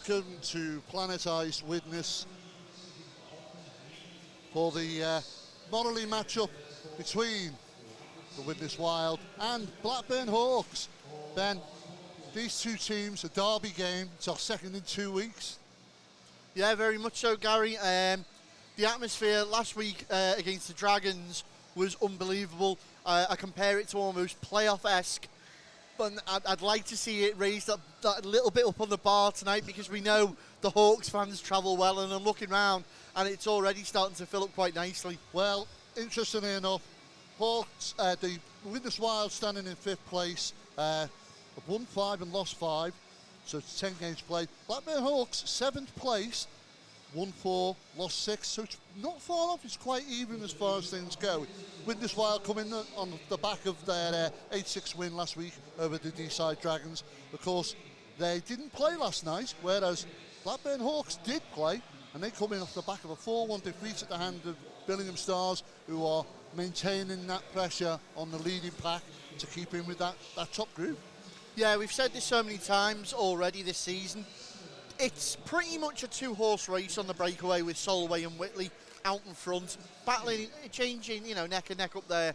welcome to Planet Ice Widnes for the Morley matchup between the Widnes Wild and Blackburn Hawks. Ben, these two teams, a derby game, it's our second in 2 weeks. Yeah, very much so, Gary. The atmosphere last week against the Dragons was unbelievable. I compare it to almost playoff-esque, but I'd like to see it raised up that little bit up on the bar tonight, because we know the Hawks fans travel well, and I'm looking round and it's already starting to fill up quite nicely. Well, interestingly enough, Hawks, the Widnes Wild standing in 5th place, have won 5 and lost 5, so it's 10 games played. Blackburn Hawks, 7th place, won 4, lost 6, so it's not far off. It's quite even as far as things go. Widnes Wild coming on the back of their 8-6 win last week over the D-side Dragons. Of course, they didn't play last night, whereas Blackburn Hawks did play, and they come in off the back of a 4-1 defeat at the hand of Billingham Stars, who are maintaining that pressure on the leading pack to keep in with that top group. Yeah, we've said this so many times already this season. It's pretty much a two-horse race on the breakaway, with Solway and Whitley out in front, battling, changing, neck and neck up there.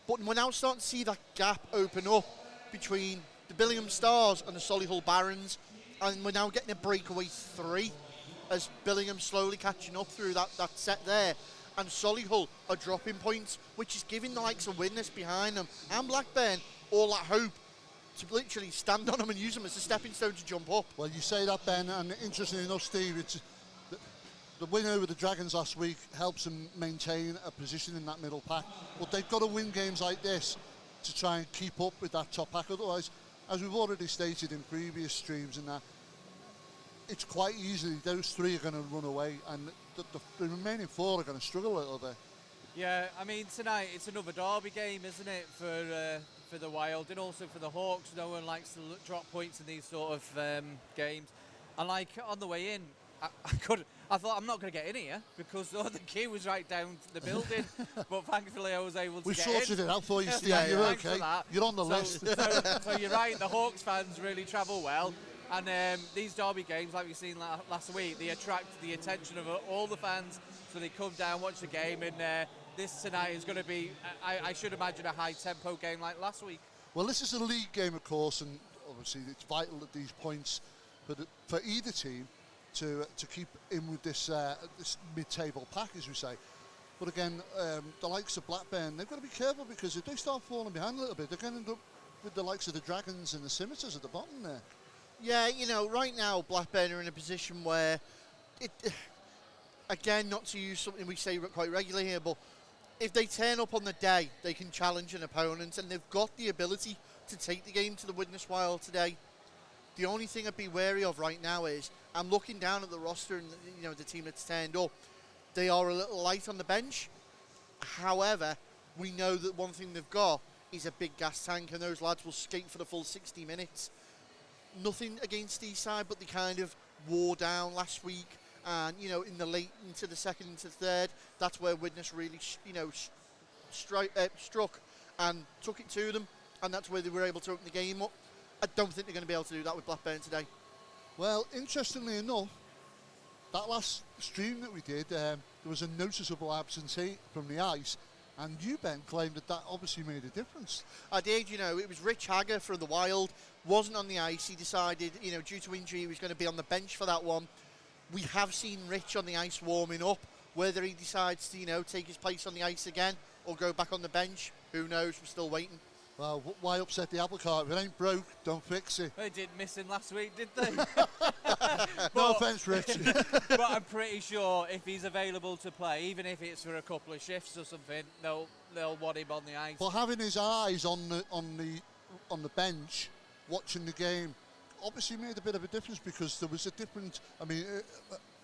But we're now starting to see that gap open up between the Billingham Stars and the Solihull Barons, and we're now getting a breakaway 3 as Billingham slowly catching up through that set there. And Solihull are dropping points, which is giving the likes of Widnes behind them and Blackburn all that hope to literally stand on them and use them as a stepping stone to jump up. Well, you say that, Ben, and interestingly enough, Steve, it's the win over the Dragons last week helps them maintain a position in that middle pack, but they've got to win games like this to try and keep up with that top pack. Otherwise, as we've already stated in previous streams and that, it's quite easily those 3 are going to run away, and the remaining 4 are going to struggle a little bit. Yeah, I mean, tonight it's another derby game, isn't it, for the Wild, and also for the Hawks. No one likes to drop points in these sort of games. And like on the way in, I thought I'm not going to get in here because the queue was right down to the building, but thankfully I was able to get in. We sorted it out for you, Steve. Yeah, you're okay. You're on the list. So you're right. The Hawks fans really travel well. And these derby games, like we've seen last week, they attract the attention of all the fans, so they come down, watch the game, and this tonight is going to be, I should imagine, a high-tempo game like last week. Well, this is a league game, of course, and obviously it's vital at these points for either team to keep in with this mid-table pack, as we say. But again, the likes of Blackburn, they've got to be careful, because if they start falling behind a little bit, they're going to end up with the likes of the Dragons and the Scimitars at the bottom there. Yeah, right now Blackburn are in a position where, again, not to use something we say quite regularly here, but if they turn up on the day, they can challenge an opponent, and they've got the ability to take the game to the Widnes Wild today. The only thing I'd be wary of right now is, I'm looking down at the roster and the team that's turned up. They are a little light on the bench. However, we know that one thing they've got is a big gas tank, and those lads will skate for the full 60 minutes. Nothing against Eastside, but they kind of wore down last week, and in the late into the second, into the third, that's where Widnes really struck and took it to them, and that's where they were able to open the game up. I don't think they're going to be able to do that with Blackburn today. Well, interestingly enough, that last stream that we did, there was a noticeable absentee from the ice, and you, Ben, claimed that obviously made a difference. I did, it was Rich Hagger from the Wild, wasn't on the ice. He decided, due to injury, he was going to be on the bench for that one. We have seen Rich on the ice warming up. Whether he decides to, take his place on the ice again or go back on the bench, who knows? We're still waiting. Well, why upset the apple cart? If it ain't broke, don't fix it. They didn't miss him last week, did they? No offence, Rich. But I'm pretty sure if he's available to play, even if it's for a couple of shifts or something, they'll want him on the ice. Well, having his eyes on the bench, watching the game, obviously made a bit of a difference, because there was a different. I mean,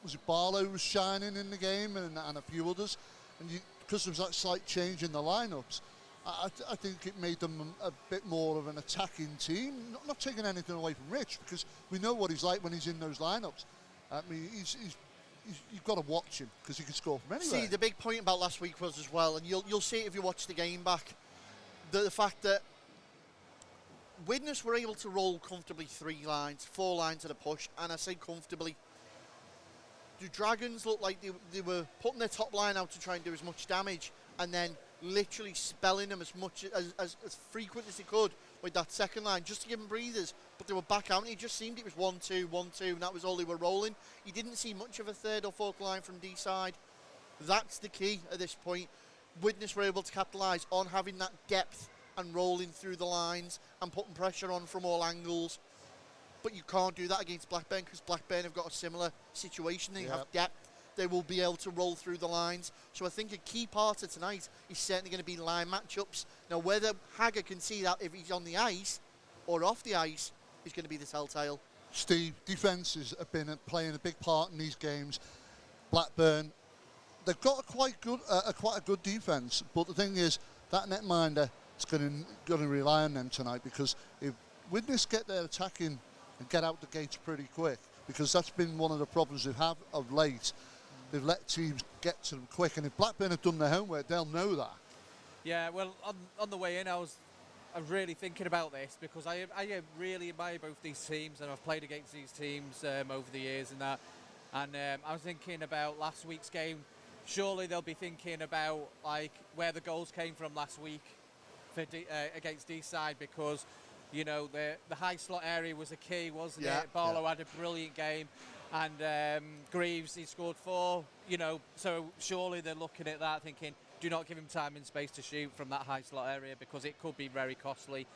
was it Barlow was shining in the game, and a few others, and because there was that slight change in the lineups. I think it made them a bit more of an attacking team. Not taking anything away from Rich, because we know what he's like when he's in those lineups. I mean, you've got to watch him, because he can score from anywhere. See, the big point about last week was as well, and you'll see it if you watch the game back, the fact that Widnes were able to roll comfortably 3 lines, 4 lines at a push, and I say comfortably. The Dragons looked like they were putting their top line out to try and do as much damage, and then literally spelling them as frequent as they could with that second line, just to give them breathers. But they were back out, and it just seemed it was 1-2, 1-2, and that was all they were rolling. You didn't see much of a third or fourth line from D-side. That's the key at this point. Widnes were able to capitalise on having that depth and rolling through the lines and putting pressure on from all angles. But you can't do that against Blackburn, because Blackburn have got a similar situation. They have depth. They will be able to roll through the lines. So I think a key part of tonight is certainly going to be line matchups. Now, whether Hagger can see that if he's on the ice or off the ice is going to be the telltale. Steve, defences have been playing a big part in these games. Blackburn, they've got a quite a good defence, but the thing is that netminder is going to rely on them tonight, because if Widnes get their attacking and get out the gates pretty quick, because that's been one of the problems they've had of late. They've let teams get to them quick, and if Blackburn have done their homework, they'll know that. Yeah, well, on the way in, I was really thinking about this, because I really admire both these teams, and I've played against these teams over the years and that. And I was thinking about last week's game. Surely they'll be thinking about like where the goals came from last week for against D-side, because you know the high slot area was a key, wasn't it? Barlow had a brilliant game, and Greaves, he scored 4. You know, so surely they're looking at that, thinking, do not give him time and space to shoot from that high slot area, because it could be very costly.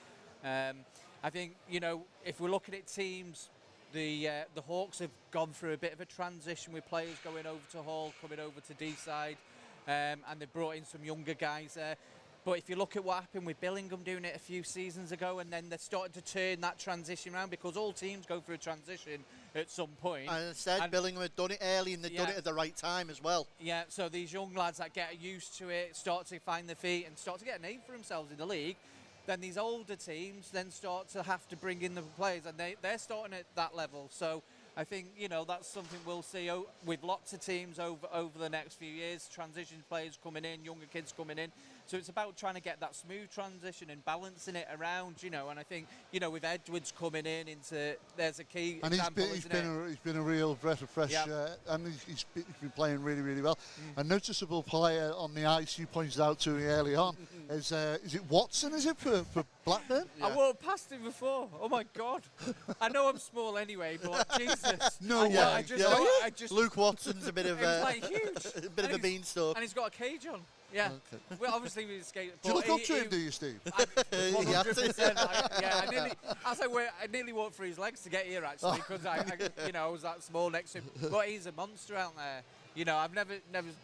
I think, you know, if we're looking at teams, the Hawks have gone through a bit of a transition with players going over to Hall, coming over to D-side, and they've brought in some younger guys there. But if you look at what happened with Billingham doing it a few seasons ago, and then they're starting to turn that transition around, because all teams go through a transition at some point. And I said Billingham had done it early, and they'd done it at the right time as well. Yeah, so these young lads that get used to it, start to find their feet and start to get a name for themselves in the league, then these older teams then start to have to bring in the players, and they're starting at that level. So I think, you know, that's something we'll see with lots of teams over the next few years, transition players coming in, younger kids coming in. So it's about trying to get that smooth transition and balancing it around, you know. And I think, you know, with Edwards coming in there's a key and example, he's been a real breath of fresh air, and he's been playing really, really well. A noticeable player on the ice, you pointed out to me early on, is it Watson, is it, for Blackburn? I walked past him before. Oh my God! I know I'm small anyway, but Jesus! I just Luke Watson's a bit of like huge, a bit of a beanstalk, and he's got a cage on. Yeah. Okay. Well, obviously we skate. Do you look up to him, do you, Steve? 100%. I nearly walked through his legs to get here, actually, because I was that small next to him. But he's a monster out there. You know, I've never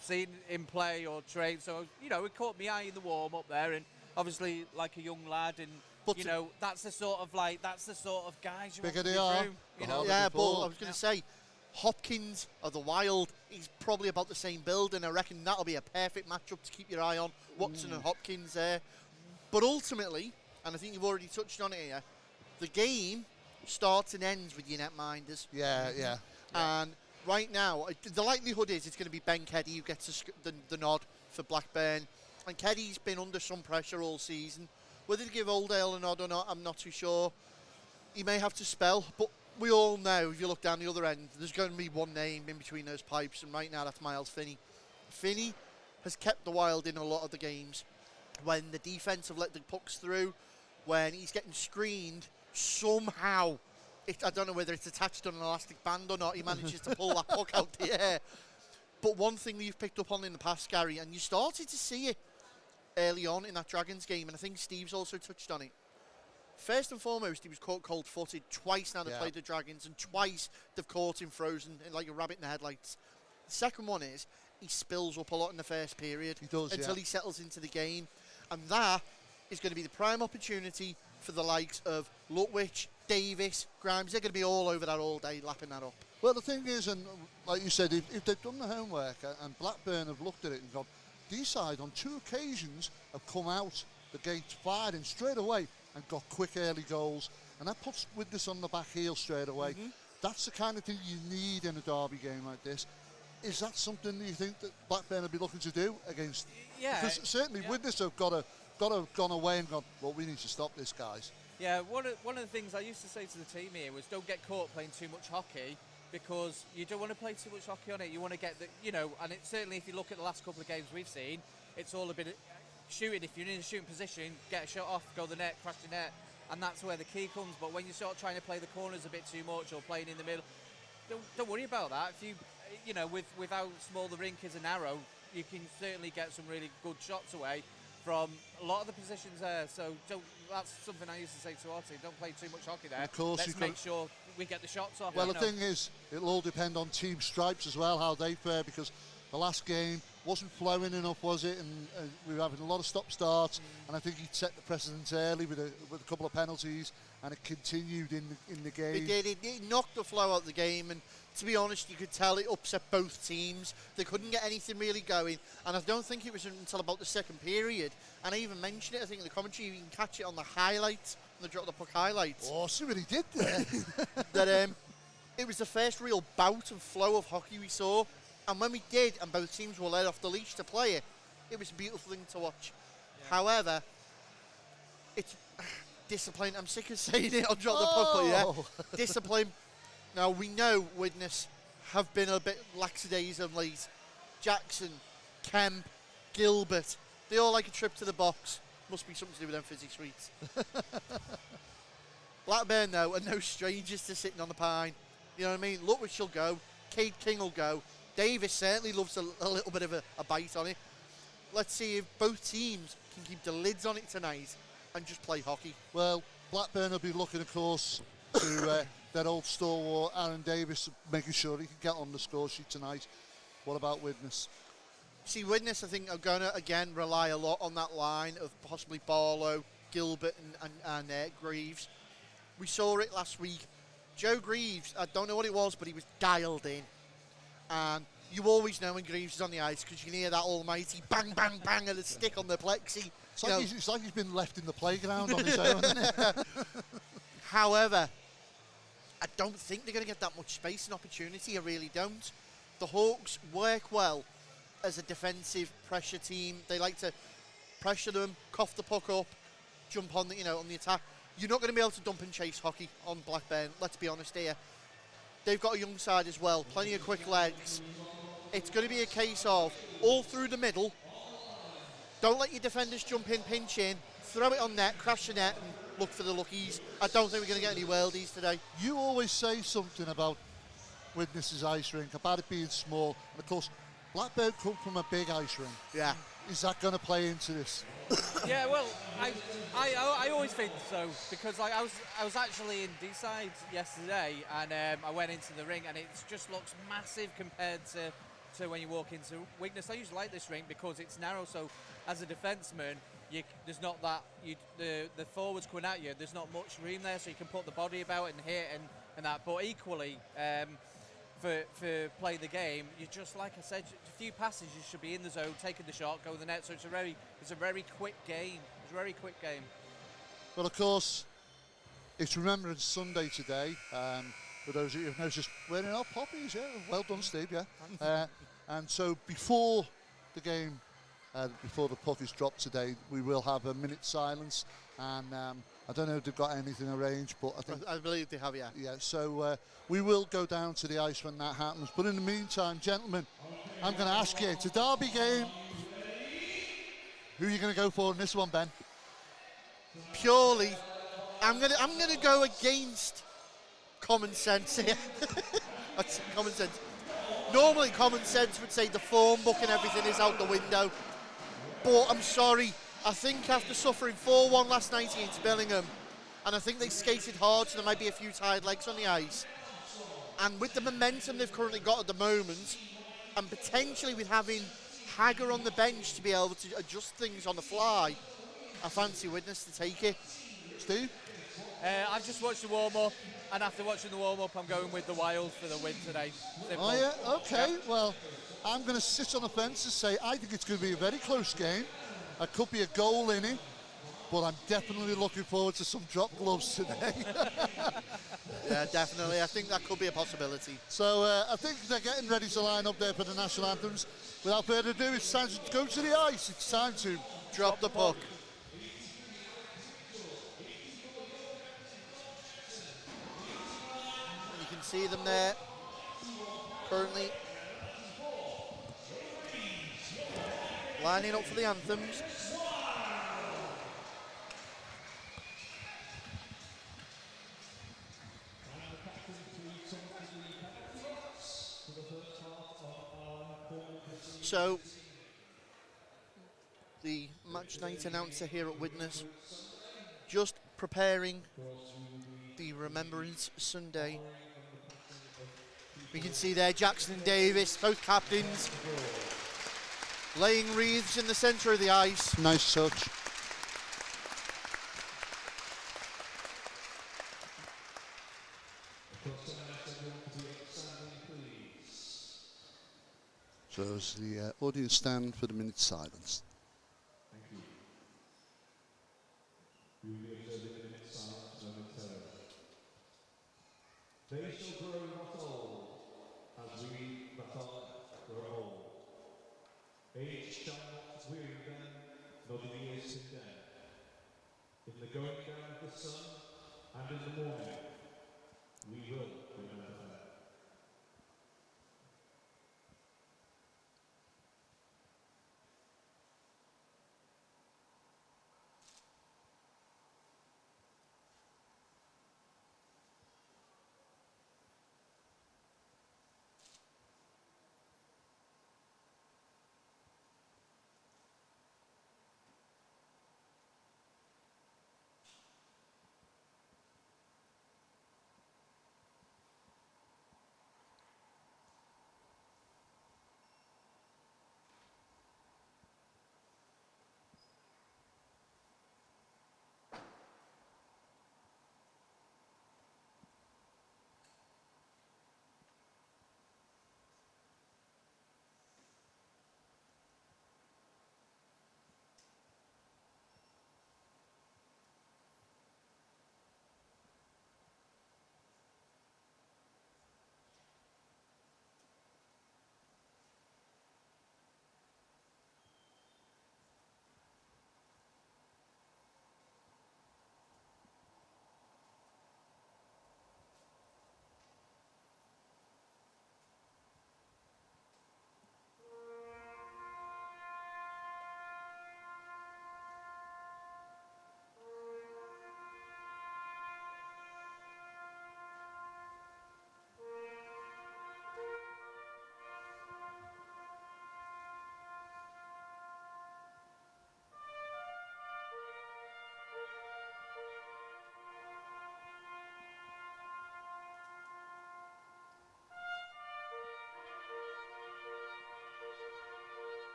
seen him play or train, so you know, it caught my eye in the warm up there, and obviously like a young lad, and you know, that's the sort of guys you want to be through. You know? Yeah, but I was going to say, Hopkins of the Wild, he's probably about the same build, and I reckon that'll be a perfect matchup to keep your eye on, Watson and Hopkins there. But ultimately, and I think you've already touched on it here, the game starts and ends with your netminders. Yeah. And right now, the likelihood is it's going to be Ben Keddy who gets the nod for Blackburn. And Keddy's been under some pressure all season. Whether to give Oldale a nod or not, I'm not too sure. He may have to spell, but we all know, if you look down the other end, there's going to be one name in between those pipes, and right now that's Miles Finney. Finney has kept the Wild in a lot of the games. When the defence have let the pucks through, when he's getting screened, somehow, I don't know whether it's attached on an elastic band or not, he manages to pull that puck out the air. But one thing that you've picked up on in the past, Gary, and you started to see it early on in that Dragons game, and I think Steve's also touched on it. First and foremost, he was caught cold-footed twice now they've played the Dragons, and twice they've caught him frozen like a rabbit in the headlights. The second one is he spills up a lot in the first period until he settles into the game, and that is going to be the prime opportunity for the likes of Lutwich, Davis, Grimes. They're going to be all over that all day, lapping that up. Well, the thing is, and like you said, if they've done the homework and Blackburn have looked at it and gone, D-side on 2 occasions have come out the gates firing straight away and got quick early goals, and that puts Widnes on the back heel straight away. That's the kind of thing you need in a derby game like this. Is that something that you think that Blackburn will be looking to do against? Yeah. Because certainly Widnes have got to have gone away and gone, well, we need to stop this, guys. Yeah, one of the things I used to say to the team here was don't get caught playing too much hockey, because you don't want to play too much hockey on it. You want to get the, and it's certainly, if you look at the last couple of games we've seen, it's all a bit of shooting. If you're in a shooting position, get a shot off, go the net, crash the net, and that's where the key comes. But when you start trying to play the corners a bit too much or playing in the middle, don't worry about that. If with how small the rink is and narrow, you can certainly get some really good shots away from a lot of the positions there. So that's something I used to say to our team. Don't play too much hockey there. Of course, let's make sure we get the shots off. Well, the thing is, it'll all depend on team stripes as well, how they fare, because the last game wasn't flowing enough, was it? And we were having a lot of stop-starts, and I think he set the precedent early with a couple of penalties, and it continued in the game. It did. It knocked the flow out of the game, and to be honest, you could tell it upset both teams. They couldn't get anything really going, and I don't think it was until about the second period, and I even mentioned it, I think in the commentary, you can catch it on the highlights, on the Drop the Puck highlights. Oh, see what he did there. That it was the first real bout of flow of hockey we saw, and when we did, and both teams were let off the leash to play it, it was a beautiful thing to watch. Yeah. However, it's discipline. I'm sick of saying it on Drop the Puck, but yeah, discipline. Now, we know Widnes have been a bit lackadaisical late. Jackson, Kemp, Gilbert, they all like a trip to the box. Must be something to do with them fizzy sweets. Blackburn, though, are no strangers to sitting on the pine. You know what I mean? Lutwich will go. Cade King will go. Davis certainly loves a little bit of a bite on it. Let's see if both teams can keep the lids on it tonight and just play hockey. Well, Blackburn will be looking, of course, to their old stalwart, Aaron Davis, making sure he can get on the score sheet tonight. What about Widnes? See, Widnes, I think, are going to, again, rely a lot on that line of possibly Barlow, Gilbert and Greaves. We saw it last week. Joe Greaves, I don't know what it was, but he was dialed in. And you always know when Greaves is on the ice because you can hear that almighty bang, bang, bang of the stick on the plexi. It's like he's been left in the playground on his own, isn't it? However, I don't think they're going to get that much space and opportunity. I really don't. The Hawks work well as a defensive pressure team. They like to pressure them, cough the puck up, jump on the on the attack. You're not going to be able to dump and chase hockey on Blackburn. Let's be honest here. They've got a young side as well, plenty of quick legs. It's going to be a case of all through the middle. Don't let your defenders jump in, pinch in, throw it on net, crash the net, and look for the luckies. I don't think we're going to get any worldies today. You always say something about Widnes' ice rink, about it being small. And of course, Blackburn come from a big ice rink. Yeah. Is that going to play into this? Yeah, well, I always think so, because I was actually in D-side yesterday, and I went into the ring, and it just looks massive compared to when you walk into Widnes. I usually like this ring because it's narrow, so as a defenseman, there's not that, the forwards coming at you, there's not much room there, so you can put the body about it and hit and that. But equally, for playing the game, you just, like I said, a few passes, you should be in the zone, taking the shot, go to the net. So it's a very quick game. It's a very quick game. Well, of course, it's Remembrance Sunday today. For those of you who've noticed, wearing our poppies, yeah. Well done, Steve, yeah. And so before the game, before the puck is dropped today, we will have a minute's silence. And I don't know if they've got anything arranged, but I believe they have, yeah. Yeah, so we will go down to the ice when that happens. But in the meantime, gentlemen, I'm going to ask you, it's a derby game. Who are you going to go for in this one, Ben? Purely, I'm gonna go against common sense here. That's common sense. Normally, common sense would say the form book and everything is out the window. But I'm sorry, I think after suffering 4-1 last night against Bellingham, and I think they skated hard, so there might be a few tired legs on the ice. And with the momentum they've currently got at the moment, and potentially with having Hagger on the bench to be able to adjust things on the fly, I fancy Widnes to take it. Steve? I've just watched the warm-up, and after watching the warm-up, I'm going with the Wild for the win today. Simple. Oh, yeah? Okay. Yeah. Well, I'm going to sit on the fence and say I think it's going to be a very close game. There could be a goal in it, but I'm definitely looking forward to some drop gloves today. Yeah, definitely. I think that could be a possibility. So I think they're getting ready to line up there for the national anthems. Without further ado, it's time to go to the ice. It's time to drop the puck. can see them there currently lining up for the anthems. So, the match night announcer here at Widnes, just preparing the Remembrance Sunday. We can see there Jackson and Davis, both captains, laying wreaths in the centre of the ice. Nice touch. So as the audience stand for the minute silence. Thank you. We will be observing a minute silence momentarily. They shall grow not old, as we that are left grow old. Age shall not weary them, nor the years condemn. In the going down of the sun, and in the morning, we will remember them.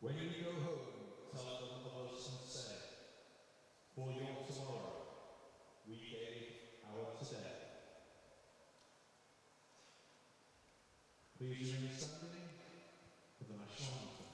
When you go home, tell them of us and say, for your tomorrow, we gave our today. Please remain standing for the national anthem.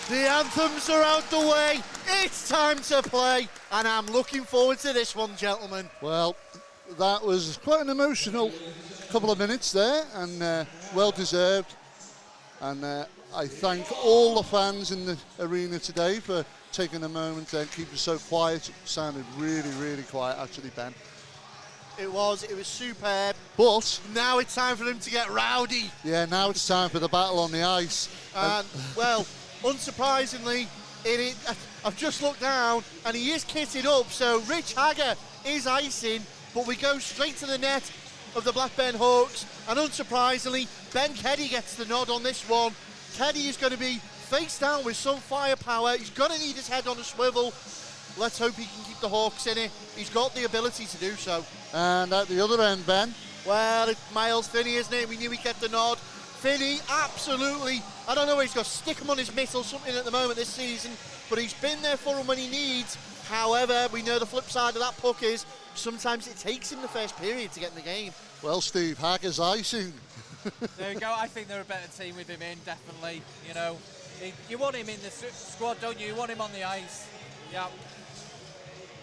The anthems are out the way. It's time to play, and I'm looking forward to this one, gentlemen. Well, that was quite an emotional couple of minutes there, and well deserved. And I thank all the fans in the arena today for taking a moment and keeping so quiet. It sounded really, really quiet, actually, Ben. It was superb. But Now it's time for them to get rowdy. yeah, now it's time for the battle on the ice. And, well, unsurprisingly, I've just looked down, and he is kitted up, so Rich Hagger is icing, but we go straight to the net of the Blackburn Hawks, and unsurprisingly, Ben Keddy gets the nod on this one. Keddy is going to be face down with some firepower. He's going to need his head on a swivel. Let's hope he can keep the Hawks in it. He's got the ability to do so. And at the other end, Ben, Well, it's Miles Finney, isn't it? We knew he'd get the nod. Finney, absolutely. I don't know where he's got to stick him on his mitt or something at the moment this season, but he's been there for him when he needs. However, we know the flip side of that puck is sometimes it takes him the first period to get in the game. well, Steve, Hagger's icing. There you go. I think they're a better team with him in, definitely. You know, you want him in the squad, don't you? You want him on the ice. Yeah.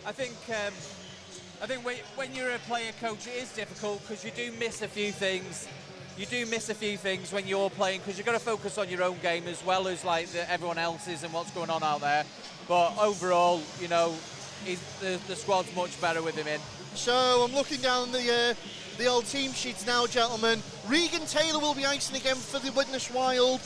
I think when you're a player coach, it is difficult because you do miss a few things. You do miss a few things when you're playing because you've got to focus on your own game as well as like everyone else's and what's going on out there. But overall, you know, the squad's much better with him in. So I'm looking down the old team sheets now, gentlemen. Regan Taylor will be icing again for the Widnes Wild.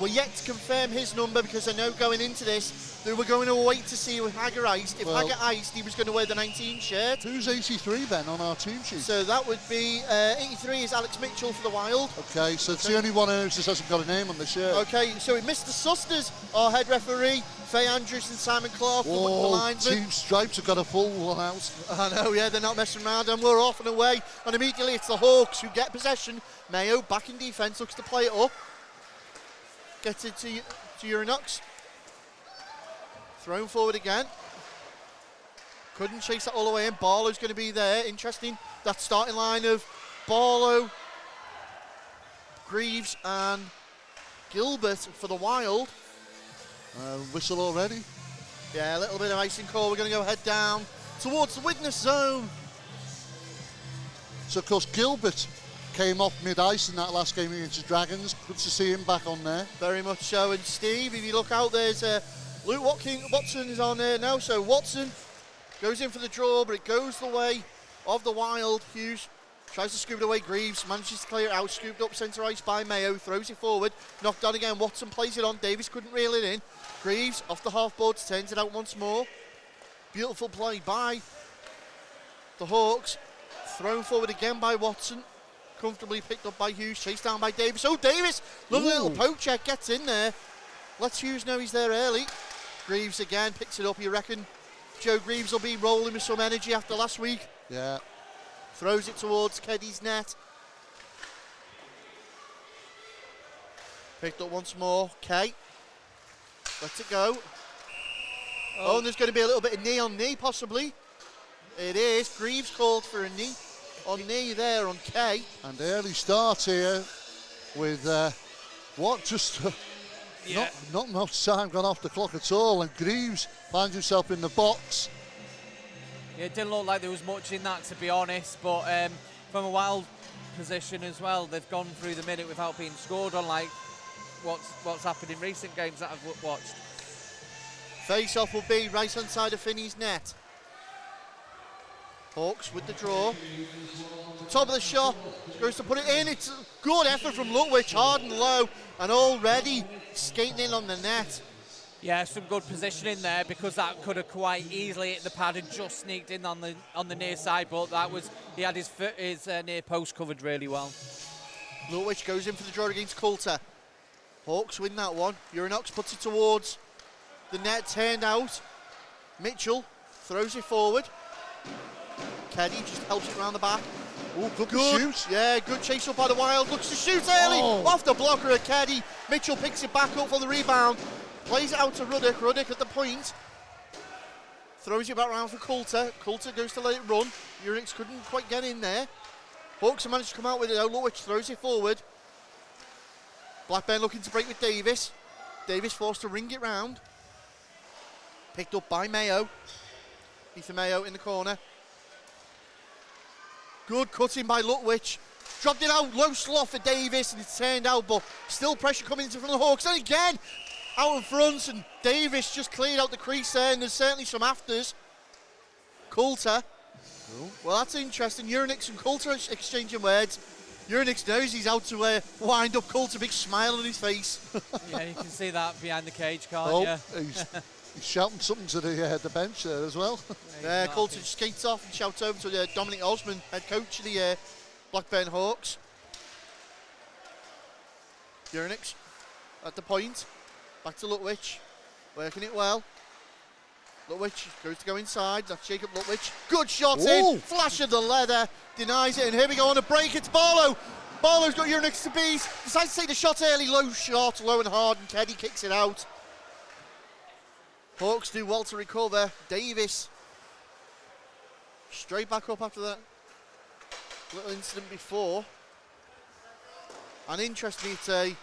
We're yet to confirm his number because I know going into this they were going to wait to see if Hagger iced. If Hagger iced, he was going to wear the 19 shirt. Who's 83, Ben, on our team sheet? So that would be 83 is Alex Mitchell for the Wild. Okay, so it's the only one who just hasn't got a name on the shirt. Okay, so Mr. Susters, our head referee, Faye Andrews and Simon Clark, the linesman. Team Stripes have got a full one out. I know, yeah, they're not messing around, and we're off and away. And immediately it's the Hawks who get possession. Mayo back in defence, looks to play it up. Gets it to Urinox. Thrown forward again. Couldn't chase that all the way in. Barlow's going to be there. Interesting, that starting line of Barlow, Greaves and Gilbert for the Wild. Whistle already. Yeah, a little bit of icing call. We're going to go head down towards the Widnes zone. So, of course, Gilbert came off mid-ice in that last game against the Dragons. Good to see him back on there. Very much so. And Steve, if you look out, there's Luke Watson is on there now. So Watson goes in for the draw, but it goes the way of the Wild. Hughes tries to scoop it away. Greaves manages to clear it out. Scooped up centre ice by Mayo. Throws it forward. Knocked down again. Watson plays it on. Davis couldn't reel it in. Greaves off the half boards, turns it out once more. Beautiful play by the Hawks. Thrown forward again by Watson. Comfortably picked up by Hughes, chased down by Davis. Oh, Davis! Lovely little poke check, gets in there. Lets Hughes know he's there early. Greaves again, picks it up. You reckon Joe Greaves will be rolling with some energy after last week? Yeah. Throws it towards Keddy's net. Picked up once more. Kay. Lets it go. Oh, and there's going to be a little bit of knee on knee, possibly. It is. Greaves called for a knee. On knee there on Kay. And early start here with not much time gone off the clock at all, and Greaves finds himself in the box. Yeah, it didn't look like there was much in that, to be honest, but from a Wild position as well, they've gone through the minute without being scored on, like what's happened in recent games that I've watched. Face-off will be right hand side of Finney's net. Hawks with the draw. Top of the shot, goes to put it in. It's a good effort from Lutwich, hard and low, and already skating in on the net. Yeah, some good positioning there because that could have quite easily hit the pad and just sneaked in on the near side, but he had his near post covered really well. Lutwich goes in for the draw against Coulter. Hawks win that one. Urinox puts it towards the net, turned out. Mitchell throws it forward. Keddy just helps it around the back. Oh, good shoot. Yeah, good chase up by the Wild. Looks to shoot early. Off the blocker at Keddy. Mitchell picks it back up for the rebound. Plays it out to Ruddock. Ruddock at the point. Throws it back round for Coulter. Coulter goes to let it run. Urix couldn't quite get in there. Hawks have managed to come out with it. Lutwich throws it forward. Blackburn looking to break with Davis. Davis forced to ring it round. Picked up by Mayo. Ethan Mayo in the corner. Good cutting by Lutwich. Dropped it out, low slot for Davis, and it's turned out, but still pressure coming into from the Hawks. And again, out in front, and Davis just cleared out the crease there, and there's certainly some afters. Coulter. Well, that's interesting. Uranix and Coulter exchanging words. Uranix knows he's out to wind up Coulter, big smile on his face. Yeah, you can see that behind the cage, can't you? He's shouting something to the bench there as well. Coulter skates off and shouts over to Dominic Osman, head coach of the Blackburn Hawks. Uranix at the point. Back to Lutwich. Working it well. Lutwich goes to go inside. That's Jacob Lutwich. Good shot in. Flash of the leather. Denies it. And here we go on a break. It's Barlow. Barlow's got Uranix to beat. Decides to take the shot early. Low shot. Low and hard. And Keddy kicks it out. Hawks do well to recover. Davis straight back up after that little incident before. And interestingly, it's a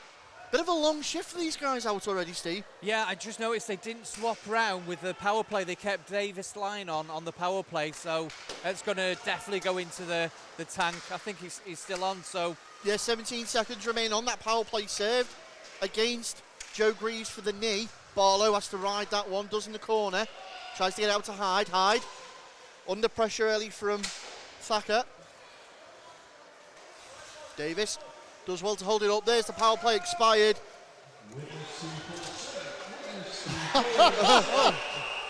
bit of a long shift for these guys out already, Steve. Yeah, I just noticed they didn't swap around with the power play. They kept Davis line on the power play, so it's going to definitely go into the tank. I think he's still on, so... Yeah, 17 seconds remain on that power play served against Joe Greaves for the knee. Barlow has to ride that one, does in the corner. Tries to get out to Hyde. Hyde under pressure early from Thacker. Davis does well to hold it up. There's the power play expired.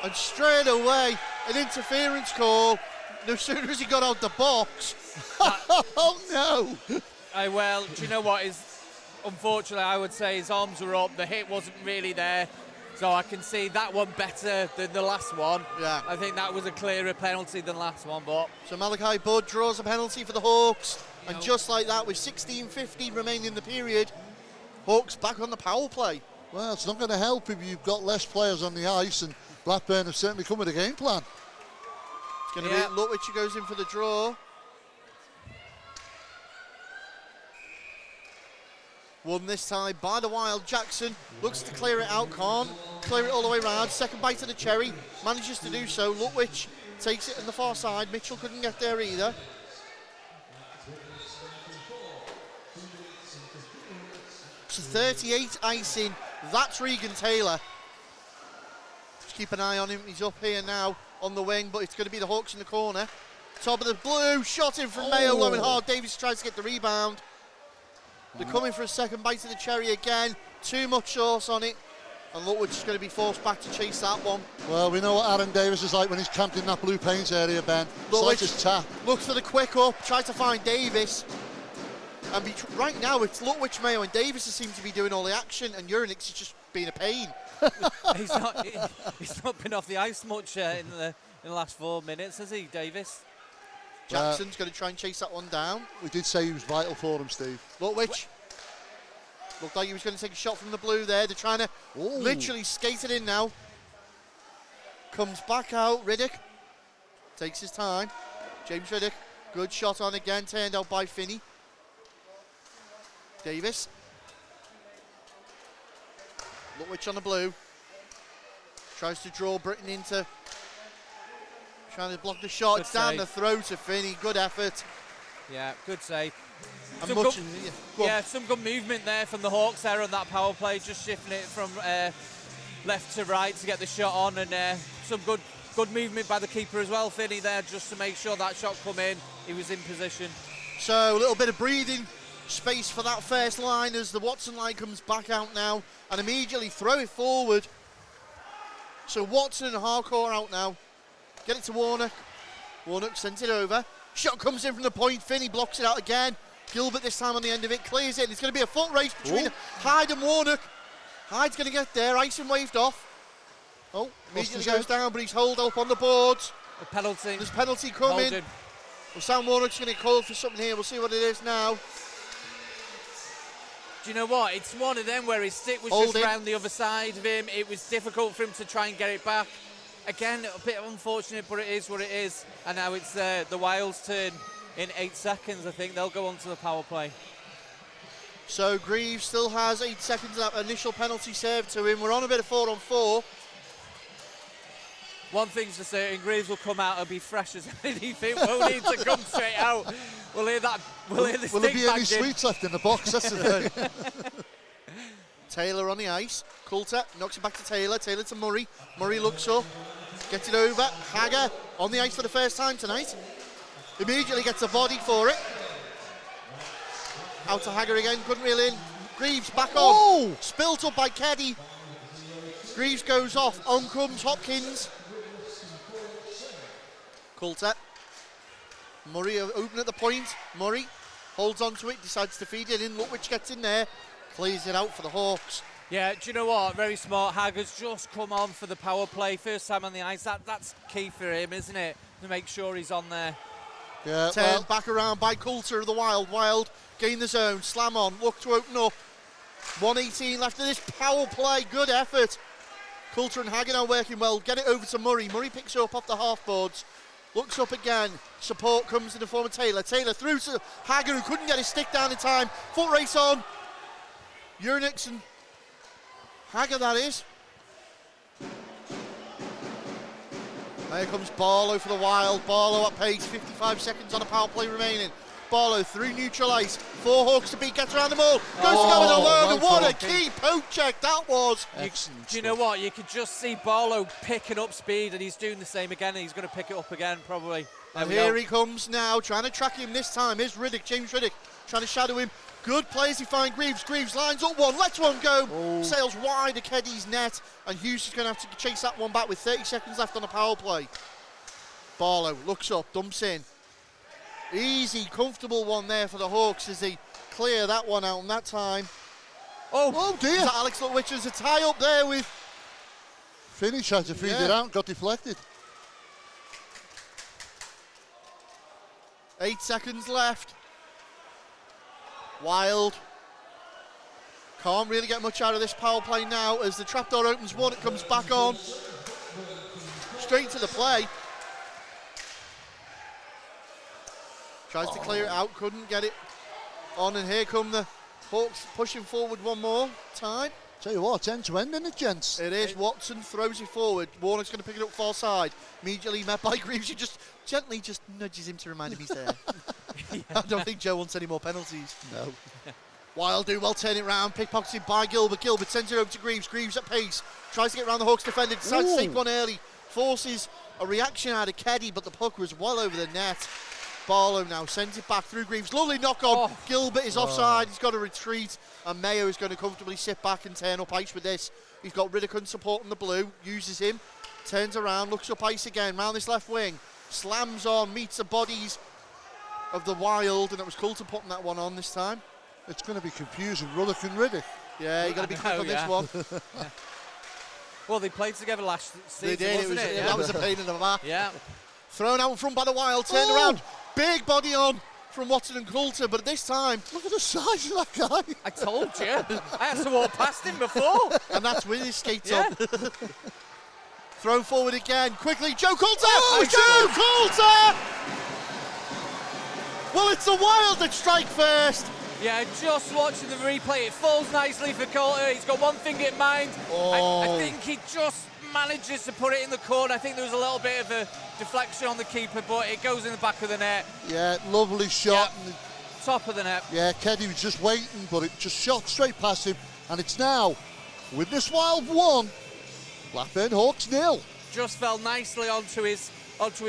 And straight away, an interference call. No sooner as he got out the box. Oh no! Well, do you know what is... Unfortunately, I would say his arms were up. The hit wasn't really there. So I can see that one better than the last one. Yeah. I think that was a clearer penalty than the last one, but... So Malachi Budd draws a penalty for the Hawks. And just like that, with 16:50 remaining in the period, Hawks back on the power play. Well, it's not going to help if you've got less players on the ice, and Blackburn have certainly come with a game plan. It's going to be Lutwich who goes in for the draw. Won this time by the Wild. Jackson looks to clear it out, can't clear it all the way round. Second bite of the cherry, manages to do so. Lutwich takes it on the far side. Mitchell couldn't get there either. So 38 icing. That's Regan Taylor. Just keep an eye on him. He's up here now on the wing, but it's going to be the Hawks in the corner. Top of the blue, shot in from Mayo, low and hard. Davis tries to get the rebound. They're coming for a second bite of the cherry again. Too much sauce on it. And Lutwich is going to be forced back to chase that one. Well, we know what Aaron Davis is like when he's camped in that blue paint area, Ben. Lutwich Slightest tap. Looks for the quick up, tries to find Davis. And right now it's Lutwich, Mayo and Davis who seem to be doing all the action, and Uranix is just being a pain. he's not been off the ice much in the last 4 minutes, has he, Davis? Jackson's going to try and chase that one down. We did say he was vital for him, Steve. Lutwich looked like he was going to take a shot from the blue there. They're trying to literally skate it in now. Comes back out. Riddick takes his time. James Riddick, good shot on again, turned out by Finney. Davis. Lutwich on the blue. Tries to draw Britton into trying to block the shot. It's down the throat of Finney. Good effort. Yeah, good save. Some good movement there from the Hawks there on that power play, just shifting it from left to right to get the shot on, and some good movement by the keeper as well, Finney there, just to make sure that shot come in. He was in position. So a little bit of breathing space for that first line as the Watson line comes back out now and immediately throw it forward. So Watson and Harcourt out now. Get it to Warnock. Warnock sends it over. Shot comes in from the point. Finney blocks it out again. Gilbert this time on the end of it. Clears it. It's going to be a foot race between Hyde and Warnock. Hyde's going to get there. Icing waved off. Oh, immediately goes down, but he's holed up on the boards. A penalty. There's penalty coming. Well, Sam Warnock's going to call for something here. We'll see what it is now. Do you know what? It's one of them where his stick was just round the other side of him. It was difficult for him to try and get it back. Again, a bit unfortunate, but it is what it is. And now it's the Wild's turn in 8 seconds, I think. They'll go on to the power play. So Greaves still has 8 seconds of that initial penalty served to him. We're on a bit of 4-on-4. One thing's for certain, Greaves will come out and be fresh as anything. We'll need to come straight out. We'll hear that. We'll hear the Will there stick be any banging. sweets left in the box? That's the thing. Taylor on the ice. Coulter knocks it back to Taylor. Taylor to Murray. Murray looks up. Gets it over. Hagger on the ice for the first time tonight. Immediately gets a body for it. Out to Hagger again. Couldn't reel in. Greaves back on. Oh! Spilt up by Keddy. Greaves goes off. On comes Hopkins. Coulter. Murray open at the point. Murray holds on to it, decides to feed it in. Lutwich gets in there, clears it out for the Hawks. Yeah, do you know what? Very smart. Hagger's just come on for the power play. First time on the ice. That's key for him, isn't it? To make sure he's on there. Yeah, Turned back around by Coulter of the Wild. Wild gain the zone. Slam on. Look to open up. 1:18 left of this power play. Good effort. Coulter and Hagger now working well. Get it over to Murray. Murray picks it up off the half boards. Looks up again. Support comes in the form of Taylor. Taylor through to Hagger, who couldn't get his stick down in time. Foot race on. Urnix and Hagger, that is. There comes Barlow for the Wild. Barlow at pace. 55 seconds on a power play remaining. Barlow through neutral ice. 4 Hawks to beat. Gets around them all. Goes going alone. And what a key poke check that was. excellent. Do you know what? You could just see Barlow picking up speed, and he's doing the same again, and he's going to pick it up again, probably. There And we here go. he comes now, trying to track him this time. Here's Riddick, James Riddick, trying to shadow him. Good plays, he finds Greaves. Greaves lines up one, lets one go. Sails wide of Keddy's net, and Hughes is going to have to chase that one back with 30 seconds left on the power play. Barlow looks up, dumps in. Easy, comfortable one there for the Hawks as they clear that one out in that time. Oh dear. Is that Alex Lutwich? There's a tie up there with... Finney tried to feed it out, got deflected. 8 seconds left. Wild. Can't really get much out of this power play now. As the trapdoor opens one, it comes back on. Straight to the play. Tries to clear it out, couldn't get it on, and here come the Hawks pushing forward one more time. Tell you what, it's end to end, isn't it, gents? It is. Watson throws it forward. Warnock's going to pick it up far side. Immediately met by Greaves, who just gently nudges him to remind him he's there. I don't think Joe wants any more penalties. No. Wild do well, turn it round, pickpocketed by Gilbert. Gilbert sends it over to Greaves. Greaves at pace, tries to get around the Hawks defender, decides to take one early, forces a reaction out of Keddy, but the puck was well over the net. Barlow now sends it back through Greaves. Lovely knock on. Gilbert is offside. He's got to retreat, and Mayo is going to comfortably sit back and turn up ice with this. He's got Riddick support on the blue, uses him, turns around, looks up ice again, round this left wing, slams on, meets the bodies of the Wild, and it was Coulter putting that one on this time. It's going to be confusing, Ruddock and Riddick. Yeah, you got to be quick on this one. Well, they played together last season, They did. wasn't it? That was a pain in the back. Yeah. Thrown out in front by the Wild, turned around, big body on from Watson and Coulter, but this time, Look at the size of that guy. I told you. I had to walk past him before. and that's with his skates up. Thrown forward again, quickly, Joe Coulter! Joe Coulter! Well, it's the Wild that strike first. Yeah, just watching the replay, it falls nicely for Coulter. He's got one thing in mind. I think he just manages to put it in the corner. I think there was a little bit of a deflection on the keeper, but it goes in the back of the net. Yeah, lovely shot. Yeah. Top of the net. Yeah, Keddy was just waiting, but it just shot straight past him. And it's now Widnes Wild 1, Blackburn Hawks 0. Just fell nicely onto his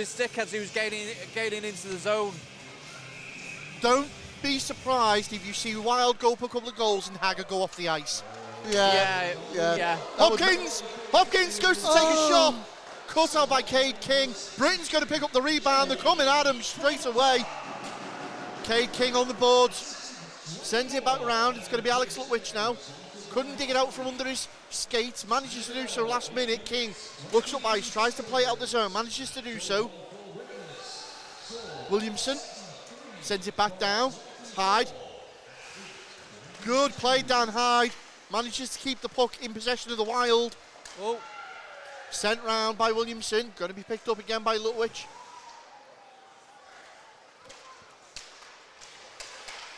stick as he was gaining into the zone. Don't be surprised if you see Wild go up a couple of goals and Hagger go off the ice. Yeah. Hopkins goes to take a shot. Cut out by Cade King. Britain's going to pick up the rebound. They're coming at him straight away. Cade King on the boards. Sends it back around. It's going to be Alex Lutwich now. Couldn't dig it out from under his skates. Manages to do so last minute. King looks up ice. Tries to play out the zone. Manages to do so. Williamson sends it back down. Hyde. Good play, Dan Hyde. Manages to keep the puck in possession of the Wild. Oh. Sent round by Williamson. Going to be picked up again by Lutwich.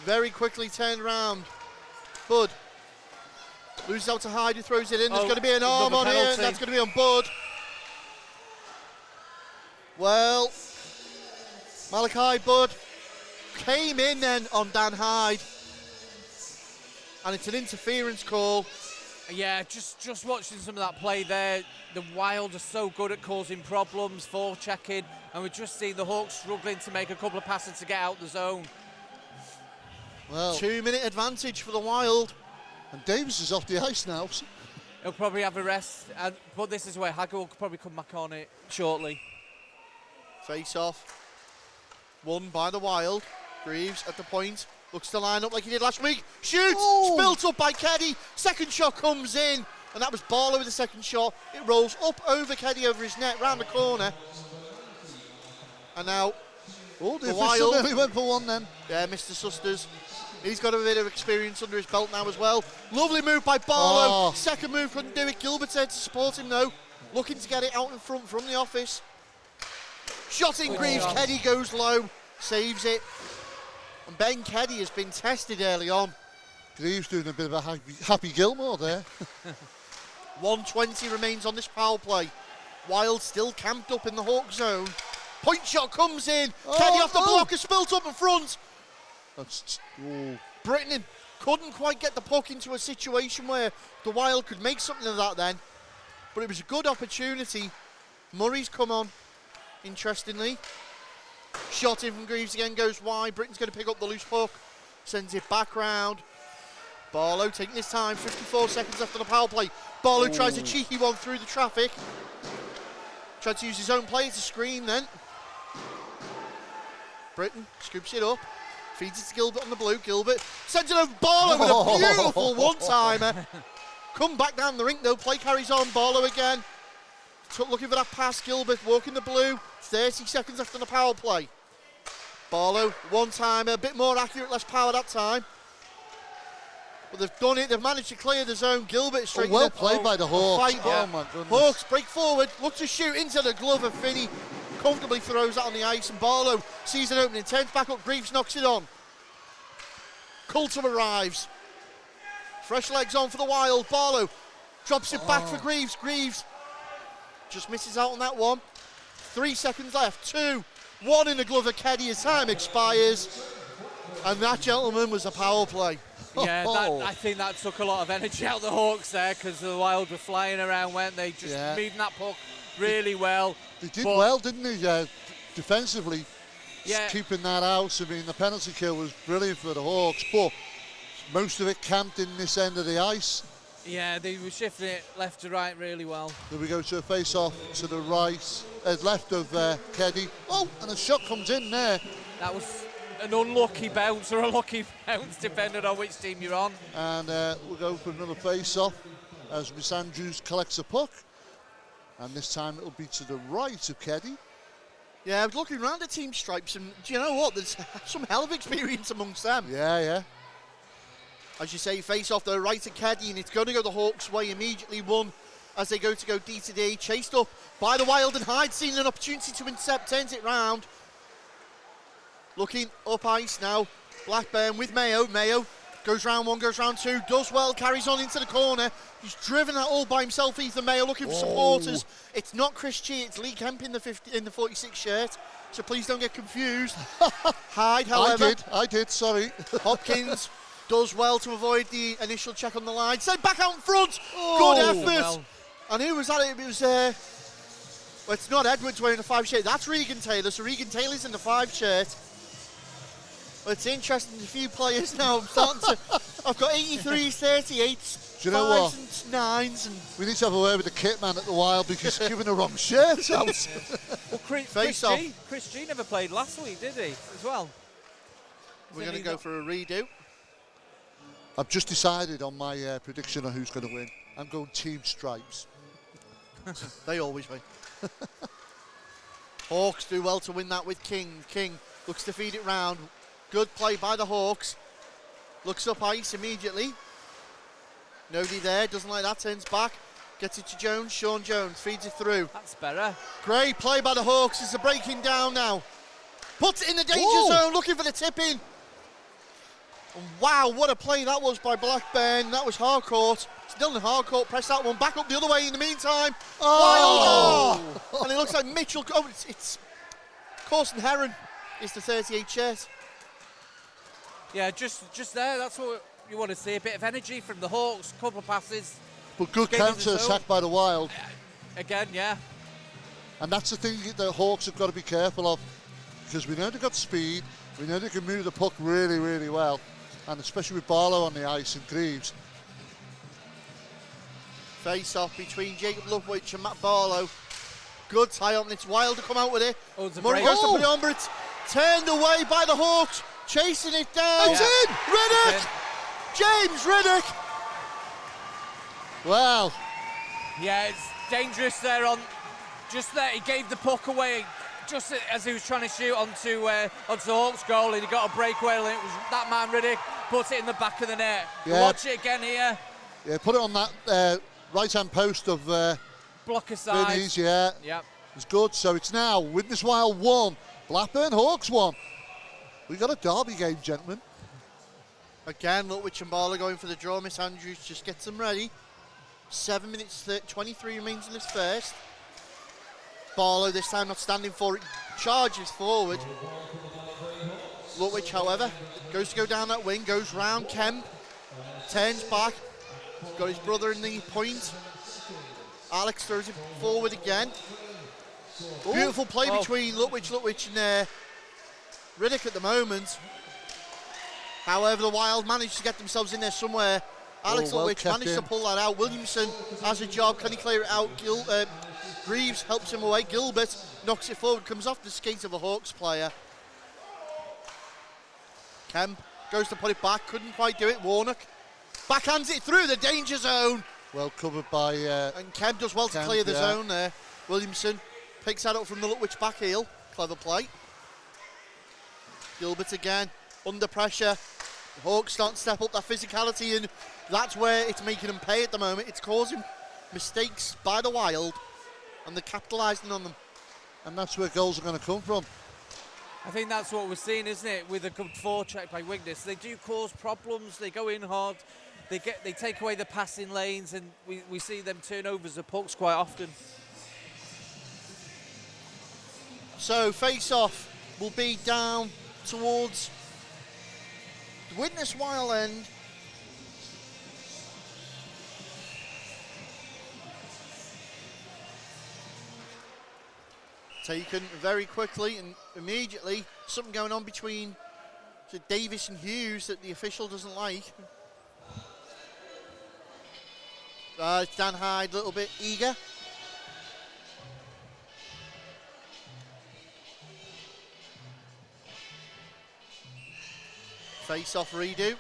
Very quickly turned round Bud. Loses out to Hyde, who throws it in. There's going to be an arm another on here, penalty. and that's going to be on Bud. Well, Malachi Bud came in then on Dan Hyde. And it's an interference call. Yeah, just watching some of that play there, the Wild are so good at causing problems, forechecking, and we're just seeing the Hawks struggling to make a couple of passes to get out the zone. Well, 2-minute advantage for the Wild. and Davis is off the ice now. He'll probably have a rest, but this is where Hagger will probably come back on it shortly. Face off. Won by the Wild. Greaves at the point. Looks to line up like he did last week. Shoots! Ooh. Spilt up by Keddy. Second shot comes in. And that was Barlow with the second shot. It rolls up over Keddy over his net, round the corner. And now, Oh, the The official Wild. nearly went for one then. yeah, Mr. Susters. He's got a bit of experience under his belt now as well. Lovely move by Barlow. Oh. Second move couldn't do it. Gilbert's there to support him though. Looking to get it out in front from the office. Shot in Greaves. shot. Keddy goes low. Saves it. And Ben Keddy has been tested early on. Greaves doing a bit of a happy Gilmore there. 1:20 remains on this power play. Wild still camped up in the Hawk zone. Point shot comes in. Keddy off the block is spilt up in front. That's, oh. Britton couldn't quite get the puck into a situation where the Wild could make something of that then. But it was a good opportunity. Murray's come on, interestingly. Shot in from Greaves again, goes wide. Britton's going to pick up the loose puck. Sends it back round. Barlow taking his time, 54 seconds after the power play. Barlow tries a cheeky one through the traffic. Tried to use his own play to screen then. Britton scoops it up. Feeds it to Gilbert on the blue. Gilbert sends it over Barlow with a beautiful one-timer. Come back down the rink though. Play carries on. Barlow again. Looking for that pass. Gilbert walking the blue. 30 seconds after the power play. Barlow, one-timer. A bit more accurate, less power that time. But they've done it. They've managed to clear the zone. Gilbert straight. Well played by the Hawks. Fight. Oh my goodness. Hawks break forward. Look to shoot into the glove of Finney. Comfortably throws that on the ice, and Barlow sees an opening, turns back up, Greaves knocks it on. Coulter arrives. Fresh legs on for the Wild. Barlow drops it back for Greaves. Greaves just misses out on that one. 3 seconds left. 2, 1 in the glove of Keddy as time expires. And that, gentleman, was a power play. Yeah, I think that took a lot of energy out of the Hawks there because the Wild were flying around, weren't they? Just moving that puck really well. They did well, didn't they? Defensively, Yeah. keeping that out. I mean, the penalty kill was brilliant for the Hawks, but most of it camped in this end of the ice. Yeah, they were shifting it left to right really well. Then we go to a face-off to the right, left of Keddy. Oh, and a shot comes in there. That was an unlucky bounce or a lucky bounce, depending on which team you're on. And we'll go for another face-off as Miss Andrews collects a puck. And this time it'll be to the right of Keddy. Yeah, I was looking around the team stripes, and do you know what? There's some hell of experience amongst them. Yeah. As you say, face off the right of Keddy, and it's going to go the Hawks' way immediately. One as they go D to D, chased up by the Wild, and Hyde seeing an opportunity to intercept, turns it round. Looking up ice now. Blackburn with Mayo. Mayo goes round 1, goes round 2, does well, carries on into the corner. He's driven that all by himself, Ethan Mayo, looking for supporters. It's not Chris Chi, it's Lee Kemp in the 46 shirt. So please don't get confused. Hyde, however. I did, sorry. Hopkins does well to avoid the initial check on the line. Sent back out in front. Oh, good effort. well. And who was that? It was, well, it's not Edwards wearing the 5 shirt. That's Regan Taylor. So Regan Taylor's in the 5 shirt. Well, it's interesting, a few players now. I'm starting to, I've got 83s, 38s, Do you know 5s what? and 9s. And We need to have a word with the kit man at the Wild because he's giving the wrong shirt out. Well, Face off. Chris G never played last week, did he, as well? we're going to go for a redo. I've just decided on my prediction on who's going to win. I'm going Team Stripes. They always win. Hawks do well to win that with King. King looks to feed it round. Good play by the Hawks. Looks up ice immediately. Nobody there, doesn't like that, turns back. Gets it to Jones, Sean Jones feeds it through. That's better. Great play by the Hawks as they're breaking down now. Puts it in the danger Whoa. zone, looking for the tip in. And wow, what a play that was by Blackburn. That was Harcourt. Still in Harcourt, press that one back up the other way in the meantime. Oh! Wild! And it looks like Mitchell, oh, it's Corson Heron is the 38 shirt. Yeah, just there, that's what you want to see. A bit of energy from the Hawks, couple of passes. But good Gave us counter a attack zone. by the Wild. Again, yeah. And that's the thing that Hawks have got to be careful of, because we know they've got speed, we know they can move the puck really, really well, and especially with Barlow on the ice and Greaves. Face off between Jacob Lutwich and Matt Barlow. Good tie up, and it's Wild to come out with it. Oh, it's a Murray break. goes to put it on, but it's turned away by the Hawks, chasing it down. It's in! Riddick! James Riddick! Wow. Yeah, it's dangerous there on, just there, he gave the puck away just as he was trying to shoot onto the Hawks goal, and he got a breakaway, and it was that man Riddick put it in the back of the net. Yeah. Watch it again here. Yeah, put it on that right-hand post of Block aside. Vinny's, yeah. Yep. It's good. So it's now Widnes Wild 1, Blackburn Hawks 1. We got a derby game, gentlemen. Again, Lutwich and Barlow going for the draw. Miss Andrews just gets them ready. 7 minutes 23 remains in this first. Barlow this time not standing for it, charges forward. Lutwich, however, goes to go down that wing, goes round Kemp, turns back, got his brother in the point. Alex throws it forward again. Beautiful play between Lutwich and Riddick at the moment. However, the Wild managed to get themselves in there somewhere. Alex well Lutwich kept managed to in. pull that out. Williamson has a job. Can he clear it out? Greaves helps him away. Gilbert knocks it forward, comes off the skate of a Hawks player. Kemp goes to put it back, couldn't quite do it. Warnock backhands it through the danger zone. Well covered by... And Kemp does well to Kemp, clear the yeah. zone there. Williamson picks that up from the Lutwich back heel. Clever play. Gilbert again, under pressure. The Hawks start to step up that physicality, and that's where it's making them pay at the moment. It's causing mistakes by the Wild, and they're capitalising on them. and that's where goals are going to come from. I think that's what we're seeing, isn't it? With a good forecheck by Widnes, they do cause problems. They go in hard. They take away the passing lanes, and we see them turnovers of pucks quite often. So face-off will be down towards the Widnes Wild end. Taken very quickly and immediately. Something going on between Davis and Hughes that the official doesn't like. It's Dan Hyde a little bit eager. Face-off redo.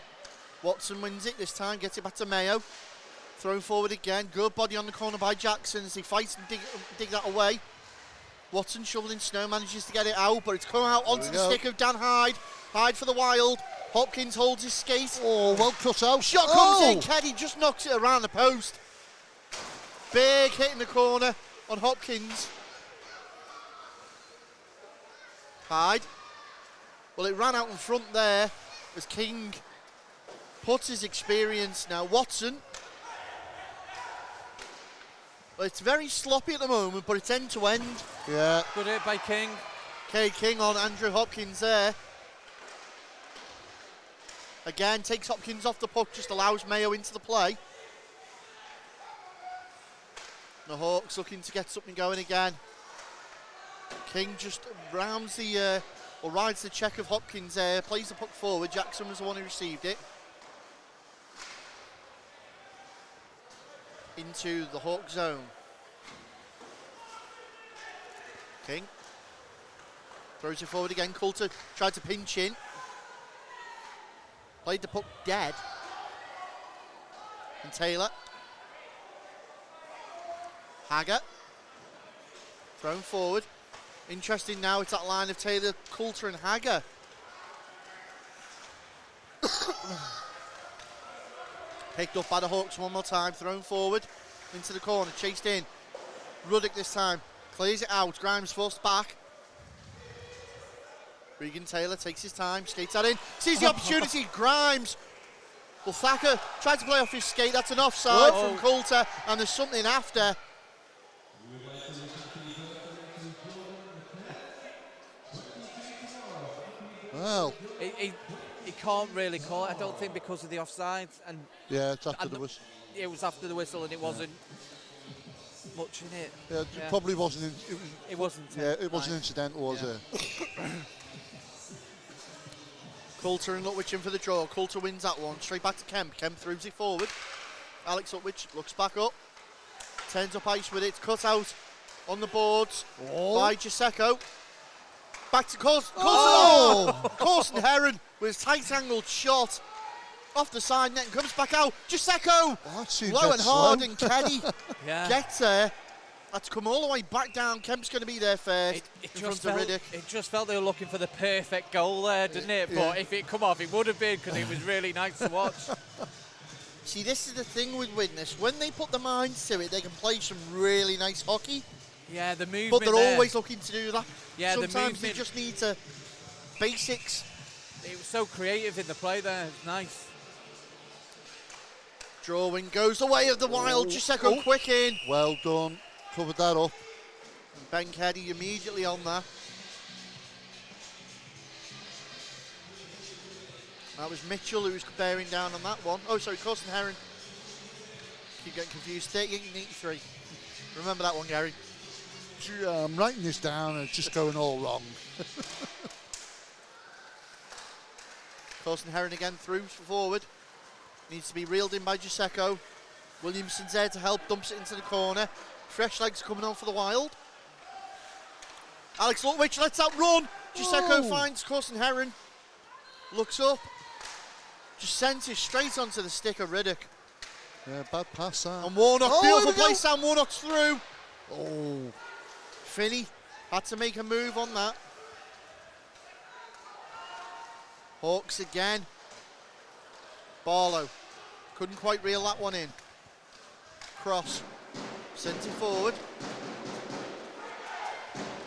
Watson wins it this time, gets it back to Mayo. Thrown forward again. Good body on the corner by Jackson as he fights and dig that away. Watson shoveling snow, manages to get it out, but it's come out onto the stick of Dan Hyde. Hyde for the Wild. Hopkins holds his skate. Oh, well cut out. Shot comes in. Keddy just knocks it around the post. Big hit in the corner on Hopkins. Hyde. Well, it ran out in front there as King puts his experience. Now Watson. Well, it's very sloppy at the moment, but it's end to end. Yeah. Good hit by King. Kay King on Andrew Hopkins there. Again, takes Hopkins off the puck, just allows Mayo into the play. The Hawks looking to get something going again. King just rounds the, or rides the check of Hopkins there, plays the puck forward. Jackson was the one who received it. Into the Hawk zone. King throws it forward again. Coulter tried to pinch in. Played the puck dead. And Taylor. Haggart. Thrown forward. Interesting now, it's that line of Taylor, Coulter and Haggart. Picked up by the Hawks one more time. Thrown forward into the corner. Chased in. Ruddock this time. Clears it out. Grimes forced back. Regan Taylor takes his time, skates that in, sees the opportunity, Grimes. Well, Thacker tried to play off his skate, that's an offside from Coulter, and there's something after. Well, He can't really call it, I don't think, because of the offside. And yeah, it's after the whistle. it was after the whistle, and it wasn't much in it. Yeah, it probably wasn't. It wasn't. Yeah, it wasn't incidental, was it? Coulter and Lutwich in for the draw. Coulter wins that one. Straight back to Kemp. Kemp throws it forward. Alex Lutwich looks back up. Turns up ice with it. Cut out on the boards by Giuseppe. Back to Corson Heron with his tight angled shot off the side net and comes back out. Giuseppe low and hard, and Kenny gets there. That's come all the way back down. Kemp's going to be there first in front of Riddick. It just felt they were looking for the perfect goal there, didn't it? But if it come off, it would have been, because it was really nice to watch. See, this is the thing with Widnes. When they put the minds to it, they can play some really nice hockey. Yeah, the movement. But they're there. always looking to do that. Yeah, sometimes they just need to basics. It was so creative in the play there. It's nice. Drawing goes the way of the Wild. Giuseppe quick in. Well done. Covered that up. And Ben Keddy immediately on that. That was Mitchell who was bearing down on that one. Oh, sorry, Corson Heron. Keep getting confused. 38-83. Remember that one, Gary. I'm writing this down and it's just going all wrong. Corson Heron again through forward. Needs to be reeled in by Giuseppe. Williamson's there to help, dumps it into the corner. Fresh legs coming on for the Wild. Alex Lutwich lets that run. Giuseppe finds Corson Heron. Looks up. Just sends it straight onto the stick of Riddick. Yeah, bad pass, Sam. And Warnock, beautiful play, Sam Warnock's through. Oh. Finney had to make a move on that. Hawks again. Barlow couldn't quite reel that one in. Cross. Sent it forward.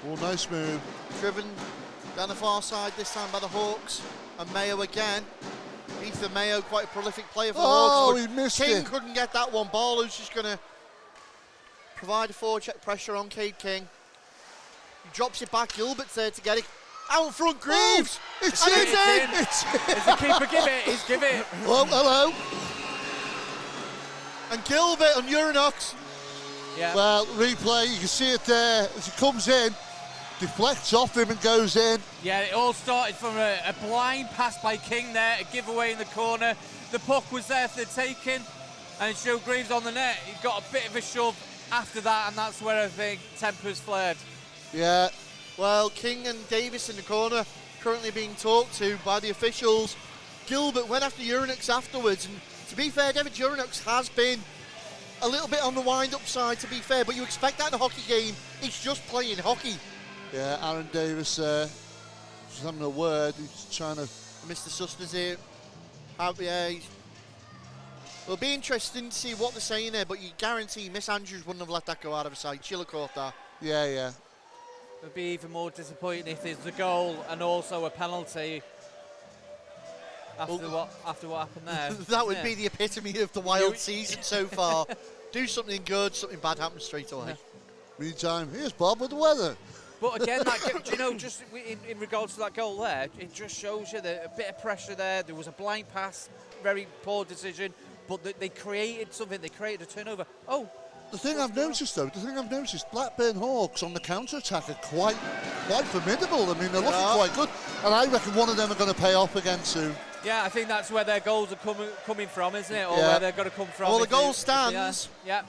Oh, nice move. Driven down the far side this time by the Hawks. And Mayo again. Ethan Mayo, quite a prolific player for the Hawks. Oh, he missed King it. couldn't get that one. Barlow's just going to provide a forecheck pressure on Cade King. He drops it back. Gilbert's there to get it. Out front, Greaves. It's in. Is the keeper give it? He's give it. Oh, hello. And Gilbert on Urinox. Yeah. Well, replay, you can see it there as he comes in, deflects off him and goes in. Yeah, it all started from a blind pass by King there, a giveaway in the corner. The puck was there for the taking, and it showed Greaves on the net. He got a bit of a shove after that, and that's where I think tempers flared. Yeah. Well, King and Davis in the corner, currently being talked to by the officials. Gilbert went after Urinox afterwards, and to be fair, David Urinox has been a little bit on the wind-up side, to be fair, but you expect that in a hockey game. He's just playing hockey. Yeah, Aaron Davis just having a word. He's trying to... Mr. Suster's here. It'll be interesting to see what they're saying there, but you guarantee Miss Andrews wouldn't have let that go out of her sight. She'll have caught that. Yeah. It would be even more disappointing if there's a goal and also a penalty after what happened there. That would be the epitome of the Wild season so far. Do something good, something bad happens straight away. Meantime, here's Bob with the weather. But again, do you know, just in regards to that goal there, it just shows you that a bit of pressure there. There was a blind pass, very poor decision, but they created something. They created a turnover. The thing I've noticed, Blackburn Hawks on the counter-attack are quite formidable. I mean, they're looking quite good. And I reckon one of them are going to pay off again soon. Yeah, I think that's where their goals are coming from, isn't it? Or where they're going to come from. Well, the goal stands. Yeah.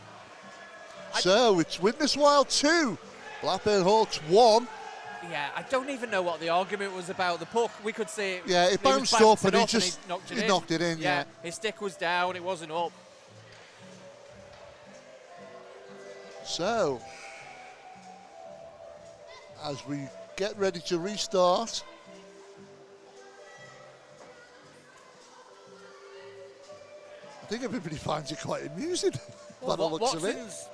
So it's Widnes Wild 2, Blackburn Hawks 1. Yeah, I don't even know what the argument was about. The puck, we could see it. Yeah, it bounced up and he knocked it in. Yeah, his stick was down, it wasn't up. So, as we get ready to restart, I think everybody finds it quite amusing. By the looks of it. Watson's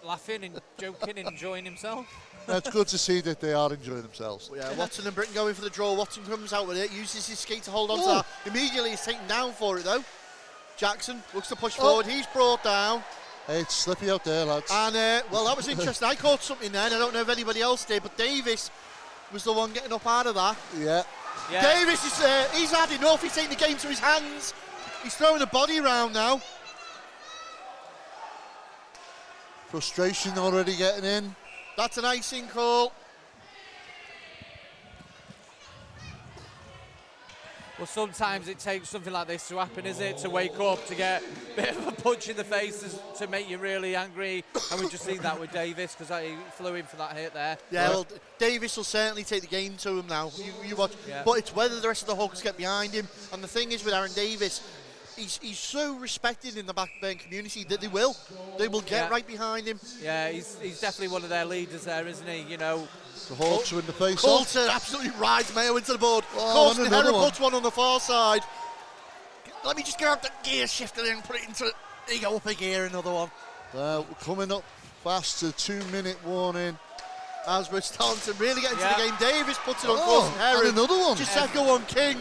laughing and joking and enjoying himself. That's good to see that they are enjoying themselves. Yeah, Watson and Britton going for the draw. Watson comes out with it, uses his skate to hold on to that. Immediately he's taken down for it though. Jackson looks to push forward. He's brought down. Hey, it's slippy out there, lads. And, well, that was interesting. I caught something then. I don't know if anybody else did, but Davis was the one getting up out of that. Yeah. Davis is he's had enough. He's taking the game to his hands. He's throwing the body around now. Frustration already getting in. That's an icing call. Well, sometimes it takes something like this to happen, is it? To wake up, to get a bit of a punch in the face to make you really angry. And we've just seen that with Davis, because he flew in for that hit there. Yeah, well, Davis will certainly take the game to him now. You watch. Yeah. But it's whether the rest of the Hawks get behind him. And the thing is with Aaron Davis, he's so respected in the Blackburn community that they will get right behind him. Yeah, he's definitely one of their leaders there, isn't he? You know. The Hawks are in the face off. Coulter absolutely rides Mayo into the board. Oh, Herrera puts one on the far side. Let me just grab the gear shifter and put it into it. There you go, up a gear, another one. We're coming up fast to 2-minute warning. As we're starting to really get into the game, Davis puts it on Coulter Herrera. And another one. Giseko on King.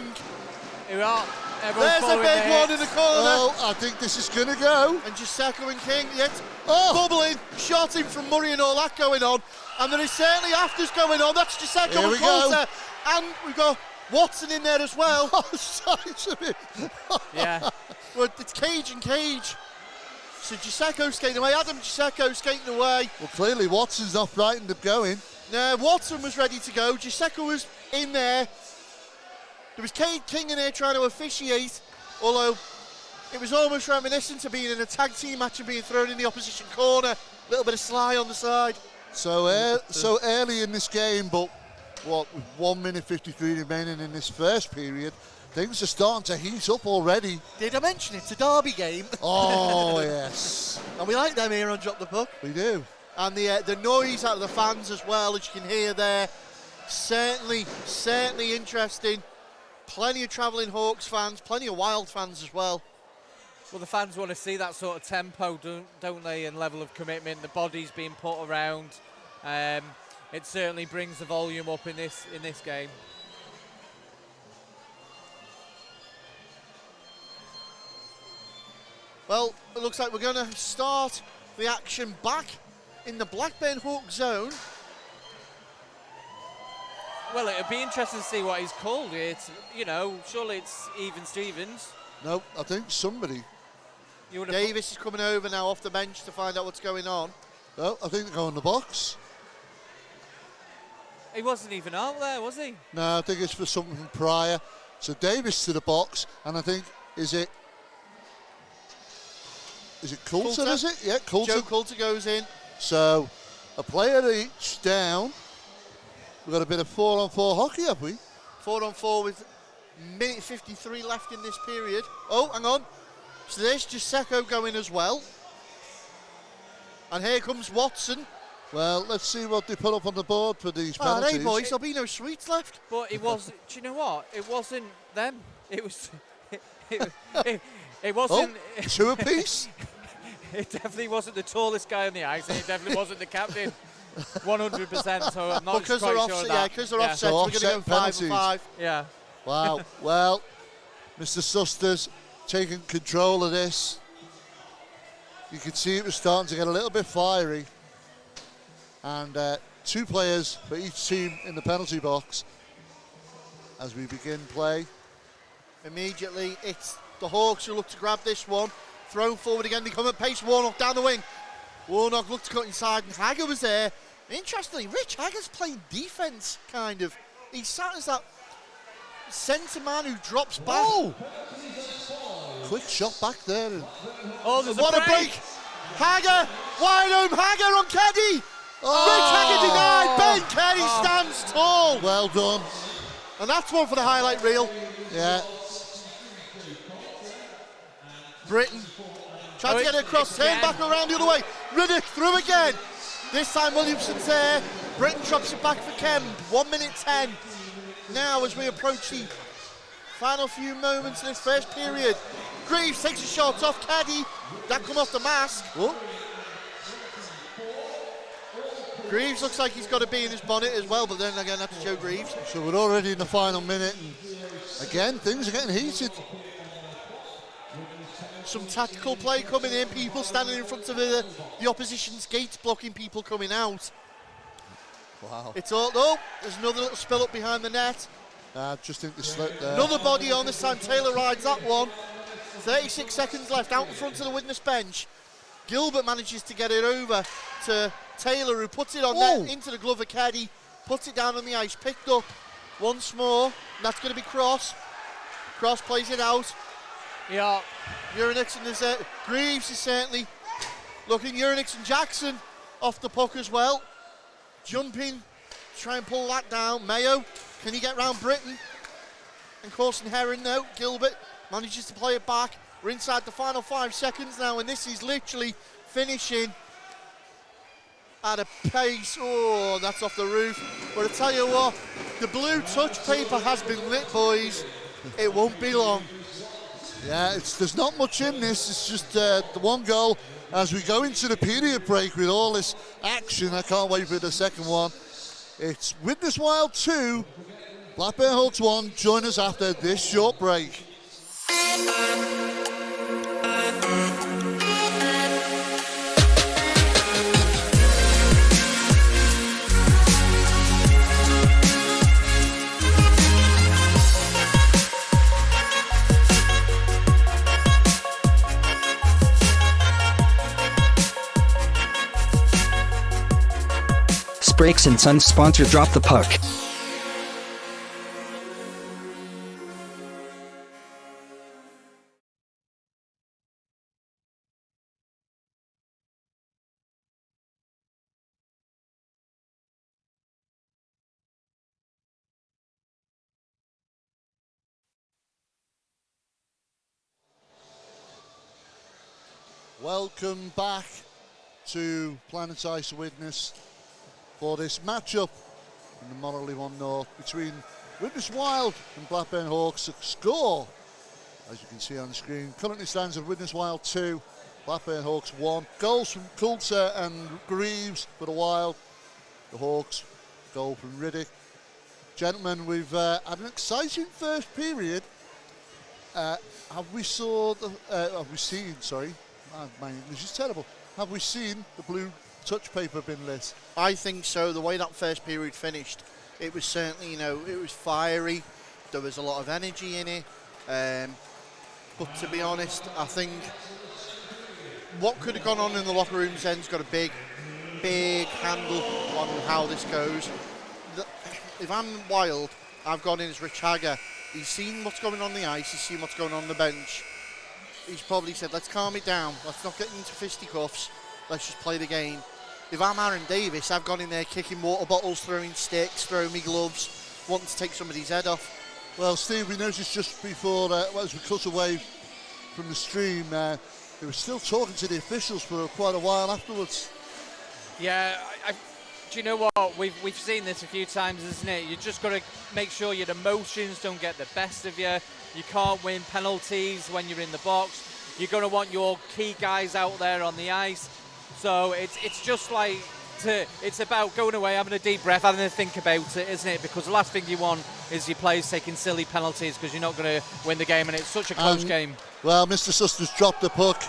Here we are. There's a big one in the corner. Oh, I think this is going to go. And Giseko and King, bubbling, shotting from Murray and all that going on. And there is certainly afters going on. That's Giseko and Coulter. And we've got Watson in there as well. Size of it. Yeah. Well, it's cage and cage. So Giseko skating away. Adam Giseko skating away. Well, clearly Watson's not frightened of going. No, Watson was ready to go. Giseko was in there. There was Cade King in there trying to officiate, although it was almost reminiscent of being in a tag team match and being thrown in the opposition corner. A little bit of Sly on the side. So early in this game, but with 1 minute 53 remaining in this first period, things are starting to heat up already. Did I mention it's a derby game? Oh, yes. And we like them here on Drop the Puck. We do. And the noise out of the fans as well, as you can hear there, certainly interesting. Plenty of travelling Hawks fans, plenty of Wild fans as well. Well, the fans want to see that sort of tempo, don't they, and level of commitment. The bodies being put around. It certainly brings the volume up in this game. Well, it looks like we're going to start the action back in the Blackburn Hawk zone. Well, it'd be interesting to see what he's called. It's, surely it's Even Stevens. No, I think somebody. Davis is coming over now off the bench to find out what's going on. No, I think they're going in the box. He wasn't even out there, was he? No, I think it's for something from prior. So Davis to the box, and I think, is it Coulter, is it? Yeah, Coulter. Joe Coulter goes in. So a player each down. We've got a bit of 4-on-4 hockey, have we? 4-on-4 with minute 53 left in this period. Oh, hang on. So there's Giseko going as well. And here comes Watson. Well, let's see what they put up on the board for these penalties. Hey boys, there'll be no sweets left. But it was, do you know what? It wasn't them. It was, it wasn't. Oh, two apiece? It definitely wasn't the tallest guy on the ice, and it definitely wasn't the captain. 100%, so I'm not quite sure of that. Yeah, because they're offset, so we're going to go 5-5. Yeah. Wow. Well, Mr. Suster's taking control of this. You could see it was starting to get a little bit fiery. And two players for each team in the penalty box as we begin play. Immediately, it's the Hawks who look to grab this one. Thrown forward again, they come at pace. Warnock down the wing. Warnock looked to cut inside, and Hagger was there. Interestingly, Rich Hagger's playing defence, kind of. He's sat as that centre man who drops back. Oh! Quick shot back there. Oh, there's what a break! Hagger! Wide home, Hagger on Keddy! Oh! Rich Hagger denied. Ben Keddy stands tall. Well done. And that's one for the highlight reel. Yeah. Britton trying to get it across, turn back around the other way. Riddick through again. This time Williamson's there. Britton drops it back for Kemp. 1 minute 10. Now as we approach the final few moments of this first period. Greaves takes a shot off Caddy. That come off the mask. Oh. Greaves looks like he's got a bee in his bonnet as well, but then again, that's Joe Greaves. So we're already in the final minute, and again, things are getting heated. Some tactical play coming in, people standing in front of the opposition's gate, blocking people coming out. Wow. It's all, oh, there's another little spill up behind the net. I just think they slipped there. Another body on, this time Taylor rides that one. 36 seconds left out in front of the Widnes bench. Gilbert manages to get it over to Taylor, who puts it on net into the glove of Keddy, puts it down on the ice, picked up once more, and that's going to be Cross. Cross plays it out. Yeah. Uranix and Greaves is certainly looking. Uranix and Jackson off the puck as well. Jumping, try and pull that down. Mayo, can he get round Britton? And Corson Heron, no. Gilbert manages to play it back. We're inside the final 5 seconds now, and this is literally finishing at a pace. Oh, that's off the roof. But I tell you what, the blue touch paper has been lit, boys. It won't be long. Yeah, there's not much in this. It's just the one goal. As we go into the period break with all this action, I can't wait for the second one. It's Widnes Wild 2, Blackburn Hawks 1. Join us after this short break. Brakes and Sons sponsor Drop the Puck. Welcome back to Planet Ice Widnes for this matchup in the Morley 1 North between Widnes Wild and Blackburn Hawks. The score, as you can see on the screen, currently stands at Widnes Wild 2, Blackburn Hawks 1. Goals from Coulter and Greaves for the Wild. The Hawks, goal from Riddick. Gentlemen, we've had an exciting first period. Have we seen, my English is terrible. Have we seen the blue touch paper been lit? I think so. The way that first period finished, it was certainly, it was fiery. There was a lot of energy in it. But to be honest, I think what could have gone on in the locker room then's got a big handle on how this goes. If I'm Wild, I've gone in as Rich Hagger. He's seen what's going on the ice. He's seen what's going on the bench. He's probably said, let's calm it down. Let's not get into fisticuffs. Let's just play the game. If I'm Aaron Davis, I've gone in there kicking water bottles, throwing sticks, throwing me gloves, wanting to take somebody's head off. Well, Steve, we noticed just before, as we cut away from the stream, they were still talking to the officials for quite a while afterwards. Yeah, do you know what? We've seen this a few times, isn't it? You just got to make sure your emotions don't get the best of you. You can't win penalties when you're in the box. You're going to want your key guys out there on the ice. So it's just like, it's about going away, having a deep breath, having a think about it, isn't it? Because the last thing you want is your players taking silly penalties because you're not going to win the game, and it's such a close game. Well, Mr. Suster's dropped the puck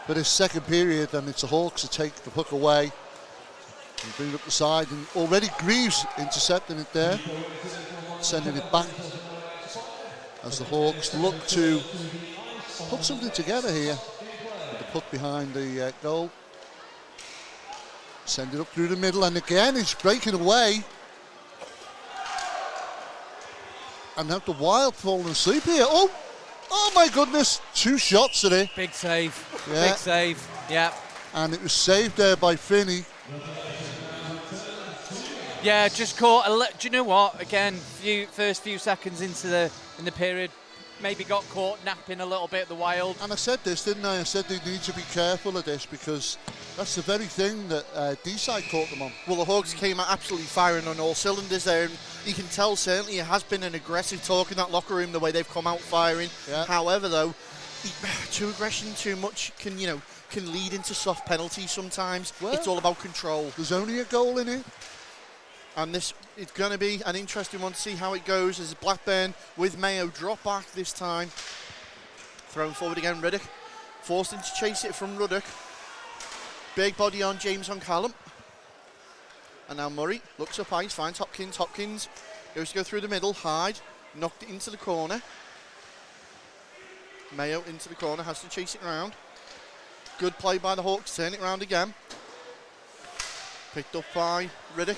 for this second period, and it's the Hawks to take the puck away and bring it up the side. And already Greaves intercepting it there, sending it back as the Hawks look to put something together here with the puck behind the goal. Send it up through the middle, and again it's breaking away. And have the Wild falling asleep here. Oh my goodness, 2 shots today. Big save, yeah. Big save, yeah. And it was saved there by Finney. Yeah, just caught. Do you know what? Again, first few seconds into the period, maybe got caught napping a little bit, the Wild. And I said this, didn't I? I said they need to be careful of this because that's the very thing that D-side caught them on. Well, the Hawks came out absolutely firing on all cylinders there, and you can tell certainly it has been an aggressive talk in that locker room, the way they've come out firing. Yeah. However, though, too aggression, too much can can lead into soft penalties sometimes. Well, it's all about control. There's only a goal in it. And this it's going to be an interesting one to see how it goes as Blackburn with Mayo drop back this time. Thrown forward again, Riddick. Forced into chase it from Ruddock. Big body on James on Callum. And now Murray looks up ice, finds Hopkins. Hopkins goes to go through the middle. Hyde knocked it into the corner. Mayo into the corner, has to chase it round. Good play by the Hawks, turn it round again. Picked up by Riddick.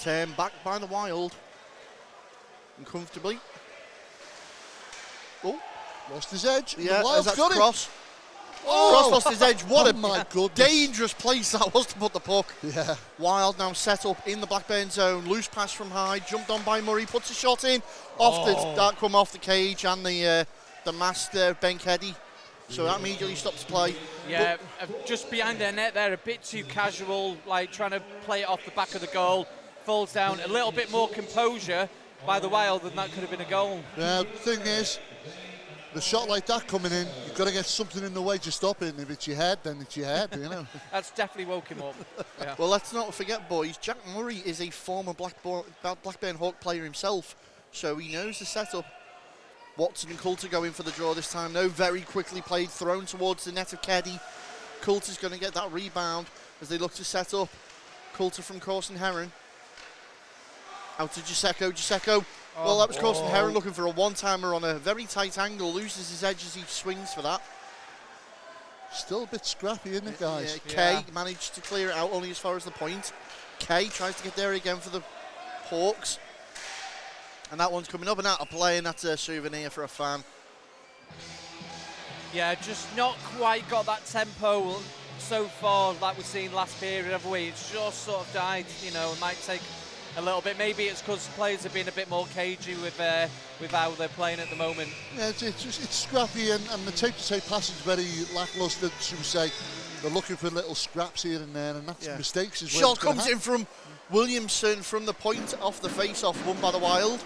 Turned back by the Wild. And comfortably. Oh, Lost his edge. yeah, The Wild's that's got it. Cross. Oh! Cross lost his edge. What a my goodness. dangerous place that was to put the puck. Yeah. Wild now set up in the Blackburn zone. Loose pass from Hyde. Jumped on by Murray. Puts a shot in. That come off the cage and the master Ben Keddy. So that immediately stops play. Yeah, just behind their net there, a bit too casual, like trying to play it off the back of the goal. Falls down. A little bit more composure by the Wild, and that could have been a goal. The thing is, the shot like that coming in, you've got to get something in the way to stop it. And if it's your head, then it's your head, you know. That's definitely woke him up. Yeah. Well, let's not forget, boys, Jack Murray is a former Blackburn Hawk player himself, so he knows the setup. Watson and Coulter go in for the draw this time, though. Very quickly played, thrown towards the net of Keddy. Coulter's going to get that rebound as they look to set up. Coulter from Corson Heron. Out to Giuseppe. Well, that was Corson Heron looking for a one-timer on a very tight angle. Loses his edge as he swings for that. Still a bit scrappy, isn't it, guys? Kay managed to clear it out only as far as the point. Kay tries to get there again for the Hawks. And that one's coming up and out of play, and that's a souvenir for a fan. Yeah, just not quite got that tempo so far like we've seen last period, have we? It's just sort of died, you know, it might take a little bit. Maybe it's because players have been a bit more cagey with how they're playing at the moment. Yeah, it's scrappy, and the tape-to-tape passage is very lacklustre, should we say. They're looking for little scraps here and there, and that's mistakes is where Shot it's gonna comes in from Williamson from the point off the face-off, won by the Wild.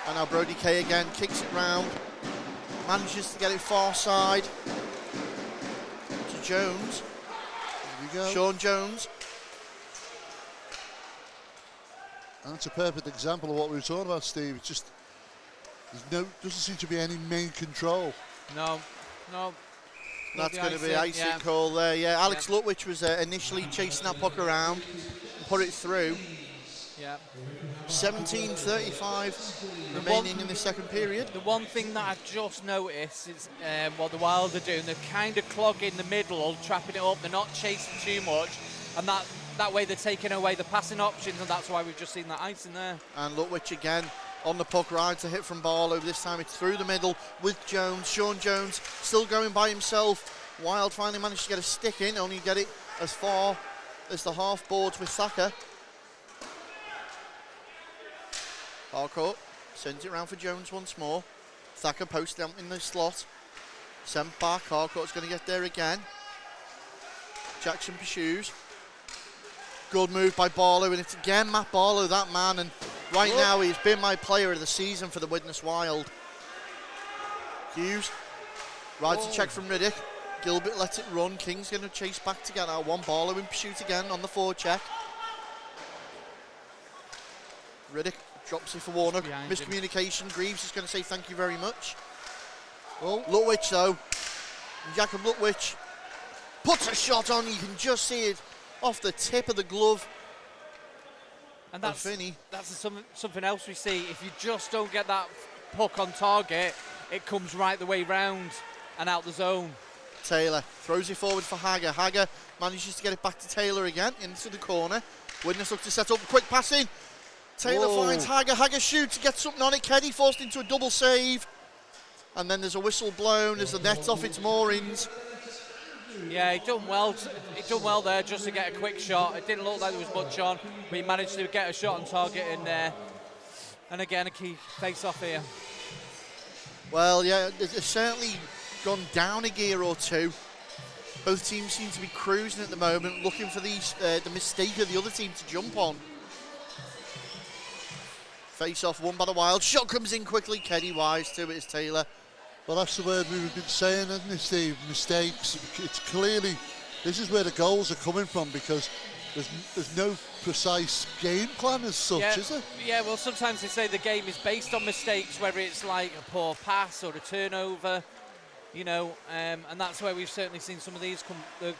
And now Brody Kay again kicks it round, manages to get it far side to Jones. Here we go. Sean Jones. And that's a perfect example of what we were talking about, Steve. It's just doesn't seem to be any main control. No. That's going to be icing yeah. call there. Yeah, Alex Lutwich was initially chasing that puck around, put it through. Yeah. 17:35 remaining in the second period. The one thing that I've just noticed is what the Wild are doing. They're kind of clogging the middle, trapping it up. They're not chasing too much, and that way they're taking away the passing options, and that's why we've just seen that ice in there. And Lutwich again on the puck, right to hit from Barlow. This time it's through the middle with Jones. Sean Jones still going by himself. Wild finally managed to get a stick in, only get it as far as the half boards with Thacker. Harcourt sends it round for Jones once more. Thacker posts down in the slot. Sent back. Harcourt's going to get there again. Jackson pursues. Good move by Barlow, and it's again Matt Barlow, that man, and right now he's been my player of the season for the Widnes Wild. Hughes rides a check from Riddick. Gilbert lets it run. King's going to chase back to get out one. Barlow in pursuit again on the forward check. Riddick drops it for Warnock. Miscommunication. Greaves is going to say thank you very much. Oh, Lutwich though. Jacob Lutwich puts a shot on. You can just see it off the tip of the glove. And that's something else we see. If you just don't get that puck on target, it comes right the way round and out the zone. Taylor throws it forward for Hagger. Hagger manages to get it back to Taylor again into the corner. Widnes look to set up, quick passing. Taylor finds Hagger. Hagger shoots, gets something on it. Keddy forced into a double save. And then there's a whistle blown as the net's off its moorings. Yeah, he done well there just to get a quick shot. It didn't look like there was much on, but he managed to get a shot on target in there. And again, a key face-off here. Well, yeah, it's certainly gone down a gear or two. Both teams seem to be cruising at the moment, looking for the mistake of the other team to jump on. Face-off won by the Wild. Shot comes in quickly. Keddy wise to it is Taylor. Well, that's the word we've been saying, isn't it, Steve? Mistakes. It's clearly, this is where the goals are coming from, because there's no precise game plan as such, is there? Yeah, well, sometimes they say the game is based on mistakes, whether it's like a poor pass or a turnover, you know, and that's where we've certainly seen some of the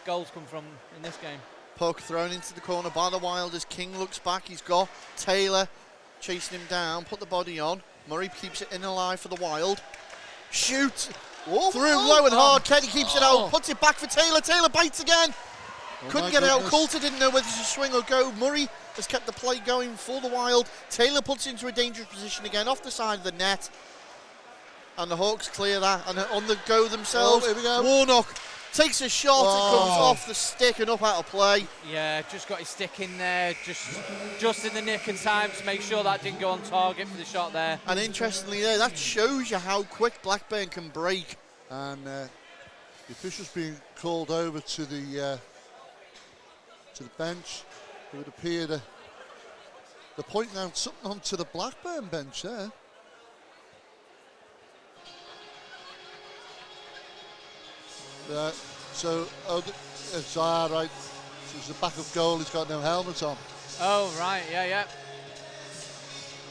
goals come from in this game. Puck thrown into the corner by the Wild as King looks back. He's got Taylor chasing him down, put the body on. Murray keeps it in alive for the Wild. Shoot! Through low and hard. Keddy keeps it out, puts it back for Taylor. Taylor bites again. Couldn't get it out. Coulter didn't know whether to swing or go. Murray has kept the play going for the Wild. Taylor puts into a dangerous position again off the side of the net. And the Hawks clear that and on the go themselves. Here we go. Warnock takes a shot. It comes off the stick and up out of play. Yeah, just got his stick in there, just in the nick of time to make sure that didn't go on target for the shot there. And interestingly there, that shows you how quick Blackburn can break. And the officials being called over to the bench. It would appear they're pointing out something onto the Blackburn bench there. So it's all right. So it's the back of goal. He's got no helmet on. Oh right, yeah.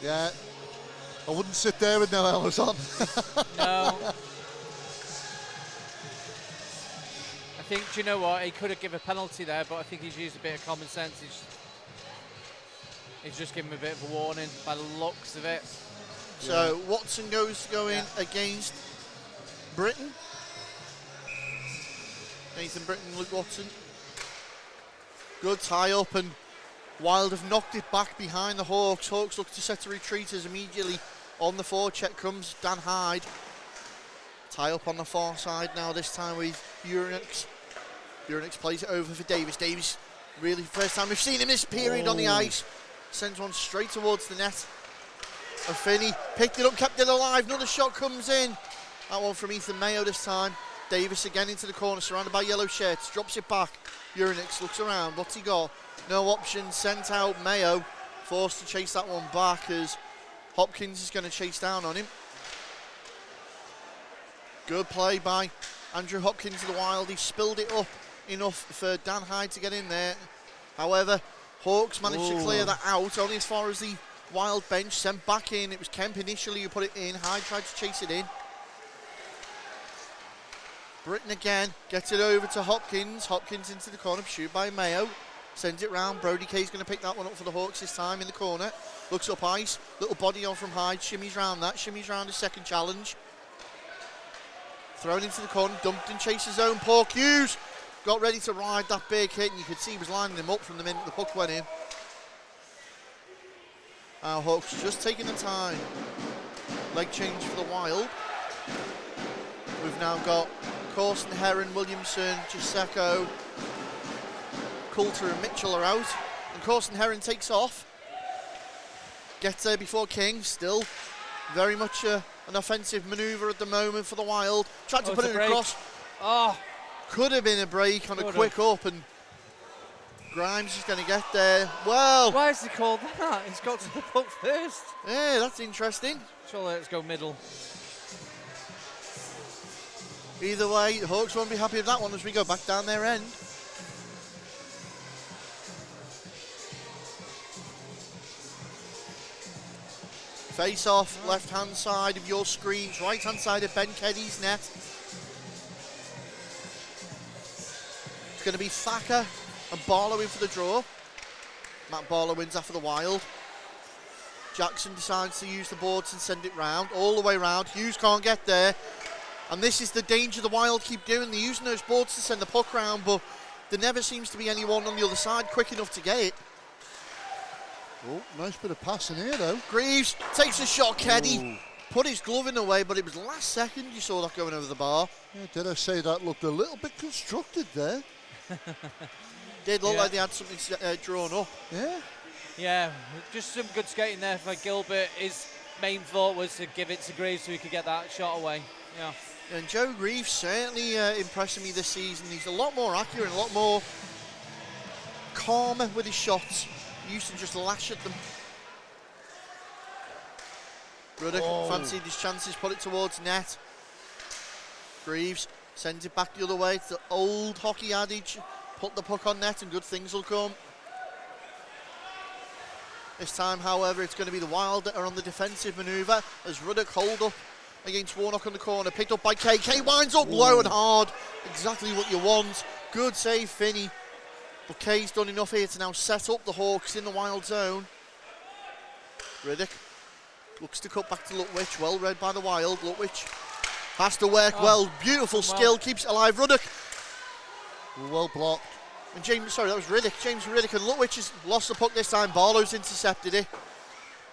Yeah, I wouldn't sit there with no helmet on. No. I think, do you know what? He could have given a penalty there, but I think he's used a bit of common sense. He's just given him a bit of a warning by the looks of it. So Watson goes against Britton. Nathan Britton, Luke Watson. Good tie up, and Wild have knocked it back behind the Hawks. Hawks look to set a retreat as immediately on the forecheck comes Dan Hyde. Tie up on the far side now, this time with Urinix. Urinix plays it over for Davis. Davis, really first time we've seen him this period on the ice. Sends one straight towards the net. And Finney picked it up, kept it alive. Another shot comes in. That one from Ethan Mayo this time. Davis again into the corner, surrounded by yellow shirts. Drops it back. Urinix looks around. What's he got? No option. Sent out. Mayo forced to chase that one back as Hopkins is going to chase down on him. Good play by Andrew Hopkins to the Wild. He spilled it up enough for Dan Hyde to get in there. However, Hawks managed to clear that out, only as far as the Wild bench. Sent back in. It was Kemp initially who put it in. Hyde tried to chase it in. Britton again, gets it over to Hopkins. Hopkins into the corner, shoot by Mayo. Sends it round. Brody Kay's going to pick that one up for the Hawks this time in the corner. Looks up ice. Little body on from Hyde. Shimmies round that. Shimmies round his second challenge. Thrown into the corner. Dumped and chased his own. Paul Hughes got ready to ride that big hit, and you could see he was lining him up from the minute the puck went in. Our Hawks just taking the time. Leg change for the Wild. We've now got Corson, Heron, Williamson, Giuseppe, Coulter and Mitchell are out. And Corson Heron takes off. Gets there before King. Still very much an offensive manoeuvre at the moment for the Wild. Tried to put it across. Could have been a break on a quick up, and Grimes is going to get there. Well, why is he called that? He's got to the puck first. Yeah, that's interesting. So let's go middle. Either way, the Hawks won't be happy with that one as we go back down their end. Face off, left hand side of your screens, right hand side of Ben Keddy's net. It's going to be Thacker and Barlow in for the draw. Matt Barlow wins after the Wild. Jackson decides to use the boards and send it round, all the way round. Hughes can't get there. And this is the danger the Wild keep doing. They're using those boards to send the puck round, but there never seems to be anyone on the other side quick enough to get it. Oh, nice bit of passing here, though. Greaves takes a shot. Keddy put his glove in away, but it was last second you saw that going over the bar. Yeah, did I say that looked a little bit constructed there? Did look like they had something drawn up. Yeah. Yeah, just some good skating there for Gilbert. His main thought was to give it to Greaves so he could get that shot away. Yeah. And Joe Greaves certainly impressing me this season. He's a lot more accurate, a lot more calmer with his shots. He used to just lash at them. Ruddock fancied his chances, put it towards net. Greaves sends it back the other way. It's the old hockey adage, put the puck on net and good things will come. This time, however, it's going to be the Wild that are on the defensive manoeuvre as Ruddock hold up against Warnock on the corner. Picked up by KK, winds up low and hard. Exactly what you want. Good save, Finney. But Kay's done enough here to now set up the Hawks in the Wild zone. Riddick looks to cut back to Lutwich. Well read by the Wild. Lutwich has to work well. Beautiful skill. Keeps it alive. Ruddock. Well blocked. And James, sorry, that was Riddick. James Riddick, and Lutwich has lost the puck this time. Barlow's intercepted it.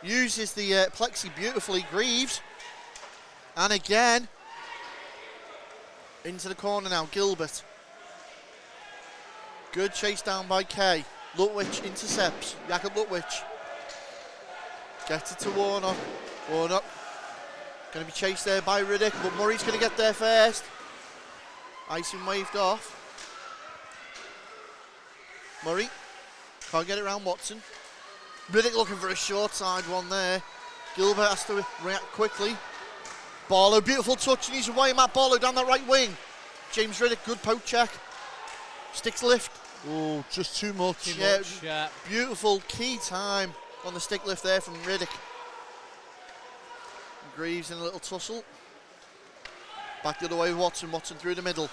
Uses the plexi beautifully. Greaves. And again. Into the corner now. Gilbert. Good chase down by Kay. Lutwich intercepts. Jakob Lutwich. Gets it to Warnock. Warnock. Going to be chased there by Riddick, but Murray's going to get there first. Icing waved off. Murray can't get it around Watson. Riddick looking for a short side one there. Gilbert has to react quickly. Barlow, beautiful touch, and he's away. Matt Barlow down that right wing. James Riddick, good poke check. Sticks lift. Oh, just too much. Yeah. Beautiful key time on the stick lift there from Riddick. Greaves in a little tussle. Back the other way, Watson through the middle.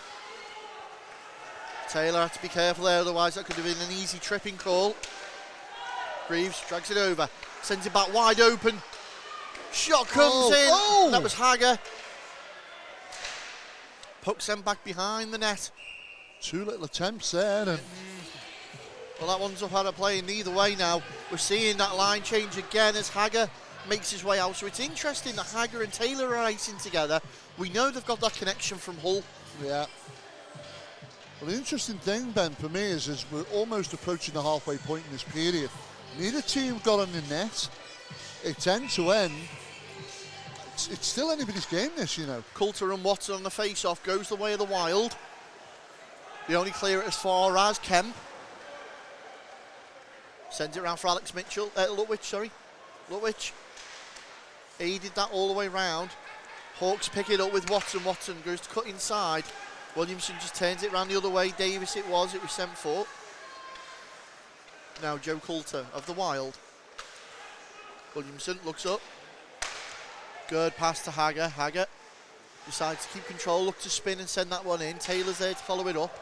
Taylor had to be careful there, otherwise that could have been an easy tripping call. Greaves drags it over, sends it back wide open. Shot comes in, and that was Hagger. Puck sent back behind the net. Two little attempts there. And well, that one's up out of play, and either way now, we're seeing that line change again as Hagger makes his way out. So it's interesting that Hagger and Taylor are racing together. We know they've got that connection from Hull. Yeah. Well, the interesting thing, Ben, for me is we're almost approaching the halfway point in this period. Neither team got on the net. It's end to end. It's still anybody's game, this, you know. Coulter and Watson on the face-off goes the way of the Wild. They only clear it as far as Kemp. Sends it around for Alex Mitchell. Lutwich. He did that all the way round. Hawks pick it up with Watson. Watson goes to cut inside. Williamson just turns it around the other way. Davis it was sent for. Now Joe Coulter of the Wild. Williamson looks up. Good pass to Hagger. Hagger decides to keep control, look to spin and send that one in. Taylor's there to follow it up.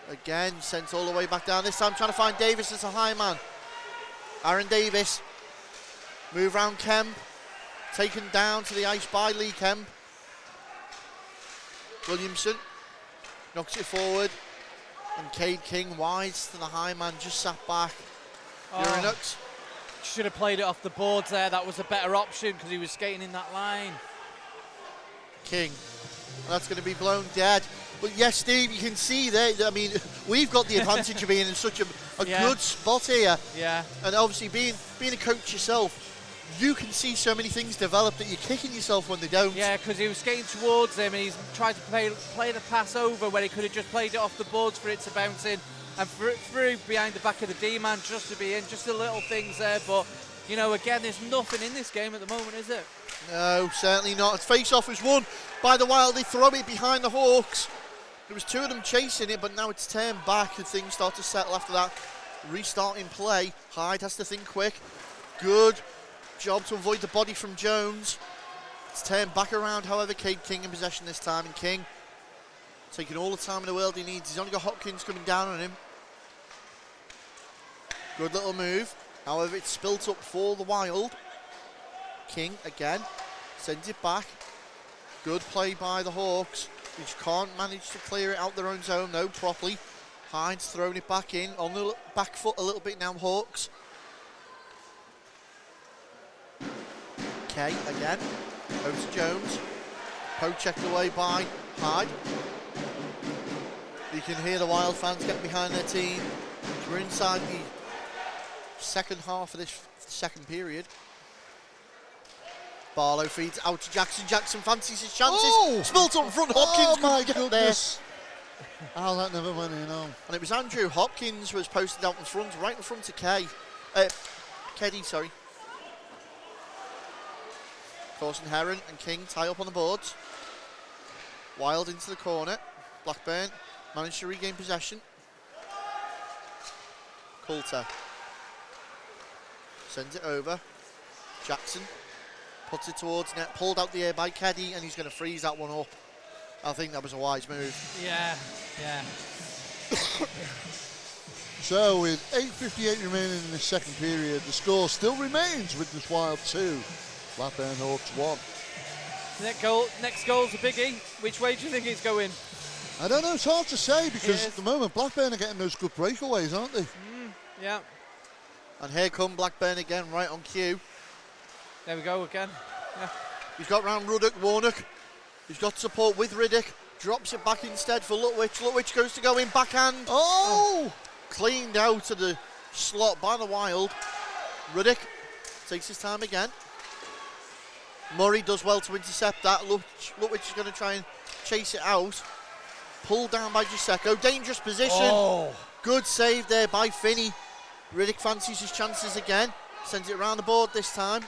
Again, sent all the way back down. This time trying to find Davis as a high man. Aaron Davis. Move round Kemp. Taken down to the ice by Lee Kemp. Williamson knocks it forward. And Cade King wides to the high man, just sat back. Urinux. Should have played it off the boards there. That was a better option because he was skating in that line. King. And that's going to be blown dead. But yes, Steve, you can see there, I mean, we've got the advantage of being in such a good spot here. Yeah. And obviously being a coach yourself, you can see so many things develop that you're kicking yourself when they don't. Yeah, because he was skating towards him and he's tried to play the pass over where he could have just played it off the boards for it to bounce in and through behind the back of the D-man just to be in, just the little things there. But, you know, again, there's nothing in this game at the moment, is it? No, certainly not. Face-off was won by the Wild. They throw it behind the Hawks. There was two of them chasing it, but now it's turned back and things start to settle after that. Restart in play. Hyde has to think quick. Good job to avoid the body from Jones. It's turned back around, however. Cade King in possession this time, and King taking all the time in the world he needs. He's only got Hopkins coming down on him. Good little move. However, it's spilt up for the Wild. King again sends it back. Good play by the Hawks, which can't manage to clear it out their own zone though properly. Hyde's thrown it back in on the back foot a little bit now. Hawks. Kay again. Over to Jones. Poke checked away by Hyde. You can hear the Wild fans get behind their team. We're inside the second half of this second period. Barlow feeds out to Jackson. Jackson fancies his chances. Oh! Spilt up front. Hopkins my couldn't get goodness. Oh, that never went in. Oh. And it was Andrew Hopkins was posted out in front, right in front of Keddy, sorry. Corson Heron and King tie up on the boards. Wild into the corner. Blackburn managed to regain possession. Coulter sends it over. Jackson puts it towards net, pulled out the air by Keddy, and he's going to freeze that one up. I think that was a wise move. Yeah. So with 8:58 remaining in the second period, the score still remains Widnes Wild 2, Blackburn Hawks 1. Next goal's a biggie. Which way do you think it's going? I don't know, it's hard to say because at the moment Blackburn are getting those good breakaways, aren't they? Yeah. And here come Blackburn again, right on cue. There we go again. Yeah. He's got round Ruddock, Warnock. He's got support with Riddick. Drops it back instead for Lutwich. Lutwich goes to go in backhand. Oh! Cleaned out of the slot by the Wild. Ruddock takes his time again. Murray does well to intercept that. Lutwich is going to try and chase it out. Pulled down by Giuseppe. Dangerous position. Oh! Good save there by Finney. Riddick fancies his chances again. Sends it around the board this time.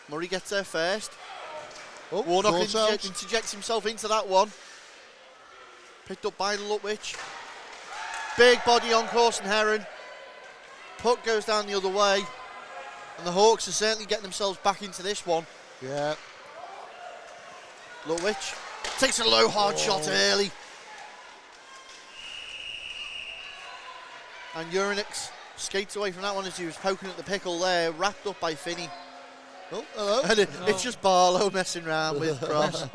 Murray gets there first. Oh, Warnock interjects himself into that one. Picked up by Lutwich. Big body on Corson Heron. Puck goes down the other way. And the Hawks are certainly getting themselves back into this one. Yeah. Lutwich takes a low hard shot early. And Uranix skates away from that one as he was poking at the pickle there, wrapped up by Finney. Oh, hello. And it's just Barlow messing around with Cross.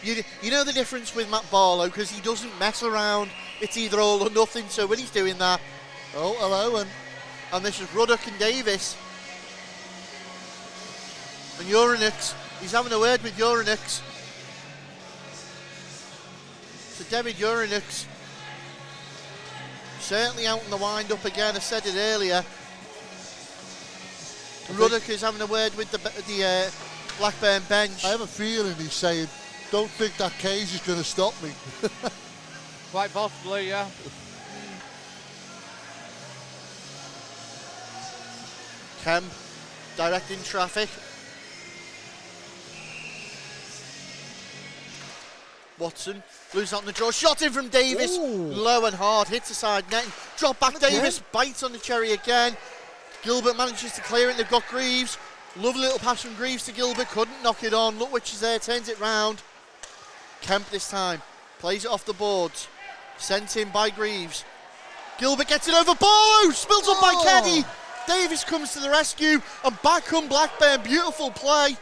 You know the difference with Matt Barlow, because he doesn't mess around. It's either all or nothing. So when he's doing that, Oh, hello. and this is Ruddock and Davis. And Uranix, he's having a word with Uranix. So David Uranix, certainly out in the wind-up again. I said it earlier. Ruddock is having a word with the Blackburn bench. I have a feeling he's saying, don't think that cage is going to stop me. Quite possibly, yeah. Kemp directing traffic. Watson loses out on the draw. Shot in from Davis. Ooh. Low and hard. Hits the side net. Drop back Davis. Bites on the cherry again. Gilbert manages to clear it. They've got Greaves. Lovely little pass from Greaves to Gilbert. Couldn't knock it on. Lutwich is there. Turns it round. Kemp this time. Plays it off the boards. Sent in by Greaves. Gilbert gets it over. Barlow spills up by Keddy. Davis comes to the rescue. And back come Blackburn. Beautiful play.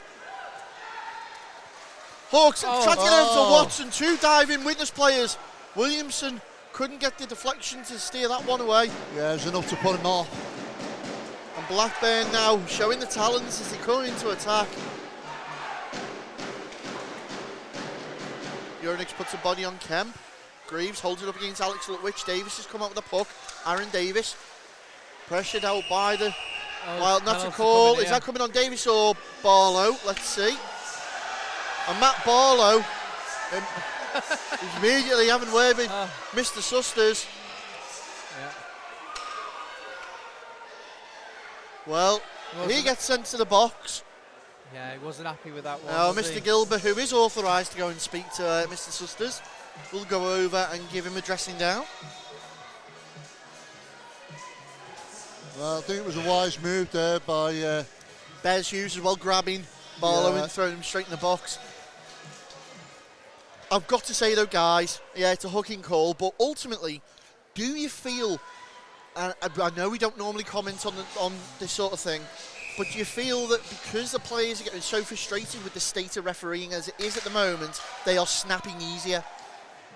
Hawks tried to get over to Watson. Two diving Widnes players. Williamson couldn't get the deflection to steer that one away. Yeah, it's enough to put him off. And Blackburn now showing the talents as they come into attack. Uranix puts a body on Kemp. Greaves holds it up against Alex Lutwich. Davis has come out with the puck. Aaron Davis pressured out by the Wild. That's a call. Is that coming on Davis or Barlow? Let's see. And Matt Barlow is immediately having word with Mr. Susters. Yeah. Well, he gets sent to the box. Yeah, he wasn't happy with that one. Now, was Mr. he? Gilbert, who is authorised to go and speak to Mr. Susters, will go over and give him a dressing down. Well, I think it was a wise move there by... Bez Hughes as well, grabbing Barlow Yeah. and throwing him straight in the box. I've got to say though, guys, yeah, it's a hooking call, but ultimately, do you feel, and I know we don't normally comment on this sort of thing, but do you feel that because the players are getting so frustrated with the state of refereeing as it is at the moment, they are snapping easier?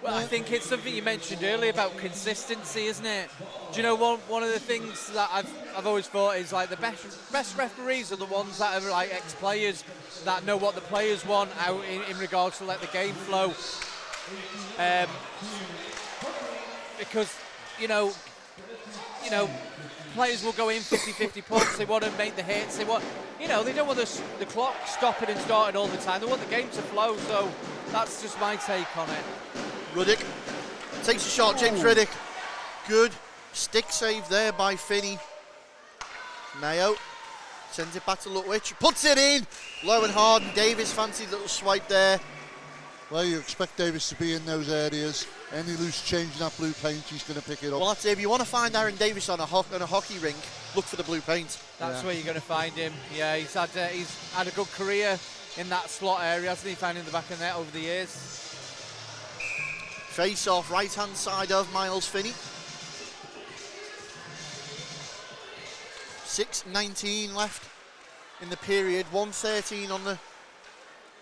Well, I think it's something you mentioned earlier about consistency, isn't it? Do you know one of the things that I've always thought is like the best referees are the ones that are like ex-players that know what the players want out in regards to let the game flow. Because you know, players will go in 50-50 punts. They want to make the hits. They don't want the clock stopping and starting all the time. They want the game to flow. So that's just my take on it. Ruddock takes a shot, James Riddick. Good stick save there by Finney. Mayo Sends it back to Lutwich. Puts it in. Low and hard. And Davis fancied little swipe there. Well, you expect Davis to be in those areas. Any loose change in that blue paint, he's going to pick it up. Well, that's it. If you want to find Aaron Davis on a hockey rink, look for the blue paint. That's where you're going to find him. Yeah, he's had a good career in that slot area, hasn't he? Finding the back of the net over the years. Face off, right hand side of Miles Finney. 6:19 left in the period. 1:13 on the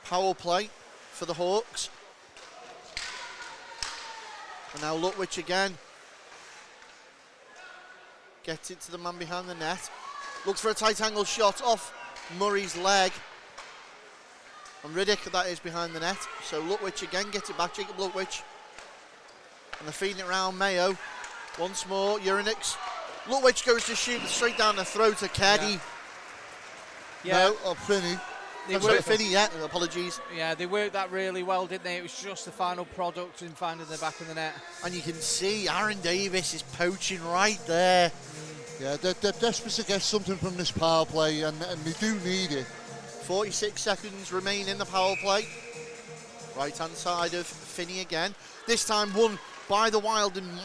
power play for the Hawks. And now Lutwich again. Gets it to the man behind the net. Looks for a tight angle shot off Murray's leg. And Riddick, that is behind the net. So Lutwich again gets it back, Jacob Lutwich. And they're feeding it around Mayo. Once more, Uranix. Lutwich goes to shoot straight down the throat to Keddy. Yeah. No, Finney. Finney, yeah, apologies. Yeah, they worked that really well, didn't they? It was just the final product in finding the back of the net. And you can see Aaron Davis is poaching right there. Yeah, they're desperate to get something from this power play, and they do need it. 46 seconds remain in the power play. Right hand side of Finney again. This time won by the Wild, and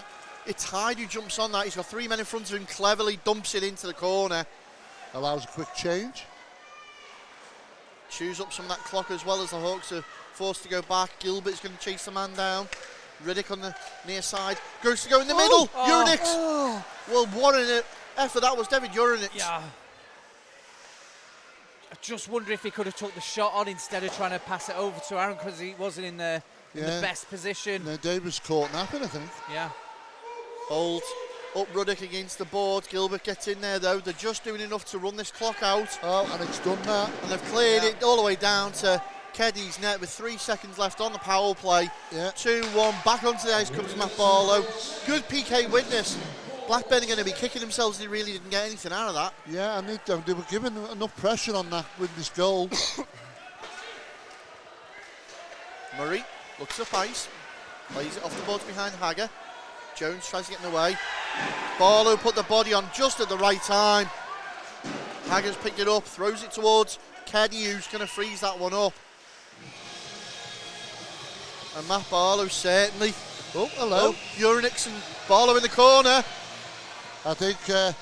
it's Hyde who jumps on that. He's got 3 men in front of him, cleverly dumps it into the corner. Allows a quick change. Chews up some of that clock as well as the Hawks are forced to go back. Gilbert's going to chase the man down. Riddick on the near side. Goes to go in the middle. Uranix. Well, what an effort that was, David Uranix. Yeah. I just wonder if he could have took the shot on instead of trying to pass it over to Aaron, because he wasn't in the best position. No, Davis caught napping, I think. Yeah. Hold up Ruddock against the board. Gilbert gets in there though. They're just doing enough to run this clock out. Oh, and it's done that. And they've cleared it all the way down to Keddy's net with 3 seconds left on the power play. Yeah. 2-1. Back onto the ice comes Matt Barlow. Good PK Widnes. Blackburn are going to be kicking themselves. They really didn't get anything out of that. Yeah, and they were given enough pressure on that with this goal. Murray looks up ice. Plays it off the boards behind Hagger. Jones tries to get in the way. Barlow put the body on just at the right time. Hagger's picked it up, throws it towards Keddy, who's going to freeze that one up. And Matt Barlow certainly. Oh, hello. Uranix and Barlow in the corner. I think I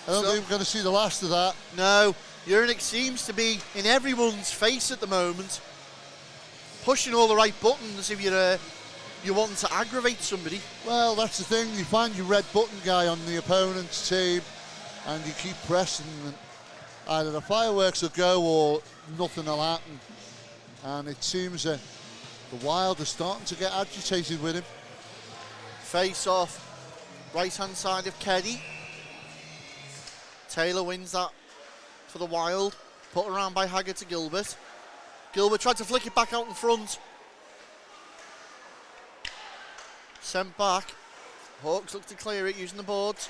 don't think we're going to see the last of that. No, Uranix seems to be in everyone's face at the moment, pushing all the right buttons if you're wanting to aggravate somebody. Well, that's the thing. You find your red button guy on the opponent's team, and you keep pressing. And either the fireworks will go or nothing will happen. And it seems that the Wild are starting to get agitated with him. Face off, right hand side of Keddy. Taylor wins that for the Wild. Put around by Hagger to Gilbert. Gilbert tried to flick it back out in front. Sent back. Hawks look to clear it using the boards.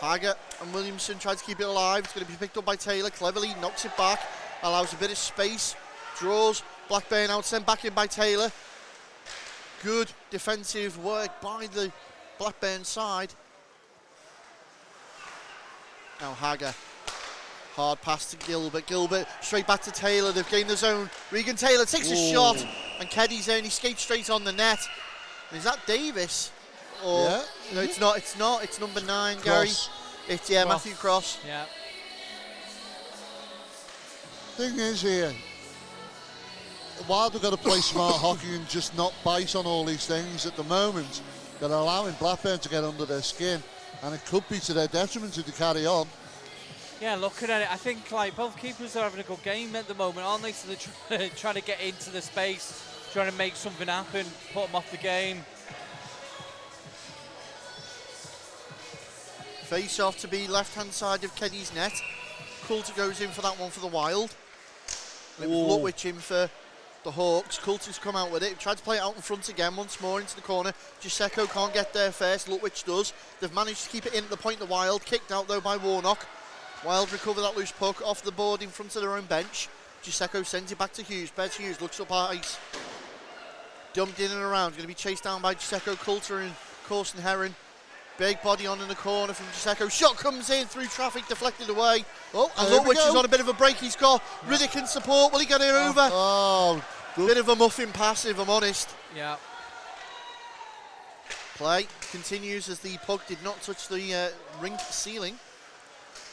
Hagger and Williamson tried to keep it alive. It's going to be picked up by Taylor. Cleverly knocks it back. Allows a bit of space. Draws Blackburn out. Sent back in by Taylor. Good defensive work by the Blackburn side. Now Hagger. Hard pass to Gilbert. Gilbert straight back to Taylor. They've gained the zone. Regan Taylor takes a shot. And Keddy's in. He skates straight on the net. And is that Davis? Or Yeah. No, it's not. It's not. It's number 9, Cross. Gary. It's Cross. Matthew Cross. Yeah. Thing is here, the Wild have got to play smart hockey and just not bite on all these things at the moment. They're allowing Blackburn to get under their skin, and it could be to their detriment if they carry on. Yeah, looking at it, I think like both keepers are having a good game at the moment, aren't they? So they're trying to get into the space, trying to make something happen, put them off the game. Face off to be left hand side of Keddy's net. Coulter goes in for that one for the Wild. And it was Lutwich in for the Hawks. Coulter's come out with it. Tried to play it out in front again, once more into the corner. Giuseppe can't get there first. Lutwich does. They've managed to keep it in at the point of the Wild. Kicked out though by Warnock. Wild recover that loose puck off the board in front of their own bench. Giuseppe sends it back to Hughes. Bez Hughes looks up ice. Dumped in and around. Going to be chased down by Giuseppe, Coulter and Corson Herron. Big body on in the corner from Gisecco. Shot comes in through traffic, deflected away. Oh, And there look, we which go. is on a bit of a break. He's got Riddick in support. Will he get it over? Oh, good. Bit of a muffin pass, if I'm honest. Yeah. Play continues as the puck did not touch the rink ceiling.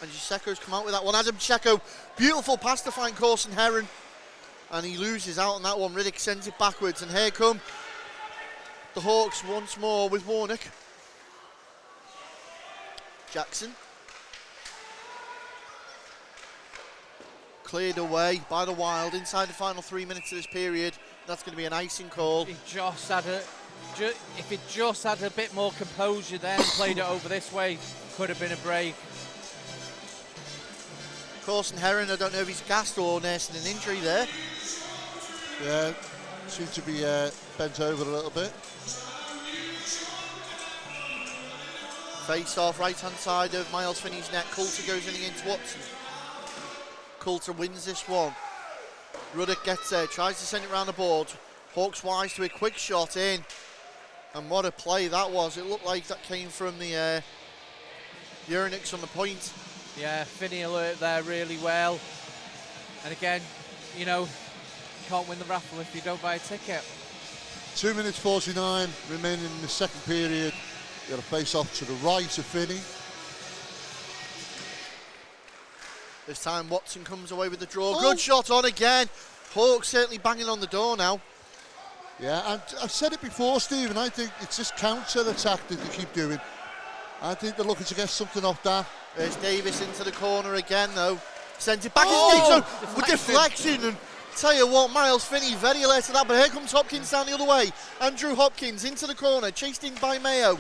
And Gisecco's come out with that one. Adam Gisecco, beautiful pass to find Corson Heron. And he loses out on that one. Riddick sends it backwards. And here come the Hawks once more with Warnock. Jackson. Cleared away by the Wild inside the final 3 minutes of this period. That's going to be an icing call. He just had if it just had a bit more composure then and played it over this way, could have been a break. Corson Heron, I don't know if he's gassed or nursing an injury there. Yeah, seems to be bent over a little bit. Face off right hand side of Miles Finney's net. Coulter goes in against Watson. Coulter wins this one. Ruddock gets there, tries to send it around the board. Hawks wise to a quick shot in. And what a play that was. It looked like that came from the Uranix on the point. Yeah, Finney alert there really well. And again, you know, you can't win the raffle if you don't buy a ticket. 2 minutes 49 remaining in the second period. Got a face off to the right of Finney. This time Watson comes away with the draw. Oh. Good shot on again. Hawks certainly banging on the door now. Yeah, and I've said it before, Stephen. I think it's this counter-attack that they keep doing. I think they're looking to get something off that. There's Davis into the corner again though. Sends it back Oh, in the zone with deflection. And tell you what, Miles Finney very alert to that. But here comes Hopkins down the other way. Andrew Hopkins into the corner, chased in by Mayo.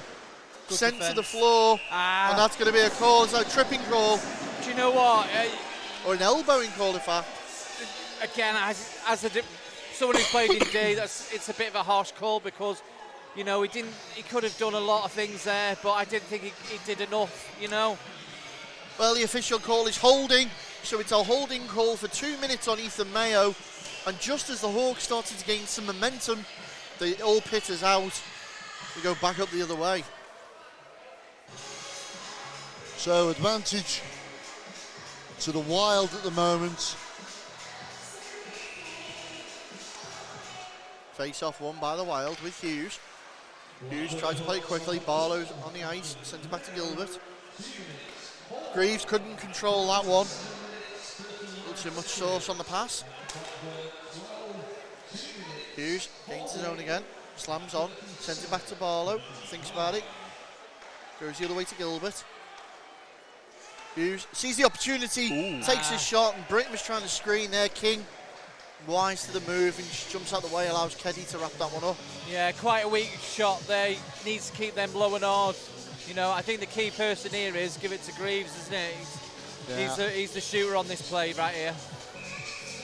Good Sent defense. to the floor. Ah. And that's going to be a call. It's a tripping call. Do you know what? Or an elbowing call, in fact. Again, someone who's played in D, it's a bit of a harsh call because, you know, he could have done a lot of things there, but I didn't think he did enough, you know. Well, the official call is holding, so it's a holding call for 2 minutes on Ethan Mayo. And just as the Hawks started to gain some momentum, the all pitters out. We go back up the other way. So advantage to the Wild at the moment. Face off won by the Wild with Hughes. Hughes tried to play it quickly. Barlow's on the ice, sent it back to Gilbert. Greaves couldn't control that one. A little too much sauce on the pass. Hughes gains his own again. Slams on, sends it back to Barlow. Thinks about it. Goes the other way to Gilbert. Hughes sees the opportunity, takes his shot, and Britton was trying to screen there. King wise to the move and just jumps out the way, allows Keddy to wrap that one up. Yeah, quite a weak shot there. He needs to keep them low and hard. You know, I think the key person here is give it to Greaves, isn't it? He's the shooter on this play right here.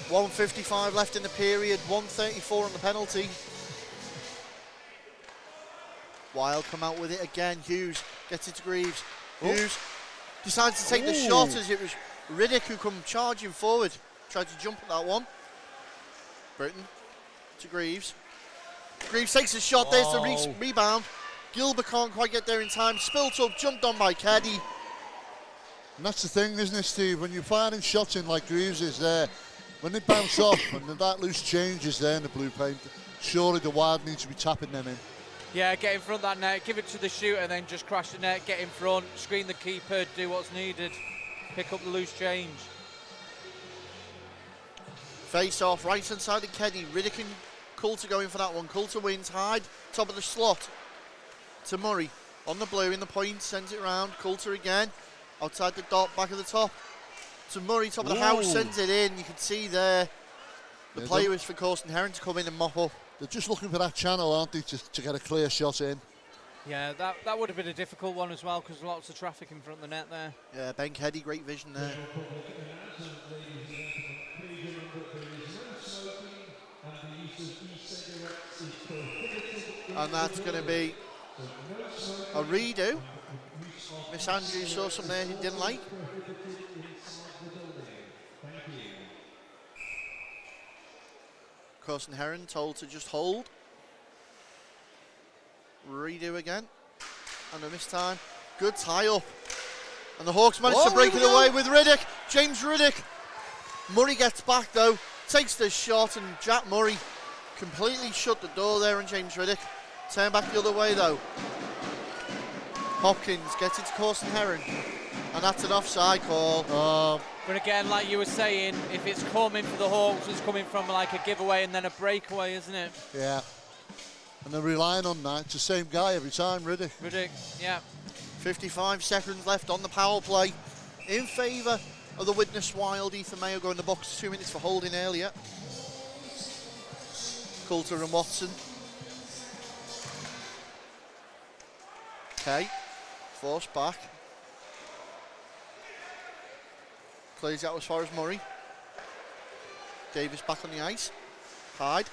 1:55 left in the period, 1:34 on the penalty. Wild come out with it again. Hughes gets it to Greaves. Hughes decides to take the shot as it was Riddick who come charging forward. Tried to jump at that one. Britton to Greaves. Greaves takes a shot. There's the rebound. Gilbert can't quite get there in time. Spilt up, jumped on by Keddy. And that's the thing, isn't it, Steve? When you're firing shots in like Greaves is there, when they bounce off and that loose change is there in the blue paint, surely the Wild need to be tapping them in. Yeah, get in front of that net, give it to the shooter, and then just crash the net, get in front, screen the keeper, do what's needed, pick up the loose change. Face off, right hand side of Keddy. Riddick and Coulter going for that one. Coulter wins, Hyde, top of the slot to Murray. On the blue, in the point, sends it round. Coulter again, outside the dot, back of the top. To Murray, top of the house, sends it in. You can see there, the play was for Corson Heron to come in and mop up. They're just looking for that channel, aren't they, to get a clear shot in. Yeah, that would have been a difficult one as well because lots of traffic in front of the net there. Yeah, Ben Keddy, great vision there. And that's going to be a redo. Miss Andrews saw something there he didn't like. Corson Heron told to just hold. Redo again. and a miss time. Good tie-up. And the Hawks managed to break it away with Riddick. James Riddick. Murray gets back though, takes the shot, and Jack Murray completely shut the door there on James Riddick. Turn back the other way though. Hopkins gets it to Corson Heron, and that's an offside call. But again, like you were saying, if it's coming for the Hawks, it's coming from like a giveaway and then a breakaway, isn't it? Yeah. And they're relying on that. It's the same guy every time, Riddick. Riddick, yeah. 55 seconds left on the power play in favour of the Widnes Wild. Ethan Mayo going in the box, 2 minutes for holding earlier. Coulter and Watson. Okay, force back. Plays out as far as Murray. Davis back on the ice. Hyde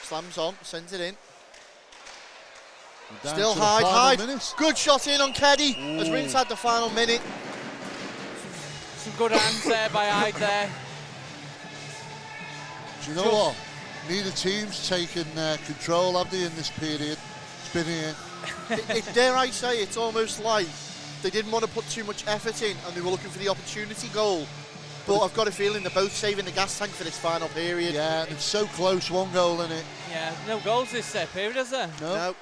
slams on, sends it in. Still Hyde. Good shot in on Keddy as we're inside the final minute. Some good hands there by Hyde there. Do you know what? Neither team's taken control, have they, in this period? It's been dare I say, it's almost like they didn't want to put too much effort in and they were looking for the opportunity goal. But I've got a feeling they're both saving the gas tank for this final period. Yeah, and it's so close, 1 goal in it. Yeah, no goals this period, is there? No.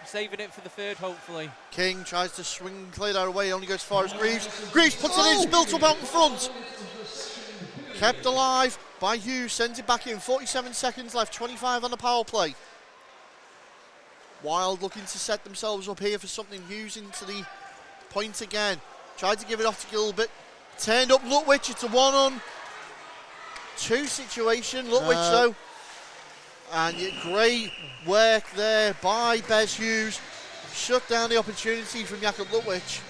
Saving it for the third, hopefully. King tries to swing clear that away, only goes as far as Greaves. Greaves puts it in, built up out in front. Kept alive by Hughes, sends it back in. 47 seconds left, 25 on the power play. Wild looking to set themselves up here for something. Hughes into the point again. Tried to give it off to Gilbert. Turned up Lutwich, it's a 1-on-2 situation. Lutwich though. And great work there by Bez Hughes. Shut down the opportunity from Jakob Lutwich.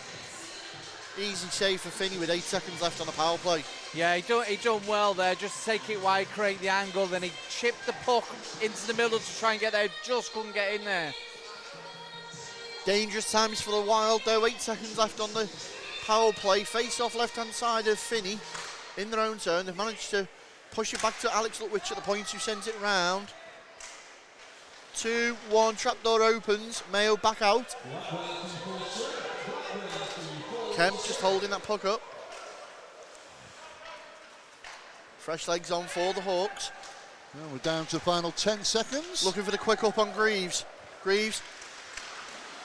Easy save for Finney with 8 seconds left on the power play. Yeah, he done well there, just to take it wide, create the angle, then he chipped the puck into the middle to try and get there, just couldn't get in there. Dangerous times for the Wild though, 8 seconds left on the power play. Face off left hand side of Finney in their own zone. They've managed to push it back to Alex Lutwich at the point, who sends it round. 2-1, trapdoor opens, Mayo back out. Kemp just holding that puck up. Fresh legs on for the Hawks. Well, we're down to the final 10 seconds. Looking for the quick up on Greaves. Greaves.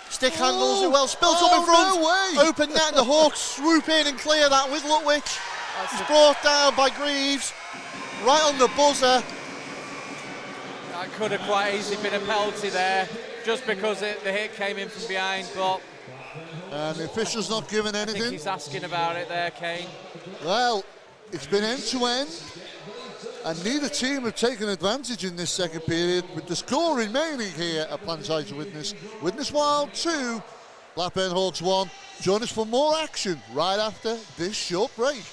Stick handles it well, spilt up in front. No way. Open net, the Hawks swoop in and clear that with Lutwich. It's brought down by Greaves. Right on the buzzer. That could have quite easily been a penalty there, just because the hit came in from behind, but... And the official's not giving anything. I think he's asking about it there, Kane. Well, it's been end-to-end, and neither team have taken advantage in this second period, with the score remaining here at Plantage Widnes. Widnes Wild 2, Blackburn Hawks 1. Join us for more action right after this short break.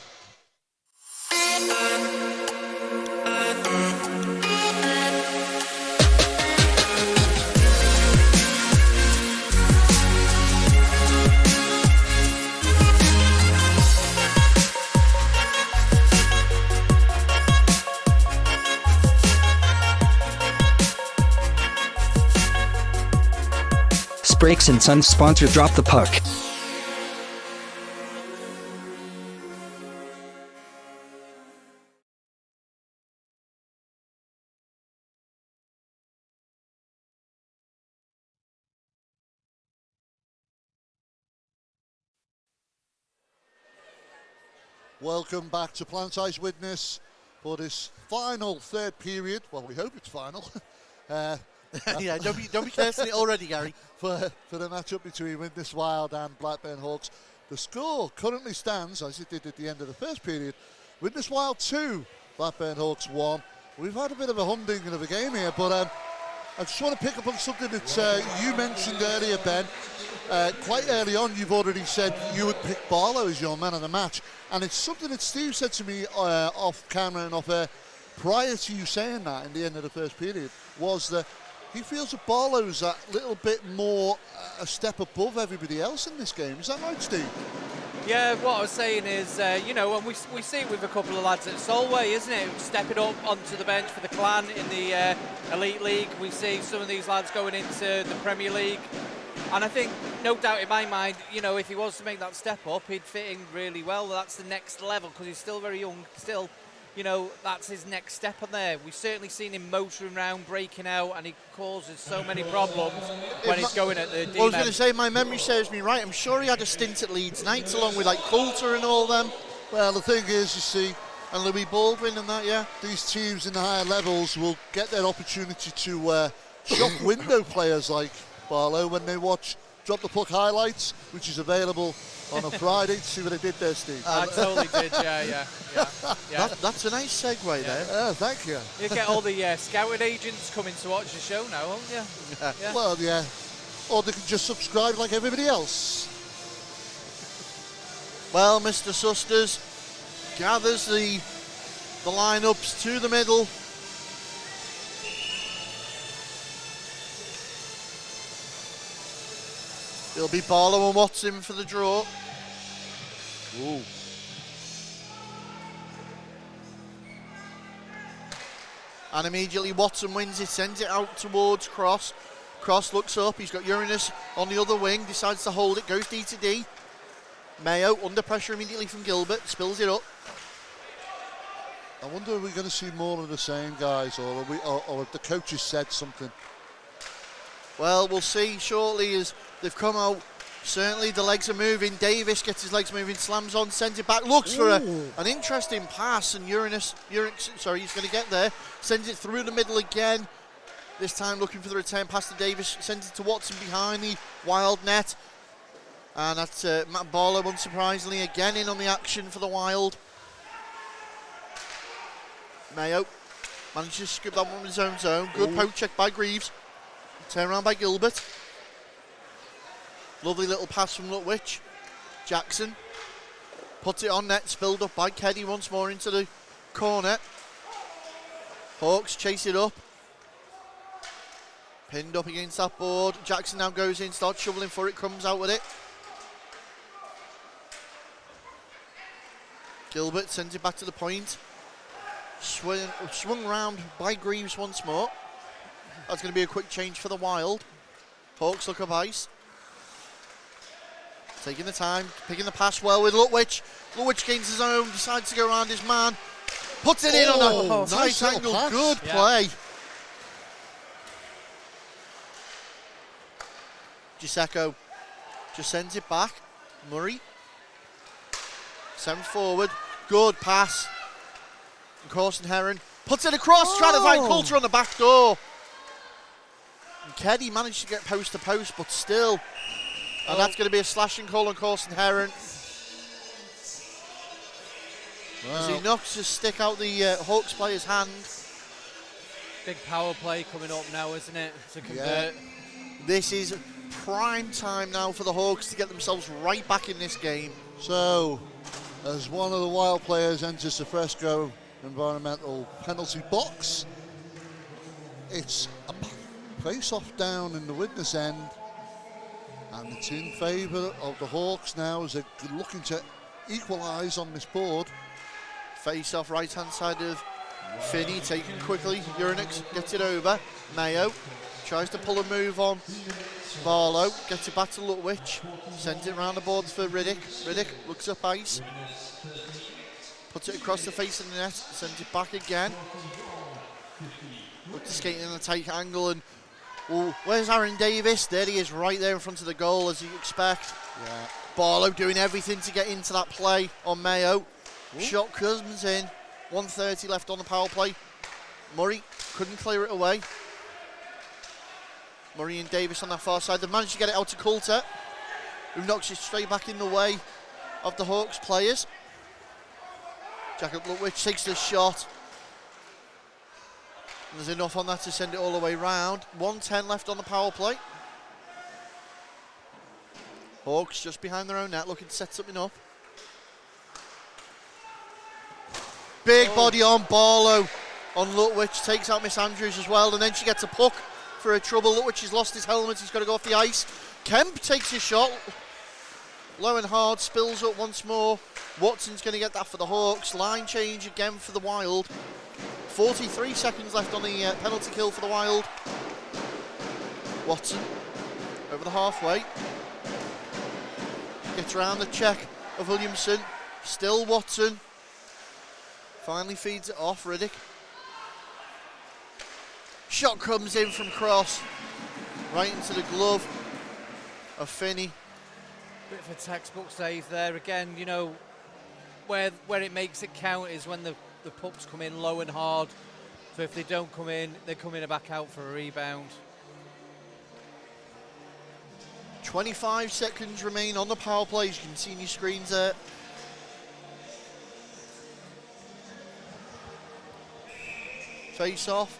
Brakes and Sons sponsor Drop the Puck. Welcome back to Plantage Widnes for this final third period. Well, we hope it's final. Yeah, don't be cursing it already, Gary. For the matchup between Widnes Wild and Blackburn Hawks. The score currently stands, as it did at the end of the first period, Widnes Wild 2, Blackburn Hawks 1. We've had a bit of a humdinger of a game here, but I just want to pick up on something that you mentioned earlier, Ben. Quite early on, you've already said you would pick Barlow as your man of the match, and it's something that Steve said to me off camera and off air prior to you saying that in the end of the first period, was that he feels that Barlow's a little bit more a step above everybody else in this game. Is that right, Steve? Yeah, what I was saying is, you know, and we see it with a couple of lads at Solway, isn't it? Stepping up onto the bench for the Clan in the Elite League. We see some of these lads going into the Premier League. And I think no doubt in my mind, you know, if he was to make that step up, he'd fit in really well. That's the next level because he's still very young. Still, you know, that's his next step on there. We've certainly seen him motoring around, breaking out, and he causes so many problems when he's going at the D-men. I was going to say, my memory serves me right. I'm sure he had a stint at Leeds Knights along with like Coulter and all them. Well, the thing is, you see, And Louis Baldwin and that, yeah. these teams in the higher levels will get their opportunity to shop window players like Barlow when they watch Drop the Puck highlights, which is available on a Friday to see what they did there, Steve. I totally did, yeah. That's a nice segue there. Thank you. You get all the scouting agents coming to watch the show now, won't you? Yeah. Well, yeah. Or they can just subscribe like everybody else. Well, Mr. Susters gathers the lineups to the middle. It'll be Barlow and Watson for the draw. Ooh. And immediately Watson wins it, sends it out towards Cross. Cross looks up, he's got Uranus on the other wing, decides to hold it, goes D to D. Mayo under pressure immediately from Gilbert, spills it up. I wonder if we're going to see more of the same guys, or if the coaches said something. Well, we'll see shortly as they've come out. Certainly the legs are moving. Davis gets his legs moving, slams on, sends it back, looks for an interesting pass, and Uranus, he's going to get there. Sends it through the middle again. This time looking for the return pass to Davis, sends it to Watson behind the Wild net. And that's Matt Barlow, unsurprisingly, again in on the action for the Wild. Mayo manages to scoop that one in his own zone. Good poke check by Greaves. Turn around by Gilbert. Lovely little pass from Lutwich. Jackson puts it on net, spilled up by Keddy once more into the corner. Hawks chase it up. Pinned up against that board. Jackson now goes in, starts shoveling for it, comes out with it. Gilbert sends it back to the point. Swung round by Greaves once more. That's going to be a quick change for the Wild. Hawks look up ice. Taking the time, picking the pass well with Lutwich. Lutwich gains his own, decides to go around his man. Puts it in on a nice angle. pass. Good play. Gisecco just sends it back. Murray sends forward. Good pass. And Corson Heron puts it across, trying to find Coulter on the back door. And Keddy managed to get post to post, but still. And that's going to be a slashing call on Corson Heron. As he knocks his stick out the Hawks player's hand. Big power play coming up now, isn't it, to convert? Yeah. This is prime time now for the Hawks to get themselves right back in this game. So, as one of the Wild players enters the Fresco environmental penalty box, it's a face-off down in the Widnes end, and it's in favour of the Hawks now as they're looking to equalise on this board. Face-off right-hand side of Finney, taken quickly. Uranix gets it over. Mayo tries to pull a move on Barlow, gets it back to Lutwich, sends it round the boards for Riddick. Riddick looks up ice, puts it across the face of the net, sends it back again. Looks to skate in a tight angle, and where's Aaron Davis? There he is, right there in front of the goal, as you expect. Yeah. Barlow doing everything to get into that play on Mayo. Shot comes in, 1:30 left on the power play. Murray couldn't clear it away. Murray and Davis on that far side. They've managed to get it out to Coulter, who knocks it straight back in the way of the Hawks players. Jacob Lutwich takes the shot. And there's enough on that to send it all the way round. 1:10 left on the power play. Hawks just behind their own net, looking to set something up. Big body on Barlow on Lutwich, takes out Miss Andrews as well, and then she gets a puck for a trouble. Lutwich has lost his helmet, he's got to go off the ice. Kemp takes his shot, low and hard, spills up once more. Watson's going to get that for the Hawks. Line change again for the Wild. 43 seconds left on the penalty kill for the Wild. Watson over the halfway. Gets round the check of Williamson. Still Watson. Finally feeds it off. Riddick. Shot comes in from cross. Right into the glove of Finney. Bit of a textbook save there. Again, you know, where it makes it count is when the pucks come in low and hard. So if they don't come in, they're coming back out for a rebound. 25 seconds remain on the power play. As you can see on your screens there. Face off.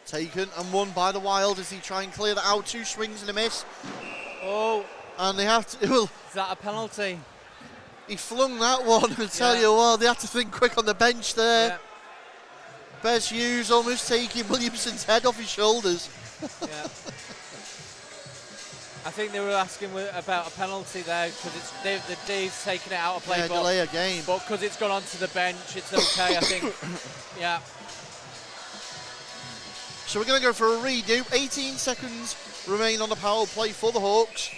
Taken and won by the Wild as he try and clear that out. 2 swings and a miss. Oh. And they have to. Well, is that a penalty? He flung that one. I tell you what, they had to think quick on the bench there. Yeah. Bez Hughes almost taking Williamson's head off his shoulders. Yeah. I think they were asking about a penalty there because Dave's taken it out of play. Yeah, delay a game. But because it's gone onto the bench, it's okay, I think. Yeah. So we're going to go for a redo. 18 seconds remain on the power play for the Hawks.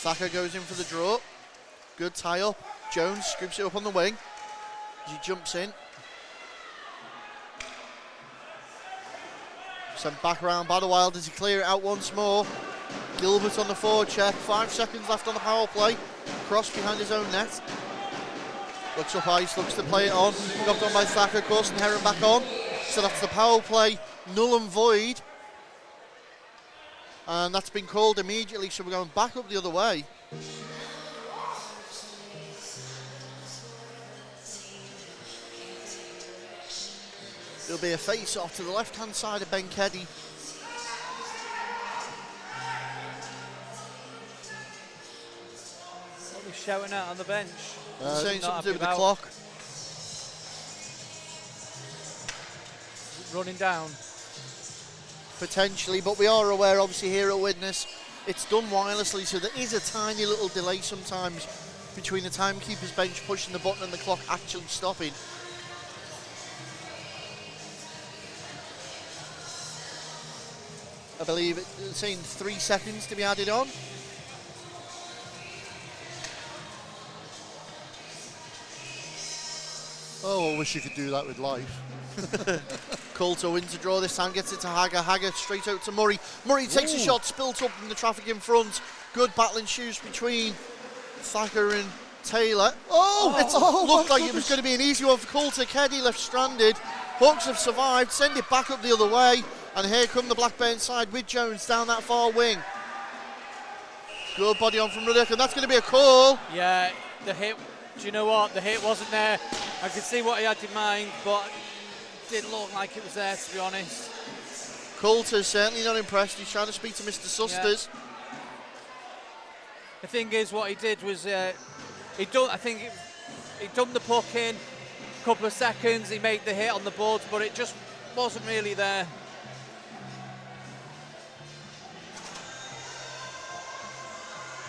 Thacker goes in for the draw. Good tie up. Jones scoops it up on the wing. He jumps in. Sent back around by the Wild as he clear it out once more. Gilbert on the forward check. 5 seconds left on the power play. Cross behind his own net. Looks up ice, looks to play it on. Got on by Thacker, of course, and Heron back on. So that's the power play null and void. And that's been called immediately, so we're going back up the other way. It'll be a face-off to the left-hand side of Ben Keddy. What are they shouting out on the bench? Saying something to do with the clock. Running down. Potentially, but we are aware, obviously, here at Widnes, it's done wirelessly, so there is a tiny little delay sometimes between the timekeeper's bench pushing the button and the clock actually stopping. I believe it's saying 3 seconds to be added on. Oh, I wish you could do that with life. Coulter wins the draw this time, gets it to Hagger. Hagger straight out to Murray. Murray takes a shot, spilt up in the traffic in front. Good battling shoes between Thacker and Taylor. Looked like it was going to be an easy one for Coulter. Keddy left stranded. Hawks have survived, send it back up the other way. And here come the Blackburn side with Jones down that far wing. Good body on from Riddick, and that's going to be a call. Yeah, the hit, do you know what? The hit wasn't there. I could see what he had in mind, but it didn't look like it was there, to be honest. Coulter's certainly not impressed. He's trying to speak to Mr. Susters. Yeah. The thing is, what he did was, he dumped the puck in, a couple of seconds, he made the hit on the boards, but it just wasn't really there.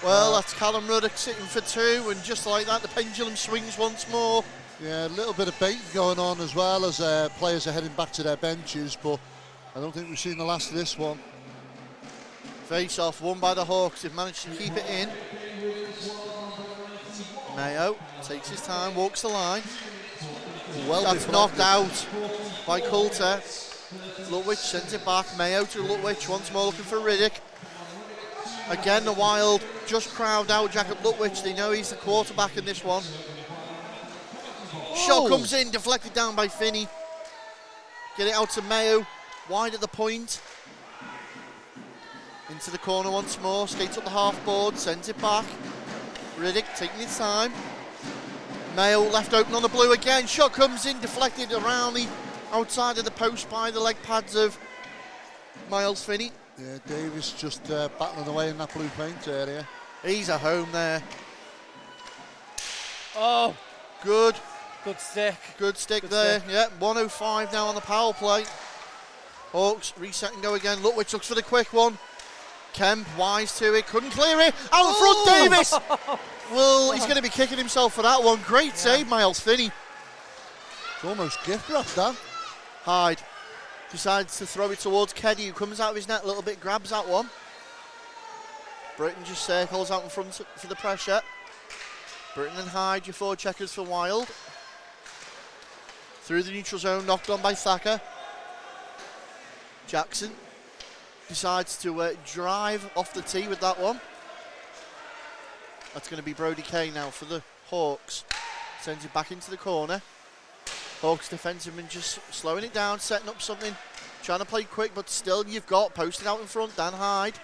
Well, that's Callum Ruddock sitting for 2, and just like that, the pendulum swings once more. Yeah, a little bit of baiting going on as well as players are heading back to their benches, but I don't think we've seen the last of this one. Face off, won by the Hawks. They've managed to keep it in. Mayo takes his time, walks the line. Well, that's knocked out by Coulter. Lutwich sends it back. Mayo to Lutwich, once more looking for Riddick. Again, the Wild just crowd out Jacob Lutwich. They know he's the quarterback in this one. Shot comes in, deflected down by Finney. Get it out to Mayo, wide at the point. Into the corner once more, skates up the half board, sends it back. Riddick taking his time. Mayo left open on the blue again. Shot comes in, deflected around the outside of the post by the leg pads of Miles Finney. Yeah, Davis just battling away in that blue paint area. He's at home there. Oh, good stick. Good stick there. Yeah, 1:05 now on the power play. Hawks reset and go again. Lutwich looks for the quick one. Kemp wise to it, couldn't clear it. Out front, Davis. Well, he's going to be kicking himself for that one. Great save, Miles Finney. It's almost gift wrapped, that. Hyde decides to throw it towards Keddy, who comes out of his net a little bit, grabs that one. Britton just circles out in front for the pressure. Britton and Hyde, your forward checkers for Wild. Through the neutral zone, knocked on by Thacker. Jackson decides to drive off the tee with that one. That's going to be Brody Kay now for the Hawks. Sends it back into the corner. Hawks defensive and just slowing it down, setting up something, trying to play quick, but still you've got posted out in front, Dan Hyde.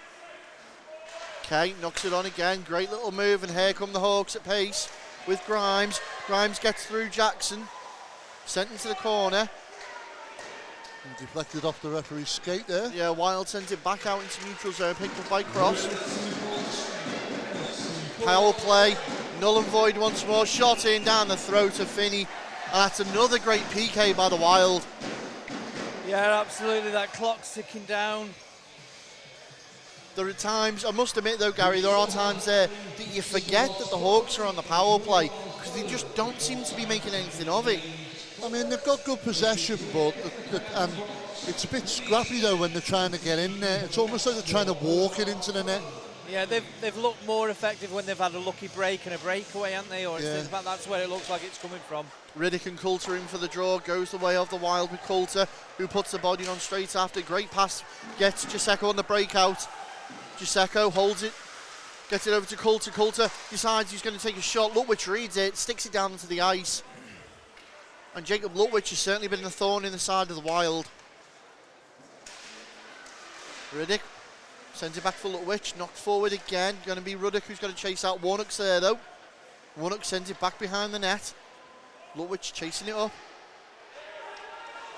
Kay knocks it on again, great little move, and here come the Hawks at pace with Grimes. Grimes gets through Jackson, sent into the corner. And deflected off the referee's skate there. Yeah, Wild sends it back out into neutral zone, picked up by Cross. Power play, null and void once more, shot in down the throat of Finney. And that's another great PK by the Wild. Yeah, absolutely. That clock's ticking down. There are times, I must admit though, Gary, there are times there that you forget that the Hawks are on the power play because they just don't seem to be making anything of it. I mean, they've got good possession, but and it's a bit scrappy though when they're trying to get in there. It's almost like they're trying to walk it into the net. Yeah, they've looked more effective when they've had a lucky break and a breakaway, haven't they? Or in fact, that's where it looks like it's coming from. Riddick and Coulter in for the draw, goes the way of the Wild with Coulter, who puts the body on straight after. Great pass, gets Gisecco on the breakout. Gisecco holds it, gets it over to Coulter. Coulter decides he's going to take a shot. Lutwich reads it, sticks it down into the ice. And Jacob Lutwich has certainly been a thorn in the side of the Wild. Riddick sends it back for Lutwich, knocked forward again. Going to be Ruddock who's going to chase out. Warnock's there though. Warnock sends it back behind the net. Lutwich chasing it up.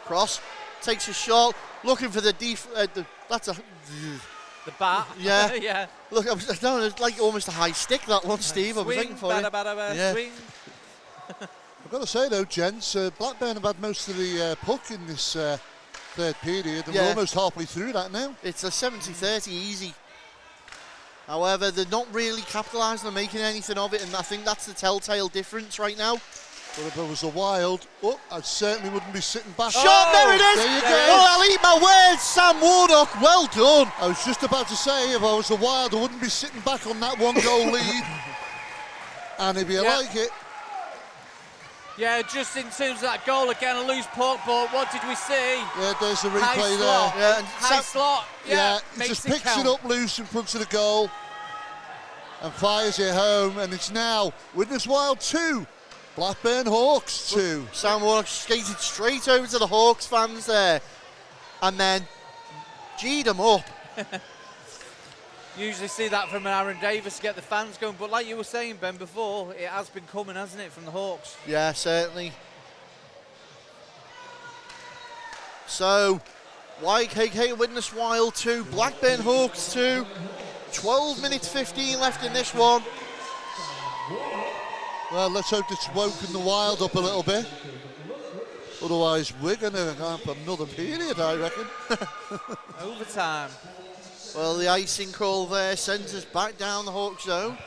Cross, takes a shot, looking for the that's a... The bat. Yeah. Yeah. Look, it's like almost a high stick, that one, Steve. I was waiting for it. Yeah. Swing. I've got to say though, gents, Blackburn have had most of the puck in this third period, and we're almost halfway through that now. It's a 70-30 easy. However, they're not really capitalising on making anything of it, and I think that's the telltale difference right now. But if it was a Wild, I certainly wouldn't be sitting back. Shot, there it is! There you go. Oh, I'll eat my words, Sam Warnock, well done. I was just about to say, if I was a Wild, I wouldn't be sitting back on that one-goal lead. And if you like it... Yeah, just in terms of that goal again, a loose puck, but what did we see? Yeah, there's the replay High there. slot. Yeah, and High slot. Yeah, he just picks it up loose in front of the goal and fires it home, and it's now Widnes Wild 2, Blackburn Hawks 2. Sam Warnock skated straight over to the Hawks fans there and then G'd them up. Usually see that from Aaron Davis to get the fans going, but like you were saying, Ben, before, it has been coming, hasn't it, from the Hawks? Yeah, certainly. So, YKK Widnes Wild 2, Blackburn Hawks 2, 12 minutes 15 left in this one. Well, let's hope it's woken the Wild up a little bit. Otherwise, we're going to have another period, I reckon. Overtime. Well, the icing call there sends us back down the Hawk zone.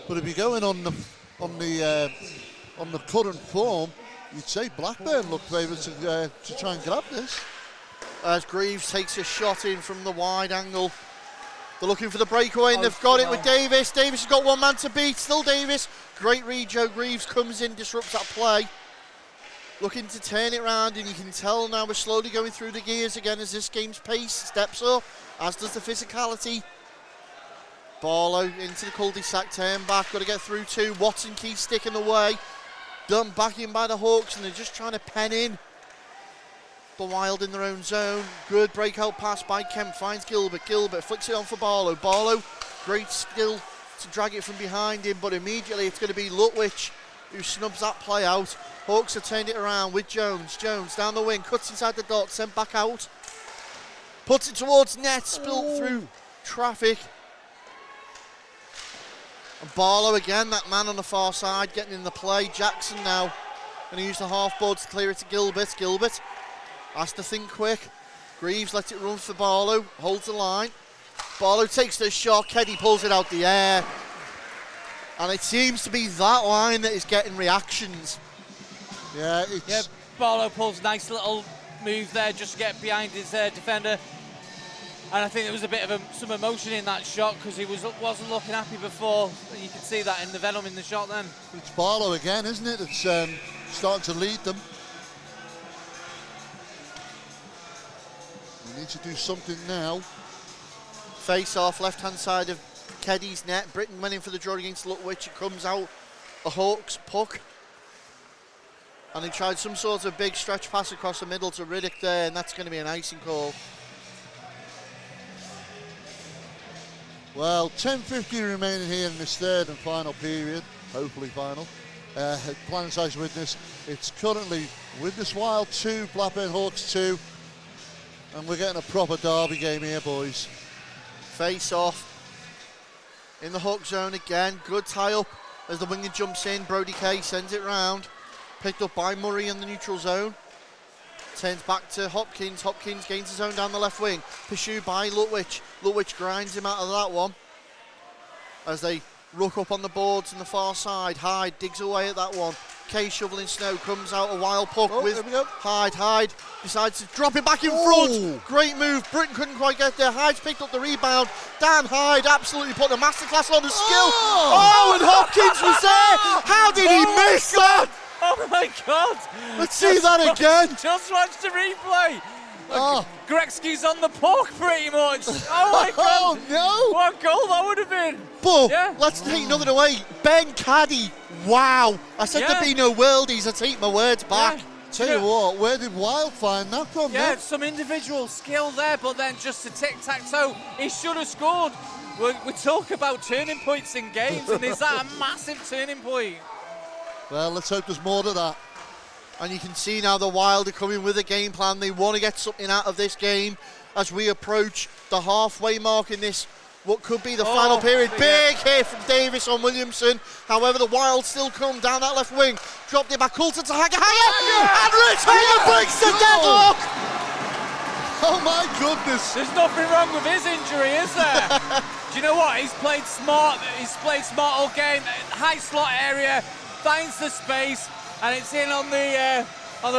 But if you're going on the current form, you'd say Blackburn look favourite to try and grab this. As Greaves takes a shot in from the wide angle. They're looking for the breakaway and they've got it with Davis. Davis has got one man to beat. Still Davis. Great read. Joe Greaves comes in, disrupts that play. Looking to turn it around, and you can tell now we're slowly going through the gears again as this game's pace steps up, as does the physicality. Barlow into the cul-de-sac, turn back, got to get through two. Watson Key sticking away. Done back in by the Hawks, and they're just trying to pen in the Wild in their own zone. Good breakout pass by Kemp, finds Gilbert. Gilbert flicks it on for Barlow. Barlow, great skill to drag it from behind him, but immediately it's going to be Lutwich who snubs that play out. Hawks have turned it around with Jones. Jones down the wing, cuts inside the dot, sent back out. Puts it towards net, spilled through traffic. And Barlow again, that man on the far side, getting in the play. Jackson now going to use the half-board to clear it to Gilbert. Gilbert has to think quick. Greaves lets it run for Barlow, holds the line. Barlow takes the shot, Keddy pulls it out the air. And it seems to be that line that is getting reactions. Yeah, it's... Yeah, Barlow pulls a nice little move there just to get behind his defender. And I think there was a bit of some emotion in that shot because he wasn't looking happy before. And you can see that in the venom in the shot then. It's Barlow again, isn't it? It's starting to lead them. We need to do something now. Face off, left-hand side of Keddy's net. Britain went in for the draw against Lutwich. It comes out the Hawks puck. And he tried some sort of big stretch pass across the middle to Riddick there, and that's going to be an icing call. Well, 10:50 remaining here in this third and final period, hopefully final. At Planesize Widnes, it's currently Widnes Wild 2, Blackburn Hawks 2, and we're getting a proper derby game here, boys. Face off in the Hawk zone again. Good tie up as the winger jumps in. Brody Kay sends it round. Picked up by Murray in the neutral zone. Turns back to Hopkins. Hopkins gains his own down the left wing. Pursued by Lutwich. Lutwich grinds him out of that one. As they ruck up on the boards on the far side. Hyde digs away at that one. Kay shoveling snow. Comes out a wild puck with Hyde. Hyde decides to drop it back in front. Great move. Britain couldn't quite get there. Hyde's picked up the rebound. Dan Hyde absolutely put a masterclass on the skill. Oh, and Hopkins was there. How did he miss that? Oh my God! Let's see that again. Just watch the replay. Gretzky's on the puck pretty much. Oh my God! Oh no! What goal that would have been! But Yeah. let's take another away. Ben Caddy. Wow! I said Yeah. there'd be no worldies. I take my words back. Yeah. Tell you what, where did Wild find that from? Yeah, then? some individual skill there, but then just a tic-tac-toe. He should have scored. We talk about turning points in games, and is that a massive turning point? Well, let's hope there's more to that. And you can see now the Wild are coming with a game plan. They want to get something out of this game as we approach the halfway mark in this, what could be the final period. Big hit from Davis on Williamson. However, the Wild still come down that left wing. Dropped it back, Coulter to Hager. And Rich Hager breaks the deadlock. Oh my goodness! There's nothing wrong with his injury, is there? Do you know what? He's played smart. He's played smart all game. High slot area, finds the space, and it's in on the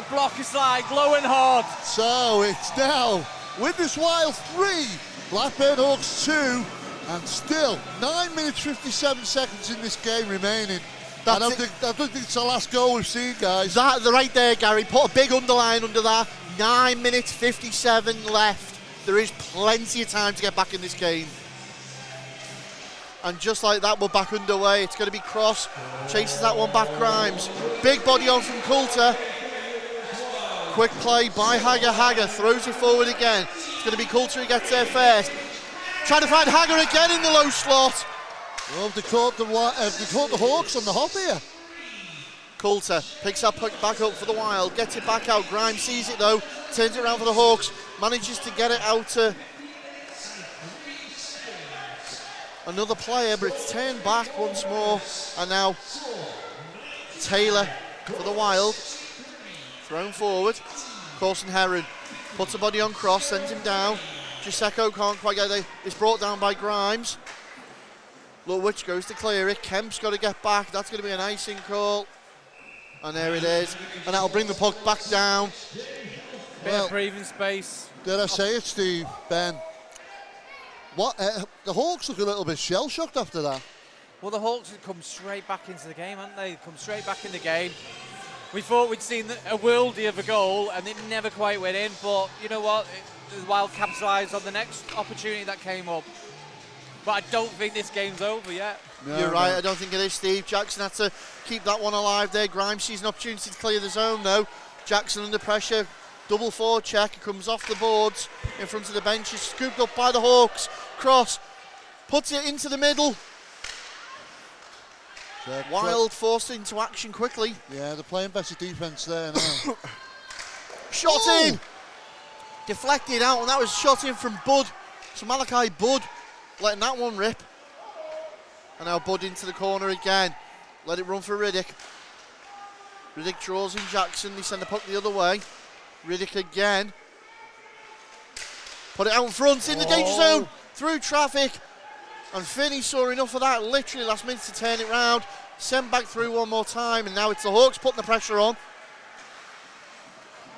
blocker side, low and hard. So it's now Widnes Wild 3, Blackburn Hawks 2, and still 9 minutes 57 seconds in this game remaining. I don't think it's the last goal we've seen, guys. That right there, Gary. Put a big underline under that. 9 minutes 57 left. There is plenty of time to get back in this game. And just like that, we're back underway. It's going to be Cross. Chases that one back, Grimes. Big body on from Coulter. Quick play by Hager. Hager throws it forward again. It's going to be Coulter who gets there first. Trying to find Hager again in the low slot. Well, they caught the Hawks on the hop here. Coulter picks that puck back up for the Wild. Gets it back out. Grimes sees it though. Turns it around for the Hawks. Manages to get it out to another player, but it's turned back once more. And now Taylor for the Wild. Thrown forward. Corson Heron puts a body on Cross, sends him down. Giuseppe can't quite get there. It's brought down by Grimes. Lutwich goes to clear it. Kemp's got to get back. That's going to be an icing call. And there it is. And that'll bring the puck back down. Bit of breathing space. Did I say it, Steve? Ben? What? The Hawks look a little bit shell-shocked after that. Well, the Hawks have come straight back into the game, haven't they? Come straight back in the game. We thought we'd seen a worldie of a goal, and it never quite went in. But you know what? The Wild capitalised on the next opportunity that came up. But I don't think this game's over yet. No, You're right, I don't think it is, Steve. Jackson had to keep that one alive there. Grimes sees an opportunity to clear the zone, though. Jackson under pressure. Double forward check. Comes off the boards in front of the bench. Is scooped up by the Hawks. Cross. Puts it into the middle. Wild forced into action quickly. Yeah, they're playing better defence there now. Shot in. Deflected out, and that was shot in from Bud. So Malachi Bud letting that one rip. And now Bud into the corner again. Let it run for Riddick. Riddick draws in Jackson. They send the puck the other way. Riddick again. Put it out in front in the danger zone. Through traffic. And Finney saw enough of that, literally last minute to turn it round. Sent back through one more time, and now it's the Hawks putting the pressure on.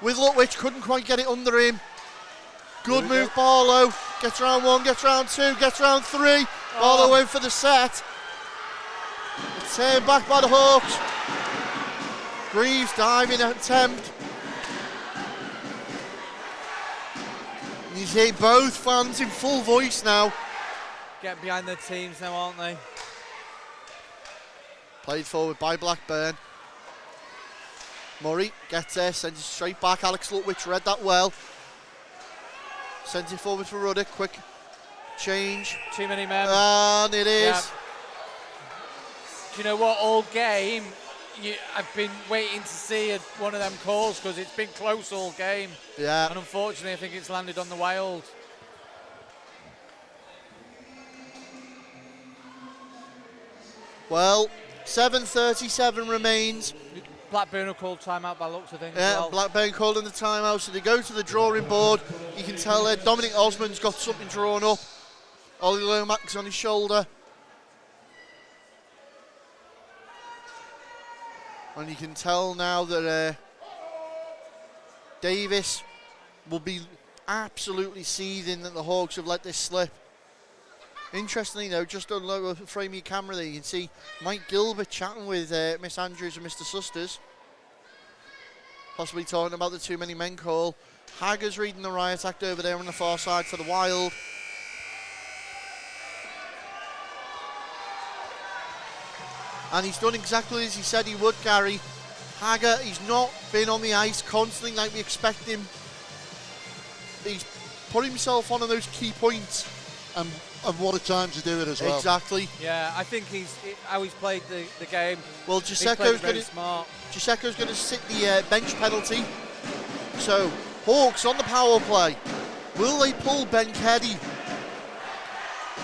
With Lutwich, couldn't quite get it under him. Good move, Barlow. Gets round 1, gets round 2, gets round 3. Barlow went for the set. It's turned back by the Hawks. Greaves diving attempt. You see both fans in full voice now. Getting behind their teams now, aren't they? Played forward by Blackburn. Murray gets there, sends it straight back. Alex Lutwich read that well. Sends it forward for Rudder. Quick change. Too many men. And it is. Yeah. Do you know what? All game, I've been waiting to see one of them calls because it's been close all game. Yeah. And unfortunately, I think it's landed on the Wild. Well, 7:37 remains. Blackburn will call timeout by looks of things. Yeah, well. Blackburn calling the timeout, so they go to the drawing board. You can tell there Dominic Osmond's got something drawn up. Ollie Lomax on his shoulder. And you can tell now that Davis will be absolutely seething that the Hawks have let this slip. Interestingly, though, just on the frame of your camera there, you can see Mike Gilbert chatting with Miss Andrews and Mr. Susters. Possibly talking about the too many men call. Hagger's reading the riot act over there on the far side for the Wild. And he's done exactly as he said he would, Gary. Hagger, he's not been on the ice constantly like we expect him. He's put himself on those key points. And what a time to do it as well. Exactly. Yeah, I think how he's played the game. Well, He's played very Giuseco's smart. going to sit the bench penalty. So, Hawks on the power play. Will they pull Ben Keddy?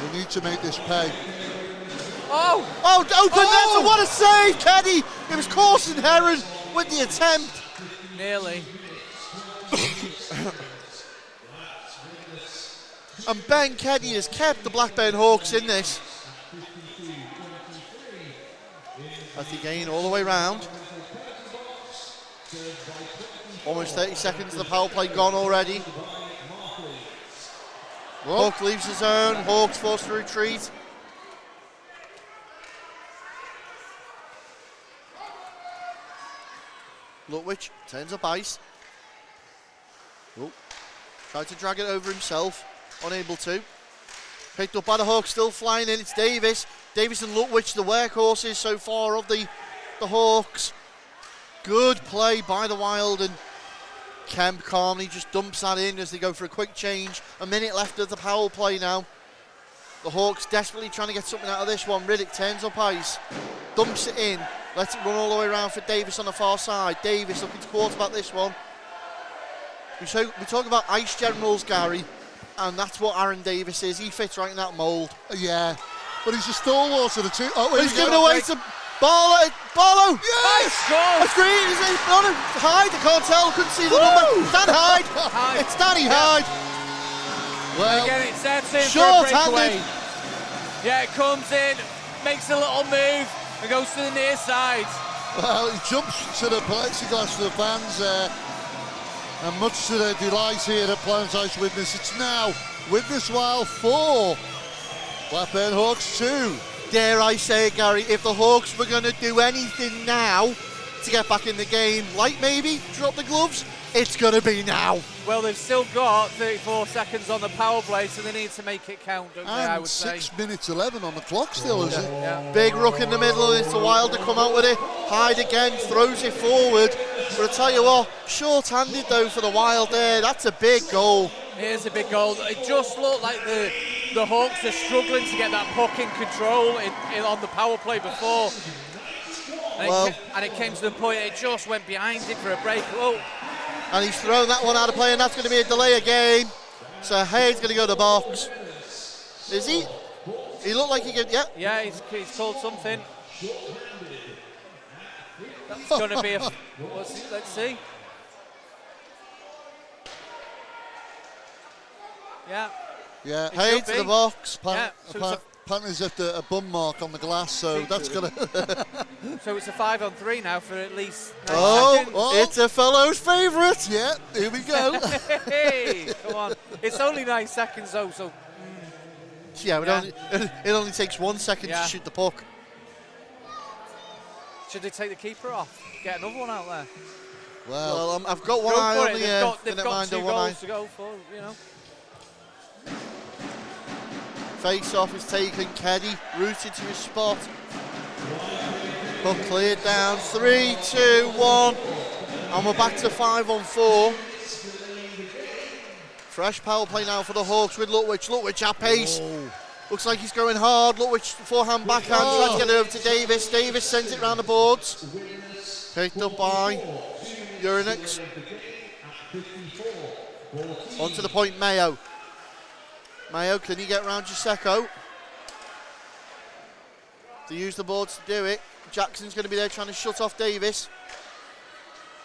We need to make this pay. Oh, open net, and what a save, Keddy! It was Corson Heron with the attempt. Nearly. And Ben Keddy has kept the Blackburn Hawks in this. As he gain all the way round. Almost 30 seconds of the power play gone already. Hawk leaves the zone, Hawks forced to retreat. Lutwich turns up ice. Oh, tried to drag it over himself. Unable to. Picked up by the Hawks, still flying in. It's Davis. Davis and Lutwich, the workhorses so far of the Hawks. Good play by the Wild, and Kemp calmly just dumps that in as they go for a quick change. A minute left of the power play now. The Hawks desperately trying to get something out of this one. Riddick turns up ice, dumps it in, lets it run all the way around for Davis on the far side. Davis looking to quarterback this one. We talk about ice generals, Gary, and that's what Aaron Davis is. He fits right in that mould. Yeah, but he's a stalwart of the two. Oh, He's given away to Barlow. Barlow! Yes! A screen! Is it on him? Hyde? I can't tell. Couldn't see the number. Dan Hyde. It's Danny Hyde. Well, Again, it sets in for a short-handed. breakaway. Yeah, it comes in, makes a little move, and goes to the near side. well, he jumps to the plexiglass for the fans there. And much to their delight here at Planet Ice Widnes, it's now Widnes Wild 4, Blackburn Hawks 2. Dare I say it, Gary, if the Hawks were going to do anything now to get back in the game, like maybe drop the gloves, it's going to be now. Well, they've still got 34 seconds on the power play, so they need to make it count, don't they, I And would say. 6 minutes 11 on the clock still, is it? Yeah. Big ruck in the middle, and it's the Wild to come out with it. Hyde again, throws it forward. But I tell you what, short-handed though for the Wild there. That's a big goal. It is a big goal. It just looked like the Hawks are struggling to get that puck in control on the power play before. And it came to the point it just went behind it for a break. Oh. And he's thrown that one out of play, and that's going to be a delay of game. So Hayes going to go to the box. Is he? He looked like he could, yeah. Yeah, he's called something. That's going to be a... let's see. Yeah. Hayes to the box. Yeah, so apparently there's a bum mark on the glass, so that's going to... So it's a 5-on-3 now for at least 9 seconds. It's a fellow's favourite. Yeah, here we go. Hey, come on. It's only 9 seconds though, so... Yeah, it only takes 1 second to shoot the puck. Should they take the keeper off? Get another one out there. Well, I've got one eye on the They've got 2 goals to go for, you know. Face-off is taken. Keddy rooted to his spot. Puck cleared down. 3, 2, 1. And we're back to 5-on-4. Fresh power play now for the Hawks with Lutwich. Lutwich at pace. Looks like he's going hard. Lutwich forehand, backhand. Trying to get it over to Davis. Davis sends it round the boards. Picked up by Urinix. Onto the point, Mayo. Mayo, can he get round Giuseppe? To use the boards to do it. Jackson's going to be there trying to shut off Davis.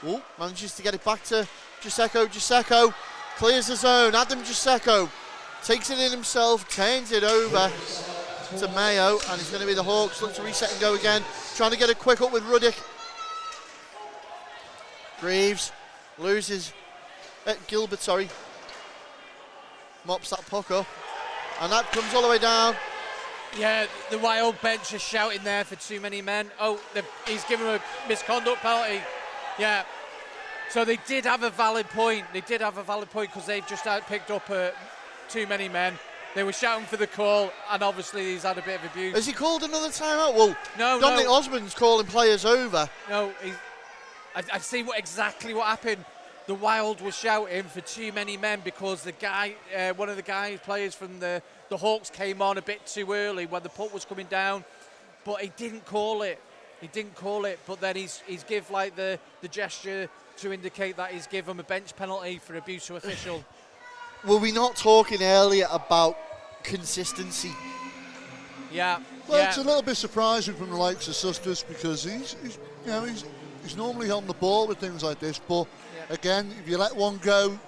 Oh, manages to get it back to Giuseppe. Giuseppe clears the zone. Adam Giuseppe takes it in himself, turns it over to Mayo, and it's going to be the Hawks. Look to reset and go again. Trying to get a quick up with Ruddick. Greaves loses. Gilbert, sorry. Mops that puck up. And that comes all the way down. Yeah, the Wild bench is shouting there for too many men. Oh, he's given a misconduct penalty. Yeah. So they did have a valid point. They did have a valid point because they've just picked up too many men. They were shouting for the call, and obviously he's had a bit of abuse. Has he called another timeout? Well, no, Dominic Osmond's calling players over. No, I see exactly what happened. The Wild was shouting for too many men because the guy, one of the players from the Hawks came on a bit too early when the puck was coming down, but he didn't call it. He didn't call it, but then he's give like the gesture to indicate that he's given him a bench penalty for abuse to official. Were we not talking earlier about consistency? Yeah. Well, it's a little bit surprising from the likes of Sustus because he's normally on the ball with things like this, but again, if you let one go.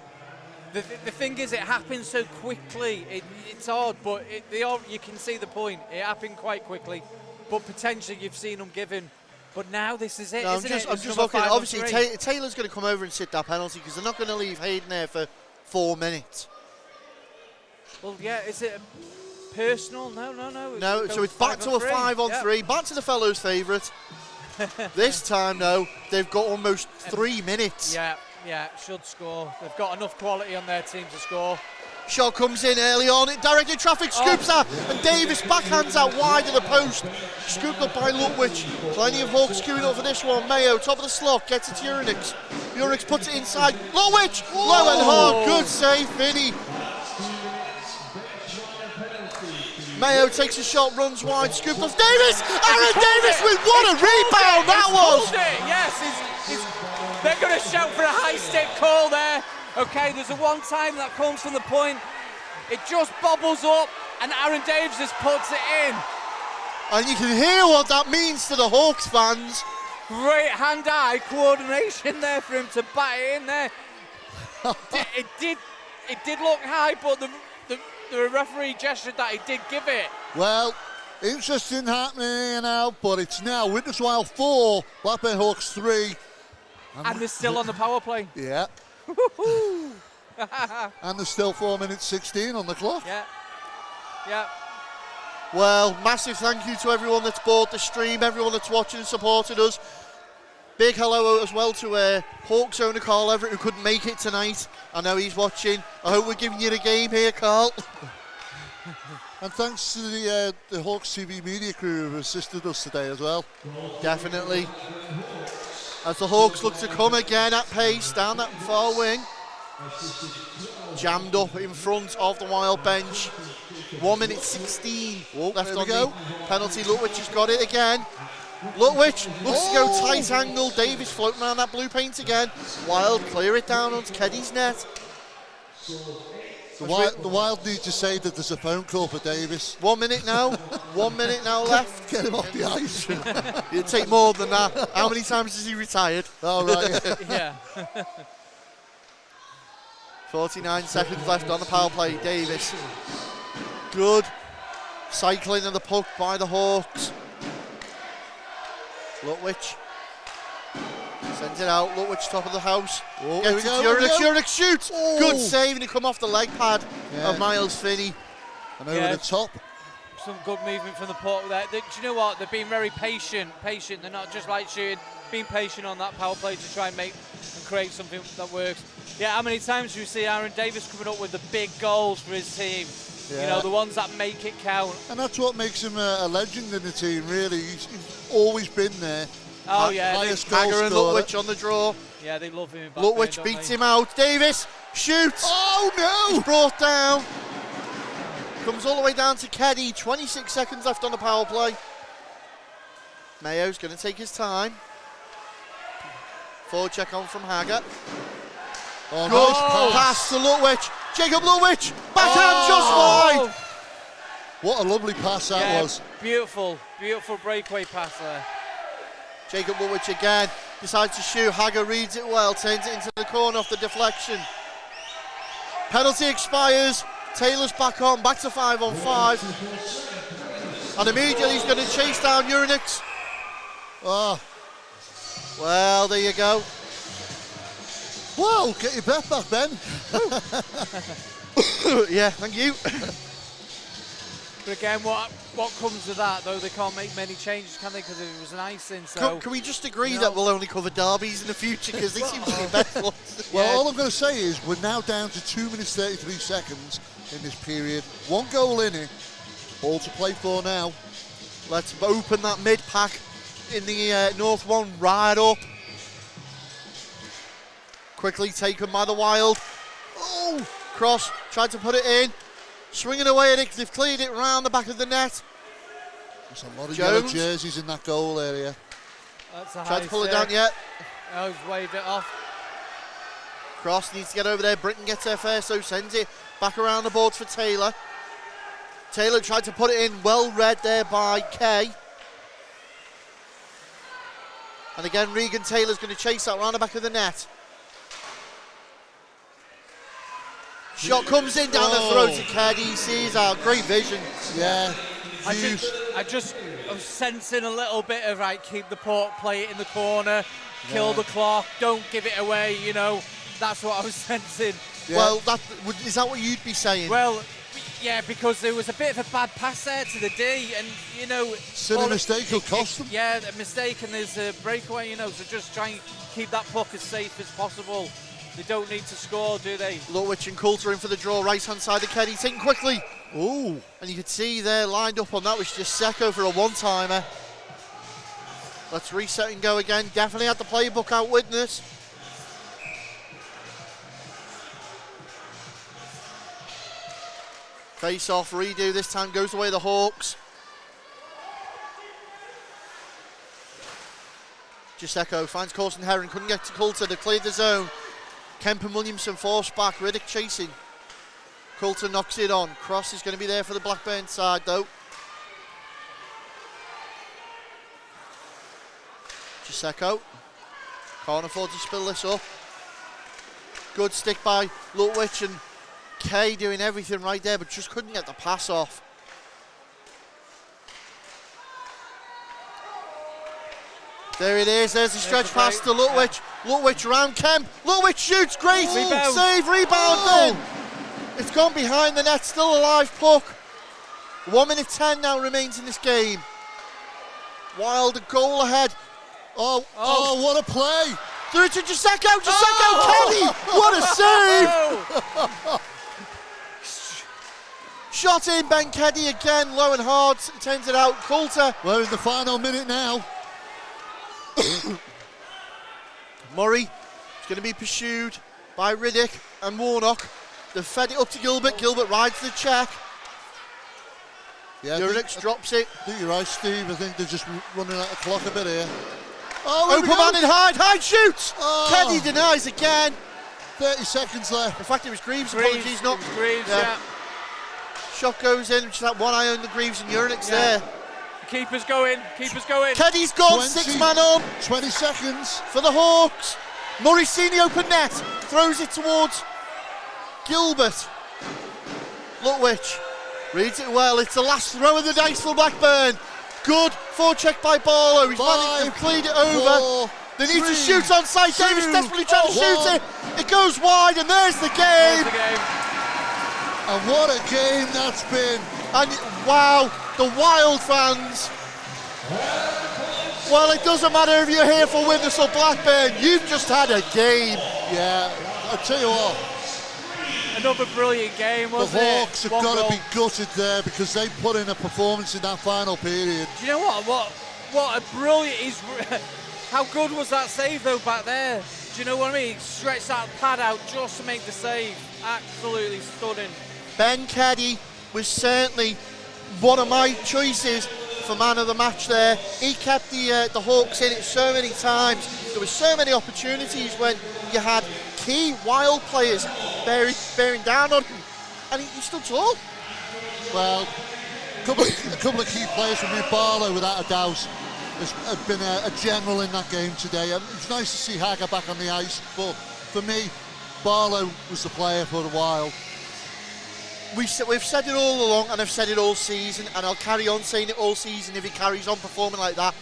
The thing is, it happens so quickly. It's odd, but you can see the point. It happened quite quickly, but potentially you've seen them given. But now this is it, isn't it? I'm just looking. Obviously, Taylor's going to come over and sit that penalty because they're not going to leave Hayden there for 4 minutes. Well, yeah, is it personal? No. No, so it's back to a 5-on-3, back to the fellows' favourite. This time, though, they've got almost 3 minutes. Yeah, should score. They've got enough quality on their team to score. Shot comes in early on, it directed traffic, scoops out, and Davis backhands out wide of the post. Scooped up by Lutwich. Plenty of Hawks queuing up for this one. Mayo, top of the slot, gets it to Urinix. Urinix puts it inside. Lutwich! Low and hard, good save, Vinny. Mayo takes a shot, runs wide, scooped off Davis! Aaron Davis with what a rebound that was! Yes, they're going to shout for a high stick call there. Okay, there's a one time that comes from the point. It just bobbles up, and Aaron Davis just puts it in. And you can hear what that means to the Hawks fans. Great hand-eye coordination there for him to bat it in there. It did look high, but the referee gestured that he did give it. Well, interesting happening here now, but it's now Widnes Wild 4, Blackburn Hawks 3. And they're still on the power play. Yeah. And there's still 4 minutes 16 on the clock. Yeah. Well, massive thank you to everyone that's bought the stream, everyone that's watching and supported us. Big hello as well to Hawks owner Carl Everett, who couldn't make it tonight. I know he's watching. I hope we're giving you the game here, Carl. And thanks to the Hawks TV media crew who assisted us today as well. Definitely. As the Hawks look to come again at pace down that far wing. Jammed up in front of the Wild bench. 1 minute 16 left on the penalty. Lutwich has got it again. Lutwich looks to go tight angle. Davis floating around that blue paint again. Wild clear it down onto Keddy's net. The Wild need to say that there's a phone call for Davis. 1 minute now. 1 minute now left. Get him off the ice. It'd take more than that. How many times has he retired? Oh, right. Yeah. 49 seconds left on the power play. Davis. Good Cycling of the puck by the Hawks. Lutwich sends it out. Lutwich top of the house. Oh, Gets it to Jurek. Jurek shoots. Oh. Good save, and he come off the leg pad of Miles Finney. And over the top. Some good movement from the puck there. Do you know what? They're being very patient. They're not just like shooting. Being patient on that power play to try and make and create something that works. Yeah, how many times do we see Aaron Davis coming up with the big goals for his team? Yeah. You know, the ones that make it count. And that's what makes him a legend in the team, really. He's always been there. Oh, yeah. Highest goal Hager and scorer. Lutwich on the draw. Yeah, they love him in Blackburn, Lutwich don't beats they? him out. Davis shoots. Oh, no! He's brought down. Comes all the way down to Keddy. 26 seconds left on the power play. Mayo's going to take his time. Forward check on from Hager. Oh, Good nice pass to Lutwich. Jacob Lutwich. Backhand just wide. What a lovely pass that was. Beautiful breakaway pass there. Jacob Lutwich again. Decides to shoot. Hager reads it well. Turns it into the corner off the deflection. Penalty expires. Taylor's back on. Back to 5-on-5. And immediately he's going to chase down Uranix. Oh, Well, there you go. wow, get your breath back, Ben. Yeah, thank you. But again, what comes with that, though, they can't make many changes, can they? Because it was an icing, so... Can we just agree that we'll only cover derbies in the future, because they seem to be best ones? Well, all I'm going to say is we're now down to 2 minutes 33 seconds in this period. 1 goal in it. All to play for now. Let's open that mid-pack in the North one right up. Quickly taken by the Wild. Oh, cross, tried to put it in. Swinging away at it, they've cleared it round the back of the net. There's a lot of Jones. yellow jerseys in that goal area. That's a Tried to high pull it save. down yet. Oh, he's waved it off. Cross needs to get over there. Britton gets there first, so sends it back around the boards for Taylor. Taylor tried to put it in, well read there by Kay. And again, Regan Taylor's going to chase that round the back of the net. Shot comes in down the throat to Kay. He sees our great vision. Yeah. I Hughes. was sensing a little bit of, right, keep the puck, play it in the corner, kill the clock, don't give it away, you know. That's what I was sensing. Yeah. Well, is that what you'd be saying? Well, yeah, because there was a bit of a bad pass there to the D, and, you know... Silly mistake will cost them. Yeah, a mistake, and there's a breakaway, you know, so just try and keep that puck as safe as possible. They don't need to score, do they? Lutwich and Coulter in for the draw, right-hand side of Keddy, taken quickly. Ooh. And you could see there, lined up on that, was just Secco for a one-timer. Let's reset and go again. Definitely had the playbook out, Widnes. Face-off, redo, this time goes away the Hawks. Giuseppe finds Corson Heron, couldn't get to Coulter, they cleared the zone. Kemp and Williamson forced back, Riddick chasing. Coulter knocks it on. Cross is going to be there for the Blackburn side though. Giuseppe can't afford to spill this up. Good stick by Lutwich, and Kay doing everything right there, but just couldn't get the pass off. There it is, there's the stretch pass to Lutwich. Lutwich around Kemp. Lutwich shoots, great save, rebound then. It's gone behind the net, still a live puck. 1 minute 10 now remains in this game. Wild, a goal ahead. Oh, what a play. Through to Giuseppe, Kenny, what a save! Shot in, Ben Keddy again, low and hard, turns it out. Coulter. We're in the final minute now. Murray is going to be pursued by Riddick and Warnock. They've fed it up to Gilbert. Gilbert rides the check. Yeah, Uranix drops it. I think you're right, Steve. I think they're just running out of clock a bit here. Oh, Open man in Hyde. Hyde shoots. Oh. Keddy denies again. 30 seconds left. In fact, it was Greaves. Apologies, not Greaves, yeah. Shot goes in, which is that one eye on the Greaves and Uranix there. Keeper's going. Keddy's gone, 6 man on. 20 seconds. For the Hawks. Murray seen the open net. Throws it towards Gilbert. Lutwich Reads it well. It's the last throw of the dice for Blackburn. Good forecheck by Barlow. He's managed to clean it over. They need to shoot on side. Davis desperately trying to shoot it. It goes wide, and there's the game. And what a game that's been. And wow, the Wild fans. Well, it doesn't matter if you're here for Widnes or Blackburn. You've just had a game. Yeah, I'll tell you what. Another brilliant game, wasn't it? The Hawks have got to be gutted there because they put in a performance in that final period. Do you know what a brilliant... How good was that save, though, back there? Do you know what I mean? He stretched that pad out just to make the save. Absolutely stunning. Ben Keddy was certainly one of my choices for man of the match there. He kept the Hawks in it so many times. There were so many opportunities when you had key Wild players bearing down on him, and he stood tall. Well, a couple of key players for me. Barlow, without a doubt, has been a general in that game today. It's nice to see Hagger back on the ice, but for me, Barlow was the player for the Wild. We've said it all along, and I've said it all season, and I'll carry on saying it all season if he carries on performing like that.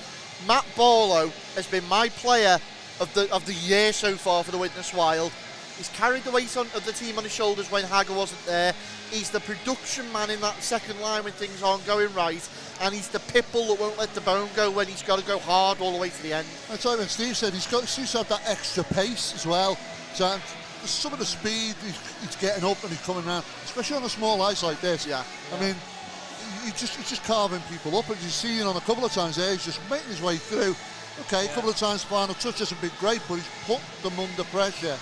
Matt Barlow has been my player of the year so far for the Widnes Wild. He's carried the weight of the team on his shoulders when Hagger wasn't there. He's the production man in that second line when things aren't going right, and he's the pit bull that won't let the bone go when he's got to go hard all the way to the end. That's like when Steve said he seems to have that extra pace as well. So some of the speed he's getting up and he's coming around, especially on a small ice like this. Yeah. I mean, he's just carving people up, and you see it on a couple of times there. He's just making his way through. Okay, a couple of times final touch hasn't been great, but he's put them under pressure.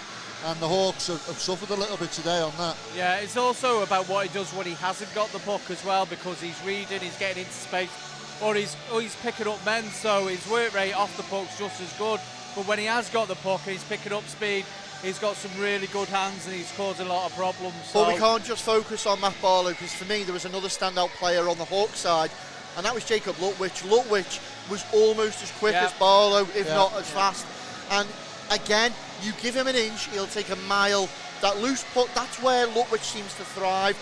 And the Hawks have suffered a little bit today on that. Yeah, it's also about what he does when he hasn't got the puck as well, because he's reading, he's getting into space, or he's picking up men, so his work rate off the puck's just as good. But when he has got the puck and he's picking up speed, he's got some really good hands and he's causing a lot of problems. So. But we can't just focus on Matt Barlow, because for me there was another standout player on the Hawks side, and that was Jacob Lutwich. Lutwich was almost as quick as Barlow, if not as fast. And again, you give him an inch, he'll take a mile. That loose puck, that's where Lutwich seems to thrive.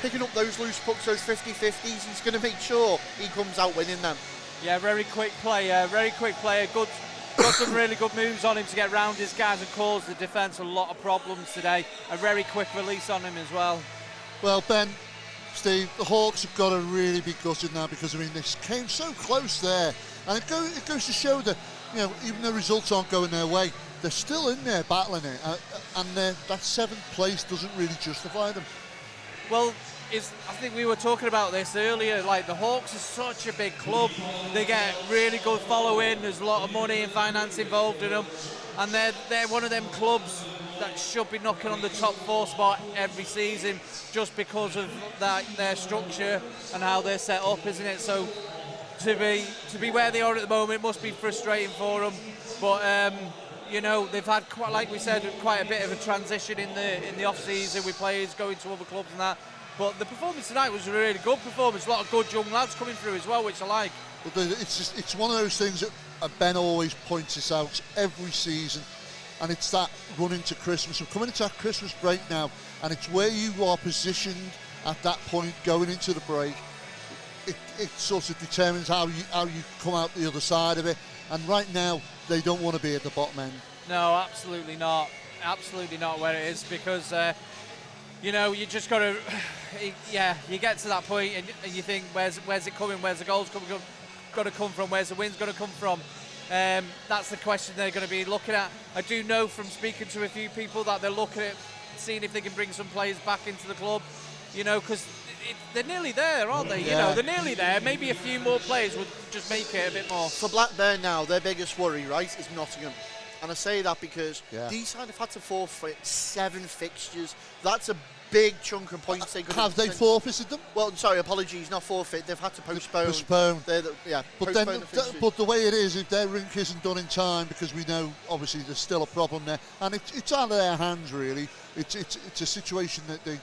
Picking up those loose pucks, those 50-50s, he's going to make sure he comes out winning them. Yeah, very quick player. Got some really good moves on him to get round his guys and cause the defence a lot of problems today. A very quick release on him as well. Well, Ben, Steve, the Hawks have got to really be gutted now, because I mean this came so close there, and it goes to show that, you know, even the results aren't going their way, they're still in there battling it, and that 7th place doesn't really justify them. Well, I think we were talking about this earlier, like the Hawks are such a big club, they get really good following, there's a lot of money and finance involved in them, and they're one of them clubs that should be knocking on the top 4 spot every season, just because of their structure and how they're set up, isn't it? So to be where they are at the moment must be frustrating for them, but you know, they've had, quite, like we said, quite a bit of a transition in the off season with players going to other clubs and that. But the performance tonight was a really good performance. A lot of good young lads coming through as well, which I like. But it's one of those things that Ben always points this out every season, and it's that run into Christmas. We're coming into that Christmas break now, and it's where you are positioned at that point going into the break. It sort of determines how you come out the other side of it. And right now, they don't want to be at the bottom end. No, absolutely not. Absolutely not where it is, because you know, you just got to, you get to that point and you think, where's it coming? Where's the goals got to come from? Where's the win's going to come from? That's the question they're going to be looking at. I do know from speaking to a few people that they're looking at seeing if they can bring some players back into the club, you know, because they're nearly there, aren't they? You know, they're nearly there. Maybe a few more players would just make it a bit more. For Blackburn now, their biggest worry, right, is Nottingham. And I say that because these kind of had to forfeit 7 fixtures. That's a big chunk of points they could have. They forfeited them? Well, sorry, apologies, not forfeit. They've had to postpone. But the way it is, if their rink isn't done in time, because we know obviously there's still a problem there, and it's out of their hands really. It's a situation that they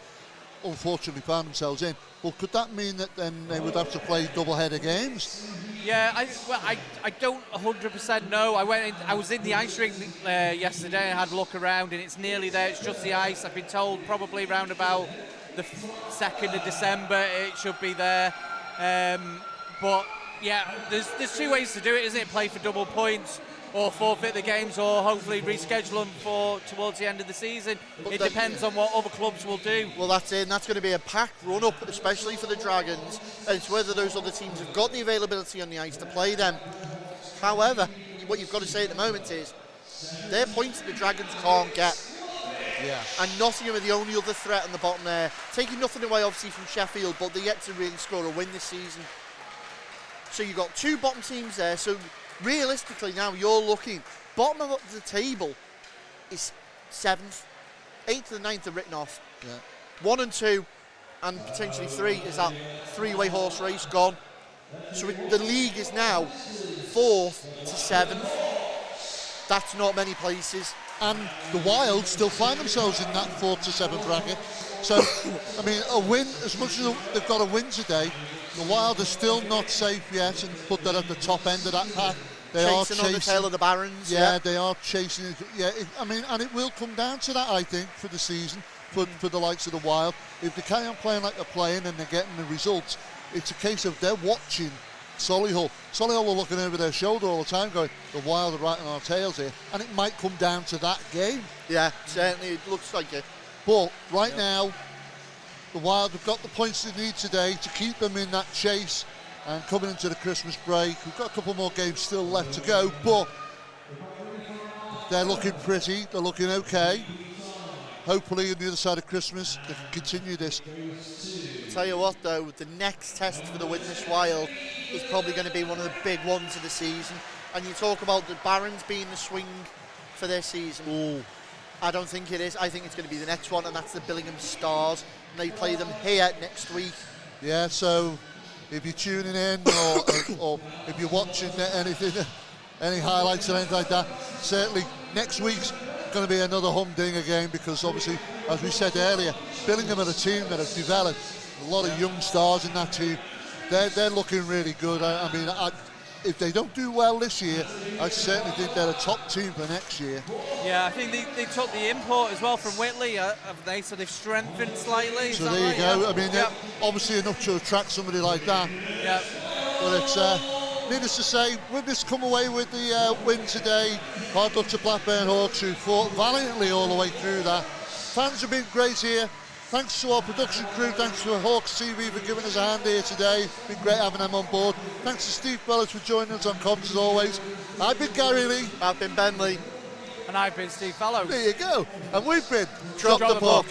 unfortunately found themselves in. But could that mean that then they would have to play double-header games? Yeah, I don't 100% know. I was in the ice rink yesterday and had a look around, and it's nearly there. It's just the ice. I've been told probably around about the 2nd of December, it should be there. But yeah, there's 2 ways to do it, isn't it? Play for double points, or forfeit the games, or hopefully reschedule them for towards the end of the season. But it depends on what other clubs will do. Well, that's it, and that's going to be a packed run-up, especially for the Dragons, and it's whether those other teams have got the availability on the ice to play them. However, what you've got to say at the moment is, they're points that the Dragons can't get. Yeah. And Nottingham are the only other threat on the bottom there, taking nothing away obviously from Sheffield, but they're yet to really score a win this season. So you've got 2 bottom teams there, so realistically now you're looking, bottom of the table is 7th, 8th and 9th are written off. Yeah. 1 and 2 and potentially 3 is that 3-way horse race gone. So the league is now 4th to 7th. That's not many places. And the Wild still find themselves in that 4th to 7th bracket. So, I mean, a win, as much as they've got a win today, the Wild are still not safe yet, and put that at the top end of that pack. They are chasing on the tail of the Barons. Yeah, they are chasing. I mean, and it will come down to that, I think, for the season, for the likes of the Wild. If they carry on playing like they're playing and they're getting the results, it's a case of they're watching Solihull. Solihull are looking over their shoulder all the time going, the Wild are right on our tails here. And it might come down to that game. Yeah, certainly it looks like it. But right now, the Wild have got the points they need today to keep them in that chase and coming into the Christmas break. We've got a couple more games still left to go, but they're looking pretty, they're looking okay. Hopefully on the other side of Christmas they can continue this. I'll tell you what though, the next test for the Widnes Wild is probably going to be one of the big ones of the season. And you talk about the Barons being the swing for their season. Ooh. I don't think it is. I think it's going to be the next one, and that's the Billingham Stars. And they play them here next week. Yeah, so if you're tuning in or if you're watching anything, any highlights or anything like that, certainly next week's going to be another humding again, because obviously, as we said earlier, Billingham are a team that have developed a lot of young stars in that team. They're looking really good. I mean, if they don't do well this year, I certainly think they're a top team for next year. Yeah, I think they took the import as well from Whitley, have they? So they've strengthened slightly. So there you go. Yeah. I mean, obviously enough to attract somebody like that. Yeah. But it's needless to say, Widnes come away with the win today. Hard luck to Blackburn Hawks, who fought valiantly all the way through that. Fans have been great here. Thanks to our production crew, thanks to Hawks TV for giving us a hand here today. It's been great having them on board. Thanks to Steve Bellis for joining us on comms as always. I've been Gary Lee. I've been Ben Lee. And I've been Steve Fallows. There you go. And we've been Drop the Puck.